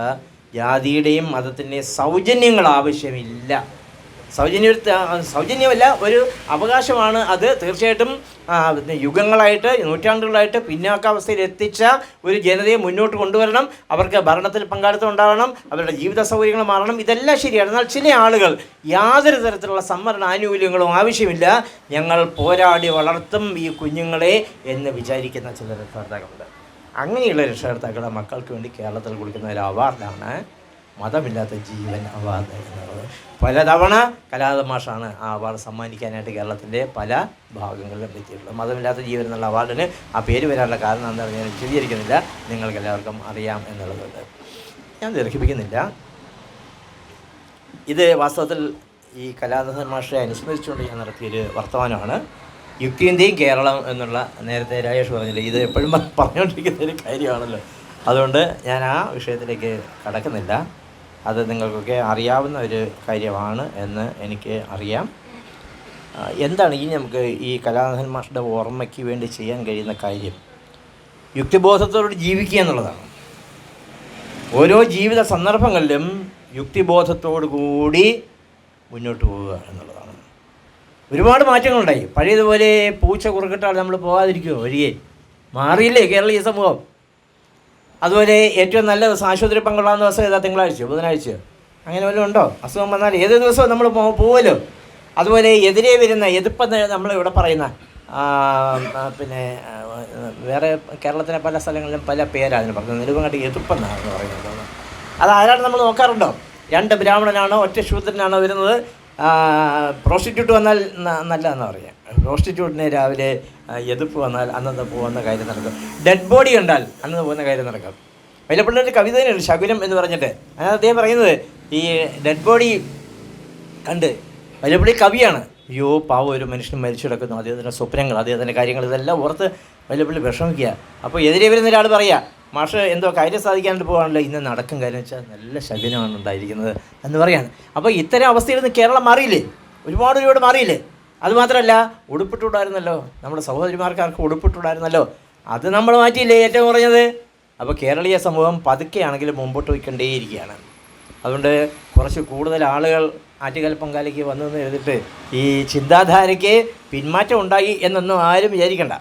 ജാതിയുടെയും മതത്തിൻ്റെയും സൗജന്യങ്ങൾ ആവശ്യമില്ല. സൗജന്യമല്ല, ഒരു അവകാശമാണ് അത്. തീർച്ചയായിട്ടും യുഗങ്ങളായിട്ട്, നൂറ്റാണ്ടുകളായിട്ട് പിന്നാക്കാവസ്ഥയിൽ എത്തിച്ച ഒരു ജനതയെ മുന്നോട്ട് കൊണ്ടുവരണം. അവർക്ക് ഭരണത്തിൽ പങ്കാളിത്തം ഉണ്ടാകണം, അവരുടെ ജീവിത സൗകര്യങ്ങൾ മാറണം. ഇതെല്ലാം ശരിയാണ്. എന്നാൽ ചില ആളുകൾ യാതൊരു തരത്തിലുള്ള സംവരണ ആനുകൂല്യങ്ങളും ആവശ്യമില്ല, ഞങ്ങൾ പോരാടി വളർത്തും ഈ കുഞ്ഞുങ്ങളെ എന്ന് വിചാരിക്കുന്ന ചില രക്ഷകർത്താക്കളുണ്ട്. അങ്ങനെയുള്ള രക്ഷകർത്താക്കളുടെ മക്കൾക്ക് വേണ്ടി കേരളത്തിൽ കൊടുക്കുന്ന ഒരു അവാർഡാണ് മതമില്ലാത്ത ജീവൻ അവാർഡ് എന്നുള്ളത്. പലതവണ കലാധരൻ മാഷാണ് ആ അവാർഡ് സമ്മാനിക്കാനായിട്ട് കേരളത്തിൻ്റെ പല ഭാഗങ്ങളിലും എത്തിയിട്ടുള്ളത്. മതമില്ലാത്ത ജീവൻ എന്നുള്ള അവാർഡിന് ആ പേര് വരാനുള്ള കാരണം എന്താണെന്ന് ഞാൻ വിശദീകരിക്കുന്നില്ല, നിങ്ങൾക്ക് എല്ലാവർക്കും അറിയാം എന്നുള്ളതുകൊണ്ട് ഞാൻ ദീർഘിപ്പിക്കുന്നില്ല. ഇത് വാസ്തവത്തിൽ ഈ കലാധരൻ മാഷെ അനുസ്മരിച്ചുകൊണ്ട് ഞാൻ നടത്തിയൊരു വർത്തമാനമാണ്. യുക്തിൻ്റെയും കേരളം എന്നുള്ള, നേരത്തെ രാജേഷ് പറഞ്ഞില്ലേ, ഇത് എപ്പോഴും പറഞ്ഞുകൊണ്ടിരിക്കുന്ന ഒരു കാര്യമാണല്ലോ. അതുകൊണ്ട് ഞാൻ ആ വിഷയത്തിലേക്ക് കടക്കുന്നില്ല. അത് നിങ്ങൾക്കൊക്കെ അറിയാവുന്ന ഒരു കാര്യമാണ് എന്ന് എനിക്ക് അറിയാം. എന്താണ് ഇനി നമുക്ക് ഈ കലാധരൻ മാഷുടെ ഓർമ്മയ്ക്ക് വേണ്ടി ചെയ്യാൻ കഴിയുന്ന കാര്യം? യുക്തിബോധത്തോട് ജീവിക്കുക എന്നുള്ളതാണ്. ഓരോ ജീവിത സന്ദർഭങ്ങളിലും യുക്തിബോധത്തോടു കൂടി മുന്നോട്ട് പോവുക എന്നുള്ളതാണ്. ഒരുപാട് മാറ്റങ്ങളുണ്ടായി. പഴയതുപോലെ പൂച്ച കുറുക്കിട്ടാൽ നമ്മൾ പോകാതിരിക്കുമോ? വഴിയേ മാറിയില്ലേ കേരളീയ സമൂഹം? അതുപോലെ ഏറ്റവും നല്ല ദിവസം, ആശുപത്രി പങ്കുള്ളാവുന്ന ദിവസം ഏതാ? തിങ്കളാഴ്ചയോ ബുധനാഴ്ചയോ അങ്ങനെ വല്ലതും ഉണ്ടോ? അസുഖം വന്നാൽ ഏത് ദിവസവും നമ്മൾ പോവുമല്ലോ. അതുപോലെ എതിരെ വരുന്ന എതിപ്പെന്ന് നമ്മളിവിടെ പറയുന്ന, പിന്നെ വേറെ കേരളത്തിലെ പല സ്ഥലങ്ങളിലും പല പേരാണ് അതിന് പറയുന്നത്. നെടുമങ്ങാട്ട് എതിപ്പെന്നാണ് പറയുന്നത്. അത് ആരാണ് നമ്മൾ നോക്കാറുണ്ടോ? 2 ബ്രാഹ്മണനാണോ ഒറ്റ ശൂദ്രനാണോ വരുന്നത്? പ്രോസ്റ്റിറ്റ്യൂട്ട് വന്നാൽ നല്ലതെന്ന് പറയാം. പ്രോസ്റ്റിറ്റ്യൂട്ടിന് രാവിലെ എതിർപ്പ് വന്നാൽ അന്നത്തെ പോകുന്ന കാര്യം നടക്കും. ഡെഡ് ബോഡി കണ്ടാൽ അന്നത്തെ പോകുന്ന കാര്യം നടക്കും. വല്ലപ്പോഴൊരു കവിത തന്നെയുണ്ട്, ശകുനം എന്ന് പറഞ്ഞിട്ട്. അതിനകത്ത് അദ്ദേഹം പറയുന്നത്, ഈ ഡെഡ് ബോഡി കണ്ട് വല്ലപ്പള്ളി കവിയാണ്. അയ്യോ പാവം, ഒരു മനുഷ്യൻ മരിച്ചു കിടക്കുന്നു, അദ്ദേഹത്തിൻ്റെ സ്വപ്നങ്ങൾ, അദ്ദേഹത്തിൻ്റെ കാര്യങ്ങൾ, ഇതെല്ലാം ഓർത്ത് വല്ലപ്പള്ളി വിഷമിക്കുക. അപ്പോൾ എതിരെ വരുന്ന ഒരാൾ പറയുക, മാഷ് എന്തോ കാര്യം സാധിക്കാനായിട്ട് പോകാണല്ലോ, ഇന്ന് നടക്കും കാര്യം വെച്ചാൽ നല്ല ശകുനമാണ് ഉണ്ടായിരിക്കുന്നത് എന്ന് പറയാണ്. അപ്പോൾ ഇത്തരം അവസ്ഥയിൽ നിന്ന് കേരളം മാറിയില്ലേ? ഒരുപാട് മാറിയില്ലേ? അതുമാത്രമല്ല, ഉടുപ്പിട്ടുണ്ടായിരുന്നല്ലോ, നമ്മുടെ സഹോദരിമാർക്കാർക്ക് ഉടുപ്പിട്ടുണ്ടായിരുന്നല്ലോ, അത് നമ്മൾ മാറ്റിയില്ലേ ഏറ്റവും കുറഞ്ഞത്? അപ്പോൾ കേരളീയ സമൂഹം പതുക്കെയാണെങ്കിലും മുമ്പോട്ട് പോയിക്കൊണ്ടേയിരിക്കുകയാണ്. അതുകൊണ്ട് കുറച്ച് കൂടുതൽ ആളുകൾ ആറ്റുകാൽ പൊങ്കാലയ്ക്ക് വന്നതെന്ന് എഴുതിയിട്ട് ഈ ചിന്താധാരയ്ക്ക് പിന്മാറ്റം ഉണ്ടായി എന്നൊന്നും ആരും വിചാരിക്കണ്ട.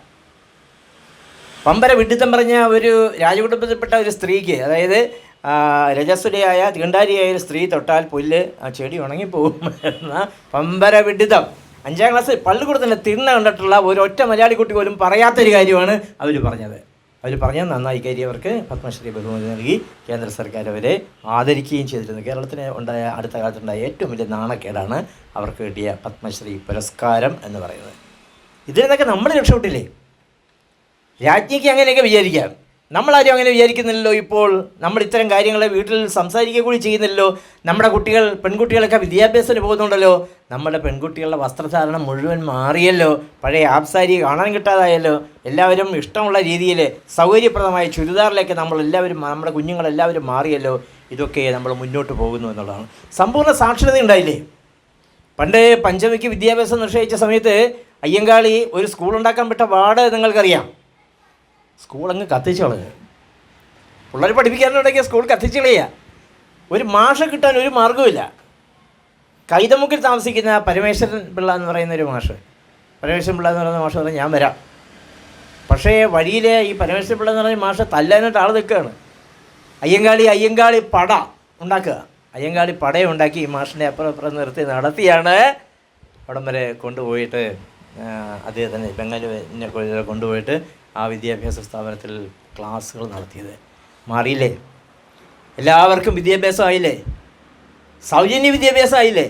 പമ്പര വിഡിത്തം പറഞ്ഞ ഒരു രാജകുടുംബത്തിൽപ്പെട്ട ഒരു സ്ത്രീക്ക്, അതായത് രജസ്വലയായ തീണ്ടാരിയായ ഒരു സ്ത്രീ തൊട്ടാൽ പുല്ല് ആ ചെടി ഉണങ്ങിപ്പോകും എന്ന പമ്പര വിഡിത്തം 5ാം ക്ലാസ് പള്ളിക്കൂടത്തിൻ്റെ തിണ്ണ കണ്ടിട്ടുള്ള ഒരൊറ്റ മലയാളി കുട്ടി പോലും പറയാത്തൊരു കാര്യമാണ് അവർ പറഞ്ഞത്. അവർ പറഞ്ഞത് നന്നായി കാര്യം, അവർക്ക് പത്മശ്രീ ബഹുമതി നൽകി കേന്ദ്ര സർക്കാർ അവരെ ആദരിക്കുകയും ചെയ്തിരുന്നു. കേരളത്തിന് അടുത്ത കാലത്തുണ്ടായ ഏറ്റവും വലിയ നാണക്കേടാണ് അവർക്ക് കിട്ടിയ പത്മശ്രീ പുരസ്കാരം എന്ന് പറയുന്നത്. ഇതിൽ നിന്നൊക്കെ നമ്മൾ രക്ഷപ്പെട്ടില്ലേ? രാജ്ഞിക്ക് അങ്ങനെയൊക്കെ വിചാരിക്കാം, നമ്മളാരും അങ്ങനെ വിചാരിക്കുന്നില്ലല്ലോ. ഇപ്പോൾ നമ്മൾ ഇത്തരം കാര്യങ്ങളെ വീട്ടിൽ സംസാരിക്കുക കൂടി ചെയ്യുന്നില്ലല്ലോ. നമ്മുടെ പെൺകുട്ടികളൊക്കെ വിദ്യാഭ്യാസത്തിന് പോകുന്നുണ്ടല്ലോ. നമ്മുടെ പെൺകുട്ടികളുടെ വസ്ത്രധാരണം മുഴുവൻ മാറിയല്ലോ. പഴയ ആബ്സാരി കാണാൻ കിട്ടാതായല്ലോ. എല്ലാവരും ഇഷ്ടമുള്ള രീതിയിൽ സൗകര്യപ്രദമായ ചുരിദാറിലേക്ക് നമ്മളെല്ലാവരും, നമ്മുടെ കുഞ്ഞുങ്ങളെല്ലാവരും മാറിയല്ലോ. ഇതൊക്കെ നമ്മൾ മുന്നോട്ട് പോകുന്നു എന്നുള്ളതാണ്. സമ്പൂർണ്ണ സാക്ഷരത ഉണ്ടായില്ലേ? പണ്ട് പഞ്ചമിക്ക് വിദ്യാഭ്യാസം നിശ്ചയിച്ച സമയത്ത് അയ്യങ്കാളി ഒരു സ്കൂൾ ഉണ്ടാക്കാൻ വിട്ട പാട് നിങ്ങൾക്കറിയാം. സ്കൂളങ്ങ് കത്തിച്ചു കളയുക, പിള്ളേർ പഠിപ്പിക്കാനുണ്ടെങ്കിൽ സ്കൂൾ കത്തിച്ചു കളയുക. ഒരു മാഷ കിട്ടാൻ ഒരു മാർഗ്ഗവുമില്ല. കൈതമുക്കിൽ താമസിക്കുന്ന പരമേശ്വരൻ പിള്ള എന്ന് പറയുന്നൊരു മാഷ്, പരമേശ്വരൻ പിള്ള എന്ന് പറയുന്ന മാഷ് പറഞ്ഞാൽ ഞാൻ വരാം. പക്ഷേ വഴിയിലെ ഈ പരമേശ്വരൻ പിള്ള എന്ന് പറയുന്ന മാഷ് തല്ലാനായിട്ട് ആൾ നിൽക്കുകയാണ്. അയ്യങ്കാളി പട ഉണ്ടാക്കുക. അയ്യങ്കാളി പടയുണ്ടാക്കി ഈ മാഷിനെ അപ്പുറം നിർത്തി നടത്തിയാണ് അവിടം വരെ കൊണ്ടുപോയിട്ട് അദ്ദേഹത്തിന് ബംഗാളിനെ കൊണ്ടുപോയിട്ട് ആ വിദ്യാഭ്യാസ സ്ഥാപനത്തിൽ ക്ലാസ്സുകൾ നടത്തിയത്. മാറിയില്ലേ? എല്ലാവർക്കും വിദ്യാഭ്യാസമായില്ലേ? സൗജന്യ വിദ്യാഭ്യാസമായില്ലേ?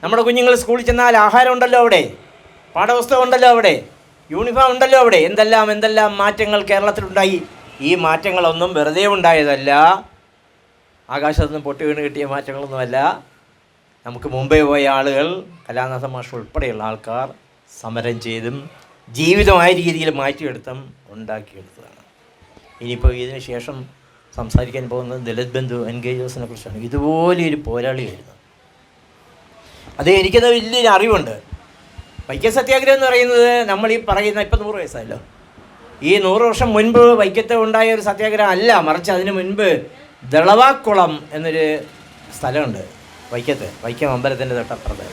നമ്മുടെ കുഞ്ഞുങ്ങൾ സ്കൂളിൽ ചെന്നാൽ ആഹാരം ഉണ്ടല്ലോ അവിടെ, പാഠപുസ്തകം ഉണ്ടല്ലോ അവിടെ, യൂണിഫോം ഉണ്ടല്ലോ അവിടെ. എന്തെല്ലാം മാറ്റങ്ങൾ കേരളത്തിലുണ്ടായി. ഈ മാറ്റങ്ങളൊന്നും വെറുതെ ഉണ്ടായതല്ല, ആകാശത്തു നിന്ന് പൊട്ടി വീണ് കിട്ടിയ മാറ്റങ്ങളൊന്നുമല്ല. നമുക്ക് മുമ്പേ പോയ ആളുകൾ, കലാനാഥ മാഷ് ഉൾപ്പെടെയുള്ള ആൾക്കാർ സമരം ചെയ്തും ജീവിതമായ രീതിയിൽ മാറ്റിയെടുത്തും ഉണ്ടാക്കിയെടുത്തതാണ്. ഇനിയിപ്പോൾ ഇതിന് ശേഷം സംസാരിക്കാൻ പോകുന്നത് ദളിത് ബന്ധു എൻഗേജേഴ്സിനെ കുറിച്ചാണ്. ഇതുപോലെയൊരു പോരാളിയായിരുന്നു അത്. എനിക്കത് വലിയൊരു അറിവുണ്ട്. വൈക്കം സത്യാഗ്രഹം എന്ന് പറയുന്നത് നമ്മൾ ഈ പറയുന്ന ഇപ്പം 100 വയസ്സായല്ലോ, ഈ 100 വർഷം മുൻപ് വൈക്കത്ത് ഉണ്ടായ ഒരു സത്യാഗ്രഹം അല്ല, മറിച്ച് അതിന് മുൻപ് ദളവാക്കുളം എന്നൊരു സ്ഥലമുണ്ട് വൈക്കത്ത്, വൈക്കം അമ്പലത്തിൻ്റെ തൊട്ടപ്പുറത്ത്.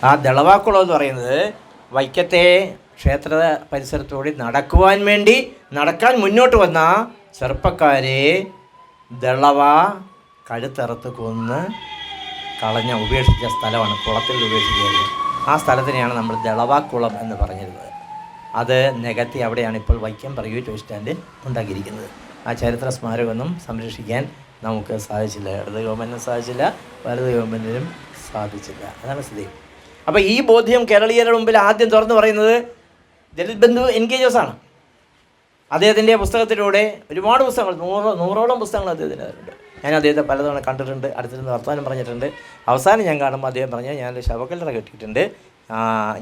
ആ ദളവാക്കുളം എന്ന് പറയുന്നത് വൈക്കത്തെ ക്ഷേത്ര പരിസരത്തോടെ നടക്കാൻ മുന്നോട്ട് വന്ന ചെറുപ്പക്കാരെ ദളവ കഴുത്തറുത്ത് കൊന്ന് ഉപേക്ഷിച്ച സ്ഥലമാണ്, കുളത്തിൽ ഉപേക്ഷിക്കുന്നത്. ആ സ്ഥലത്തിനെയാണ് നമ്മൾ ദളവാക്കുളം എന്ന് പറഞ്ഞിരുന്നത്. അത് നികത്തി അവിടെയാണ് ഇപ്പോൾ വൈക്കം പ്രൈവറ്റ് ബസ് സ്റ്റാൻഡ് ഉണ്ടാക്കിയിരിക്കുന്നത്. ആ ചരിത്ര സ്മാരകമൊന്നും സംരക്ഷിക്കാൻ നമുക്ക് സാധിച്ചില്ല. ഇടത് ഗവൺമെൻറ്റിനും സാധിച്ചില്ല, വലത് ഗവൺമെൻറ്റിനും സാധിച്ചില്ല. അതാണ് സ്ഥിതി. അപ്പോൾ ഈ ബോധ്യം കേരളീയരുടെ മുമ്പിൽ ആദ്യം തുറന്നു പറയുന്നത് ദളിത് ബന്ധു എൻഗേജേഴ്സാണ്. അദ്ദേഹത്തിൻ്റെ പുസ്തകത്തിലൂടെ ഒരുപാട് പുസ്തകങ്ങൾ, 100ഓളം പുസ്തകങ്ങൾ അദ്ദേഹത്തിനുണ്ട്. ഞാൻ അദ്ദേഹത്തെ പലതവണ കണ്ടിട്ടുണ്ട്, അടുത്തിരുന്ന് വർത്തമാനം പറഞ്ഞിട്ടുണ്ട്. അവസാനം ഞാൻ കാണുമ്പോൾ അദ്ദേഹം പറഞ്ഞാൽ ഞാൻ ശവക്കല്ലറ കെട്ടിയിട്ടുണ്ട്,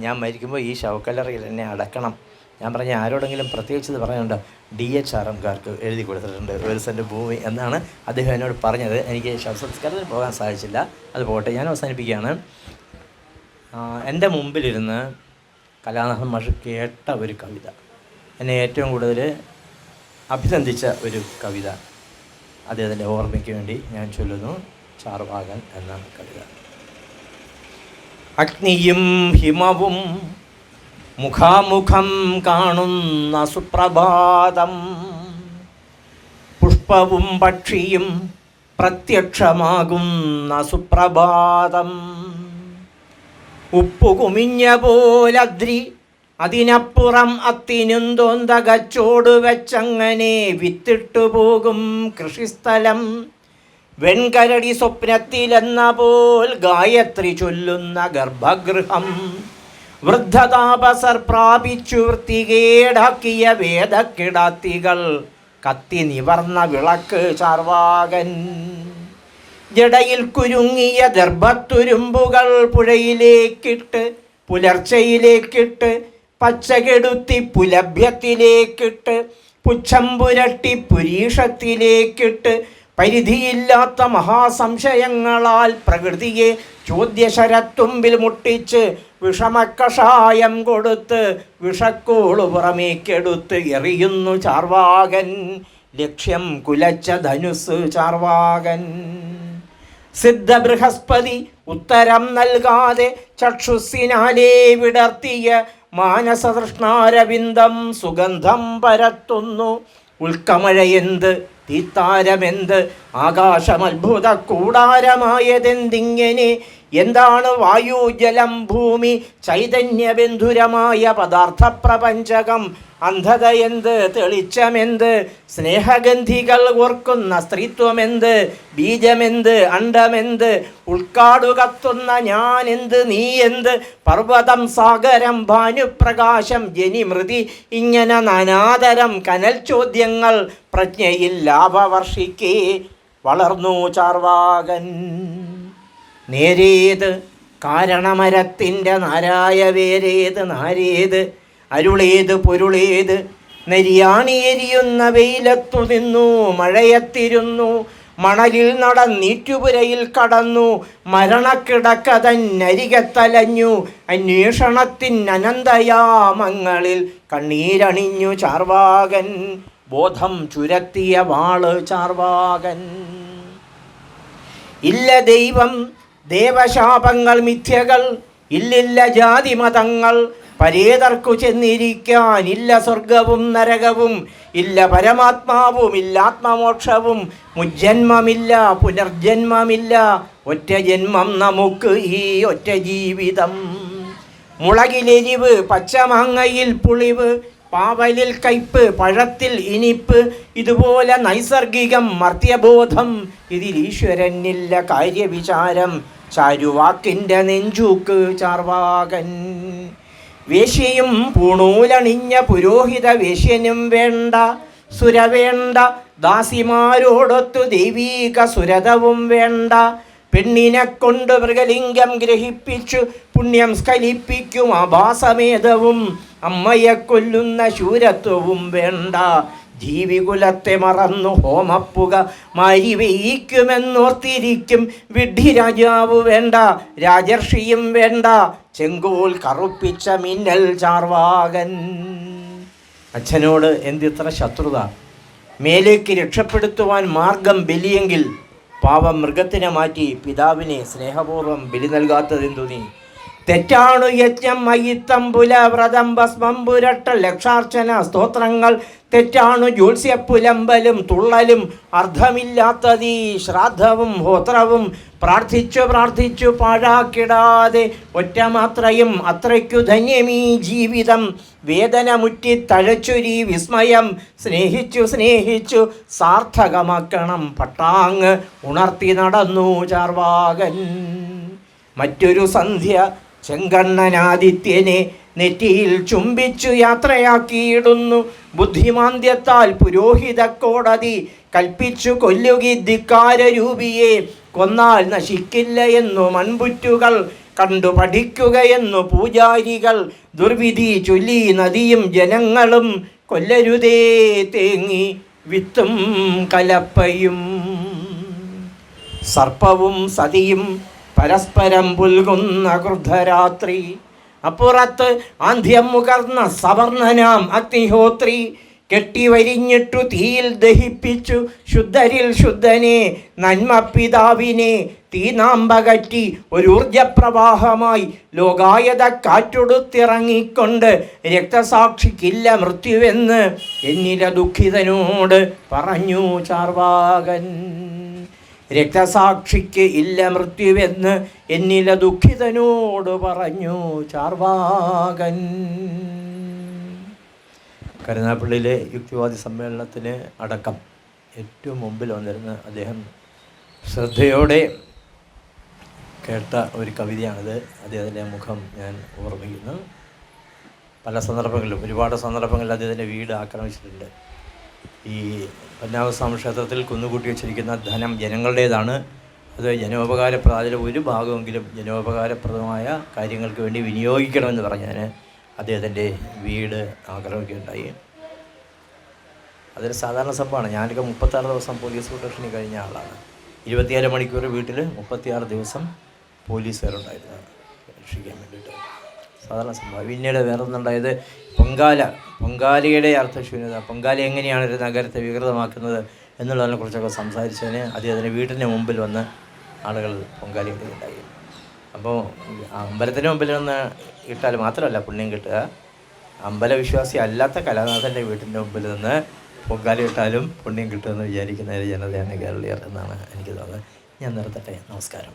ഞാൻ മരിക്കുമ്പോൾ ഈ ശവക്കല്ലറയിൽ എന്നെ അടക്കണം. ഞാൻ പറഞ്ഞ ആരോടെങ്കിലും പ്രത്യേകിച്ച് പറയുന്നുണ്ടോ? DHRMകാർക്ക് എഴുതി കൊടുത്തിട്ടുണ്ട് 1 സെൻറ്റ് ഭൂമി എന്നാണ് അദ്ദേഹം എന്നോട് പറഞ്ഞത്. എനിക്ക് ശവസംസ്കാരത്തിന് പോകാൻ സാധിച്ചില്ല. അത് പോട്ടെ, ഞാൻ അവസാനിപ്പിക്കുകയാണ്. എൻ്റെ മുമ്പിലിരുന്ന് കലാനാഥൻ മാഷ് കേട്ട ഒരു കവിത, എന്നെ ഏറ്റവും കൂടുതൽ അഭിനന്ദിച്ച ഒരു കവിത, അദ്ദേഹത്തിൻ്റെ ഓർമ്മയ്ക്ക് വേണ്ടി ഞാൻ ചൊല്ലുന്നു. ചാർവാകൻ എന്ന കവിത. അഗ്നിയും ഹിമവും മുഖാമുഖം കാണുന്ന സുപ്രഭാതം, പുഷ്പവും പക്ഷിയും പ്രത്യക്ഷമാകുന്ന സുപ്രഭാതം, ഉപ്പുകുമിഞ്ഞ പോലദ്രി അതിനപ്പുറം അത്തിനും തോന്തകച്ചോട് വെച്ചങ്ങനെ വിത്തിട്ടു പോകും കൃഷിസ്ഥലം, വെൺകരടി സ്വപ്നത്തിലെന്ന പോൽ ഗായത്രി ചൊല്ലുന്ന ഗർഭഗൃഹം, വൃദ്ധതാപസർ പ്രാപിച്ചു വൃത്തികേടാക്കിയ വേദക്കിടാത്തികൾ, കത്തി നിവർന്ന വിളക്ക് ചാർവാകൻ, ജടയിൽ കുരുങ്ങിയ ദർഭത്തുരുമ്പുകൾ പുഴയിലേക്കിട്ട് പുലർച്ചയിലേക്കിട്ട്, പച്ചകെടുത്തി പുലഭ്യത്തിലേക്കിട്ട്, പുച്ഛം പുരട്ടി പുരീഷത്തിലേക്കിട്ട്, പരിധിയില്ലാത്ത മഹാസംശയങ്ങളാൽ പ്രകൃതിയെ ചോദ്യശരത്തുമ്പിൽ മുട്ടിച്ച് വിഷമക്കഷായം കൊടുത്ത് വിഷക്കോളു പുറമേക്കെടുത്ത് എറിയുന്നു ചാർവാകൻ, ലക്ഷ്യം കുലച്ച ധനുസ് ചാർവാകൻ. സിദ്ധ ബൃഹസ്പതി ഉത്തരം നൽകാതെ ചക്ഷുസിനാലേ വിടർത്തിയ മാനസതൃഷ്ണാരവിന്ദം സുഗന്ധം പരത്തുന്നു. ഉൽക്കമഴയെന്ത് തീത്താരമെന്ത് ആകാശമത്ഭുത കൂടാരമായതെന്തിങ്ങനെ, എന്താണ് വായു ജലം ഭൂമി ചൈതന്യബന്ധുരമായ പദാർത്ഥ പ്രപഞ്ചകം, അന്ധതയെന്ത് തെളിച്ചമെന്ത് സ്നേഹഗന്ധികൾ ഓർക്കുന്ന സ്ത്രീത്വമെന്ത്, ബീജമെന്ത് അണ്ടമെന്ത്, ഉൾക്കാടു കത്തുന്ന ഞാനെന്ത് നീ എന്ത്, പർവ്വതം സാഗരം ഭാനുപ്രകാശം ജനിമൃതി, ഇങ്ങനെ നാനാതരം കനൽ ചോദ്യങ്ങൾ പ്രജ്ഞയിൽ ലാഭവർഷിക്കേ വളർന്നു ചാർവാകൻ. നേരേത് കാരണമരത്തിൻ്റെ നാരായ വേരേത് നാരേത്, അരുളേത് പൊരുളേത്, നെരിയാണി എരിയുന്ന വെയിലത്തു നിന്നു മഴയത്തിരുന്നു, മണലിൽ നടന്നീറ്റുപുരയിൽ കടന്നു മരണക്കിടക്കതന്നരികത്തലഞ്ഞു അന്വേഷണത്തിനനന്തയാമങ്ങളിൽ കണ്ണീരണിഞ്ഞു ചാർവാകൻ ബോധം ചുരത്തിയ വാള് ചാർവാകൻ. ഇല്ല ദൈവം ദേവശാപങ്ങൾ മിഥ്യകൾ ഇല്ലില്ല ജാതിമതങ്ങൾ പരേതർക്കു ചെന്നിരിക്കാനില്ല സ്വർഗവും നരകവും ഇല്ല പരമാത്മാവും ഇല്ല ആത്മമോക്ഷവും മുജ്ജന്മമില്ല പുനർജന്മമില്ല ഒറ്റ ജന്മം നമുക്ക് ഈ ഒറ്റ ജീവിതം. മുളകിലെരിവ് പച്ചമാങ്ങയിൽ പുളിവ് പാവലിൽ കയ്പ് പഴത്തിൽ ഇനിപ്പ് ഇതുപോലെ നൈസർഗികം മർത്യബോധം ഇതിൽ ഈശ്വരനില്ല കാര്യവിചാരം ചാരുവാക്കിൻ്റെ നെഞ്ചൂക്ക് ചാർവാകൻ. വേശ്യയും പൂണൂലണിഞ്ഞ പുരോഹിത വേശ്യനും വേണ്ട സുരവേണ്ട ദാസിമാരോടൊത്തു ദൈവീക സുരതവും വേണ്ട. പെണ്ണിനെ കൊണ്ട് മൃഗലിംഗം ഗ്രഹിപ്പിച്ചു പുണ്യം സ്ഖലിപ്പിക്കും ആഭാസമേധവും അമ്മയെ കൊല്ലുന്ന ശൂരത്വവും വേണ്ട. ജീവികുലത്തെ മറന്നു ഹോമപ്പുക മാരിവെയ്ക്കുമെന്നോർത്തിരിക്കും വിഡ്ഢി രാജാവ് വേണ്ട രാജർഷിയും വേണ്ട ചെങ്കോൽ കറുപ്പിച്ച മിന്നൽ ചാർവാകൻ. അച്ഛനോട് എന്തിത്ര ശത്രുത, മേലേക്ക് രക്ഷപ്പെടുത്തുവാൻ മാർഗം ബലിയെങ്കിൽ പാവം മൃഗത്തിനെ മാറ്റി പിതാവിനെ സ്നേഹപൂർവ്വം ബലി നൽകാത്തതെന്തു നീ? തെറ്റാണു യജ്ഞം മയിത്തമ്പുല വ്രതം ഭസ്മം പുരട്ടൽ ലക്ഷാർച്ചന സ്തോത്രങ്ങൾ തെറ്റാണു ജ്യോത്സ്യപ്പുലമ്പലും തുള്ളലും അർത്ഥമില്ലാത്തതീ ശ്രാദ്ധവും ഹോത്രവും പ്രാർത്ഥിച്ചു പ്രാർത്ഥിച്ചു പാഴാക്കിടാതെ ഒറ്റ മാത്രയും അത്രയ്ക്കു ധന്യമീ ജീവിതം. വേദന മുറ്റി തഴച്ചൊരീ വിസ്മയം സ്നേഹിച്ചു സ്നേഹിച്ചു സാർത്ഥകമാക്കണം പട്ടാങ്ങ് ഉണർത്തി നടന്നു ചാർവാകൻ. മറ്റൊരു സന്ധ്യ ചെങ്കണ്ണനാദിത്യനെ നെറ്റിയിൽ ചുംബിച്ചു യാത്രയാക്കിയിടുന്നു. ബുദ്ധിമാന്ദ്യത്താൽ പുരോഹിത കോടതി കൽപ്പിച്ചു കൊല്ലുകി ധിക്കാരരൂപിയെ. കൊന്നാൽ നശിക്കില്ല എന്നു മൺപുറ്റുകൾ കണ്ടു പഠിക്കുകയെന്നു പൂജാരികൾ. ദുർവിധി ചൊല്ലി നദിയും ജനങ്ങളും കൊല്ലരുതേ തേങ്ങി വിത്തും കലപ്പയും. സർപ്പവും സതിയും പരസ്പരം പുൽകുന്ന ക്രുദ്ധരാത്രി. അപ്പുറത്ത് ആന്ധ്യം മുകർന്ന സവർണനാം അഗ്നിഹോത്രി കെട്ടിവരിഞ്ഞിട്ടു തീയിൽ ദഹിപ്പിച്ചു ശുദ്ധരിൽ ശുദ്ധനെ നന്മപിതാവിനെ. തീനാമ്പകറ്റി ഒരു ഊർജപ്രവാഹമായി ലോകായത കാറ്റൊടുത്തിറങ്ങിക്കൊണ്ട് രക്തസാക്ഷിക്കില്ല മൃത്യുവെന്ന് എന്നില ദുഃഖിതനോട് പറഞ്ഞു ചാർവാകൻ. രക്തസാക്ഷിക്ക് ഇല്ല മൃത്യുവെന്ന് എന്നില ദുഃഖിതനോട് പറഞ്ഞു ചാർവാകൻ. കരുനാഗപ്പള്ളിയിലെ യുക്തിവാദി സമ്മേളനത്തിന് അടക്കം ഏറ്റവും മുമ്പിൽ വന്നിരുന്ന അദ്ദേഹം ശ്രദ്ധയോടെ കേട്ട ഒരു കവിതയാണിത്. അദ്ദേഹത്തിൻ്റെ മുഖം ഞാൻ ഓർമ്മിക്കുന്നു. പല സന്ദർഭങ്ങളിലും ഒരുപാട് സന്ദർഭങ്ങളിൽ അദ്ദേഹത്തിൻ്റെ വീട് ആക്രമിച്ചിട്ടുണ്ട്. ഈ പത്മനാഭസ്വാമി ക്ഷേത്രത്തിൽ കുന്നുകൂട്ടി വച്ചിരിക്കുന്ന ധനം ജനങ്ങളുടേതാണ്. അത് ജനോപകാരപ്രദമായ ഒരു ഭാഗമെങ്കിലും ജനോപകാരപ്രദമായ കാര്യങ്ങൾക്ക് വേണ്ടി വിനിയോഗിക്കണമെന്ന് പറഞ്ഞാൽ അദ്ദേഹത്തിൻ്റെ വീട് ആക്രമിക്കുകയുണ്ടായി. അതൊരു സാധാരണ സംഭവമാണ്. ഞാനൊക്കെ 36 ദിവസം പോലീസ് പ്രൊട്ടക്ഷനിൽ കഴിഞ്ഞ ആളാണ്. 24 മണിക്കൂർ വീട്ടിൽ 36 ദിവസം പോലീസുകാരുണ്ടായിരുന്നു രക്ഷിക്കാൻ വേണ്ടിയിട്ട്. സാധാരണ സംഭവം. പിന്നീട് വേറൊന്നുണ്ടായത് പൊങ്കാലയുടെ അർത്ഥശൂന്യത. പൊങ്കാല എങ്ങനെയാണ് ഒരു നഗരത്തെ വികൃതമാക്കുന്നത് എന്നുള്ളതിനെക്കുറിച്ചൊക്കെ സംസാരിച്ചതിന് അദ്ദേഹത്തിൻ്റെ വീട്ടിൻ്റെ മുമ്പിൽ വന്ന് ആളുകൾ പൊങ്കാലയിടുകയുണ്ടായി. അപ്പോൾ അമ്പലത്തിന് മുമ്പിൽ വന്ന് ഇട്ടാൽ മാത്രമല്ല പുണ്യം കിട്ടുക, അമ്പലവിശ്വാസി അല്ലാത്ത കലാനാഥൻ്റെ വീട്ടിൻ്റെ മുമ്പിൽ നിന്ന് പൊങ്കാല ഇട്ടാലും പുണ്യം കിട്ടുമെന്ന് വിചാരിക്കുന്ന ഒരു ജനതയാണ് കേരളീയർ എന്നാണ് എനിക്ക് തോന്നുന്നത്. ഞാൻ നിർത്തട്ടെ. നമസ്കാരം.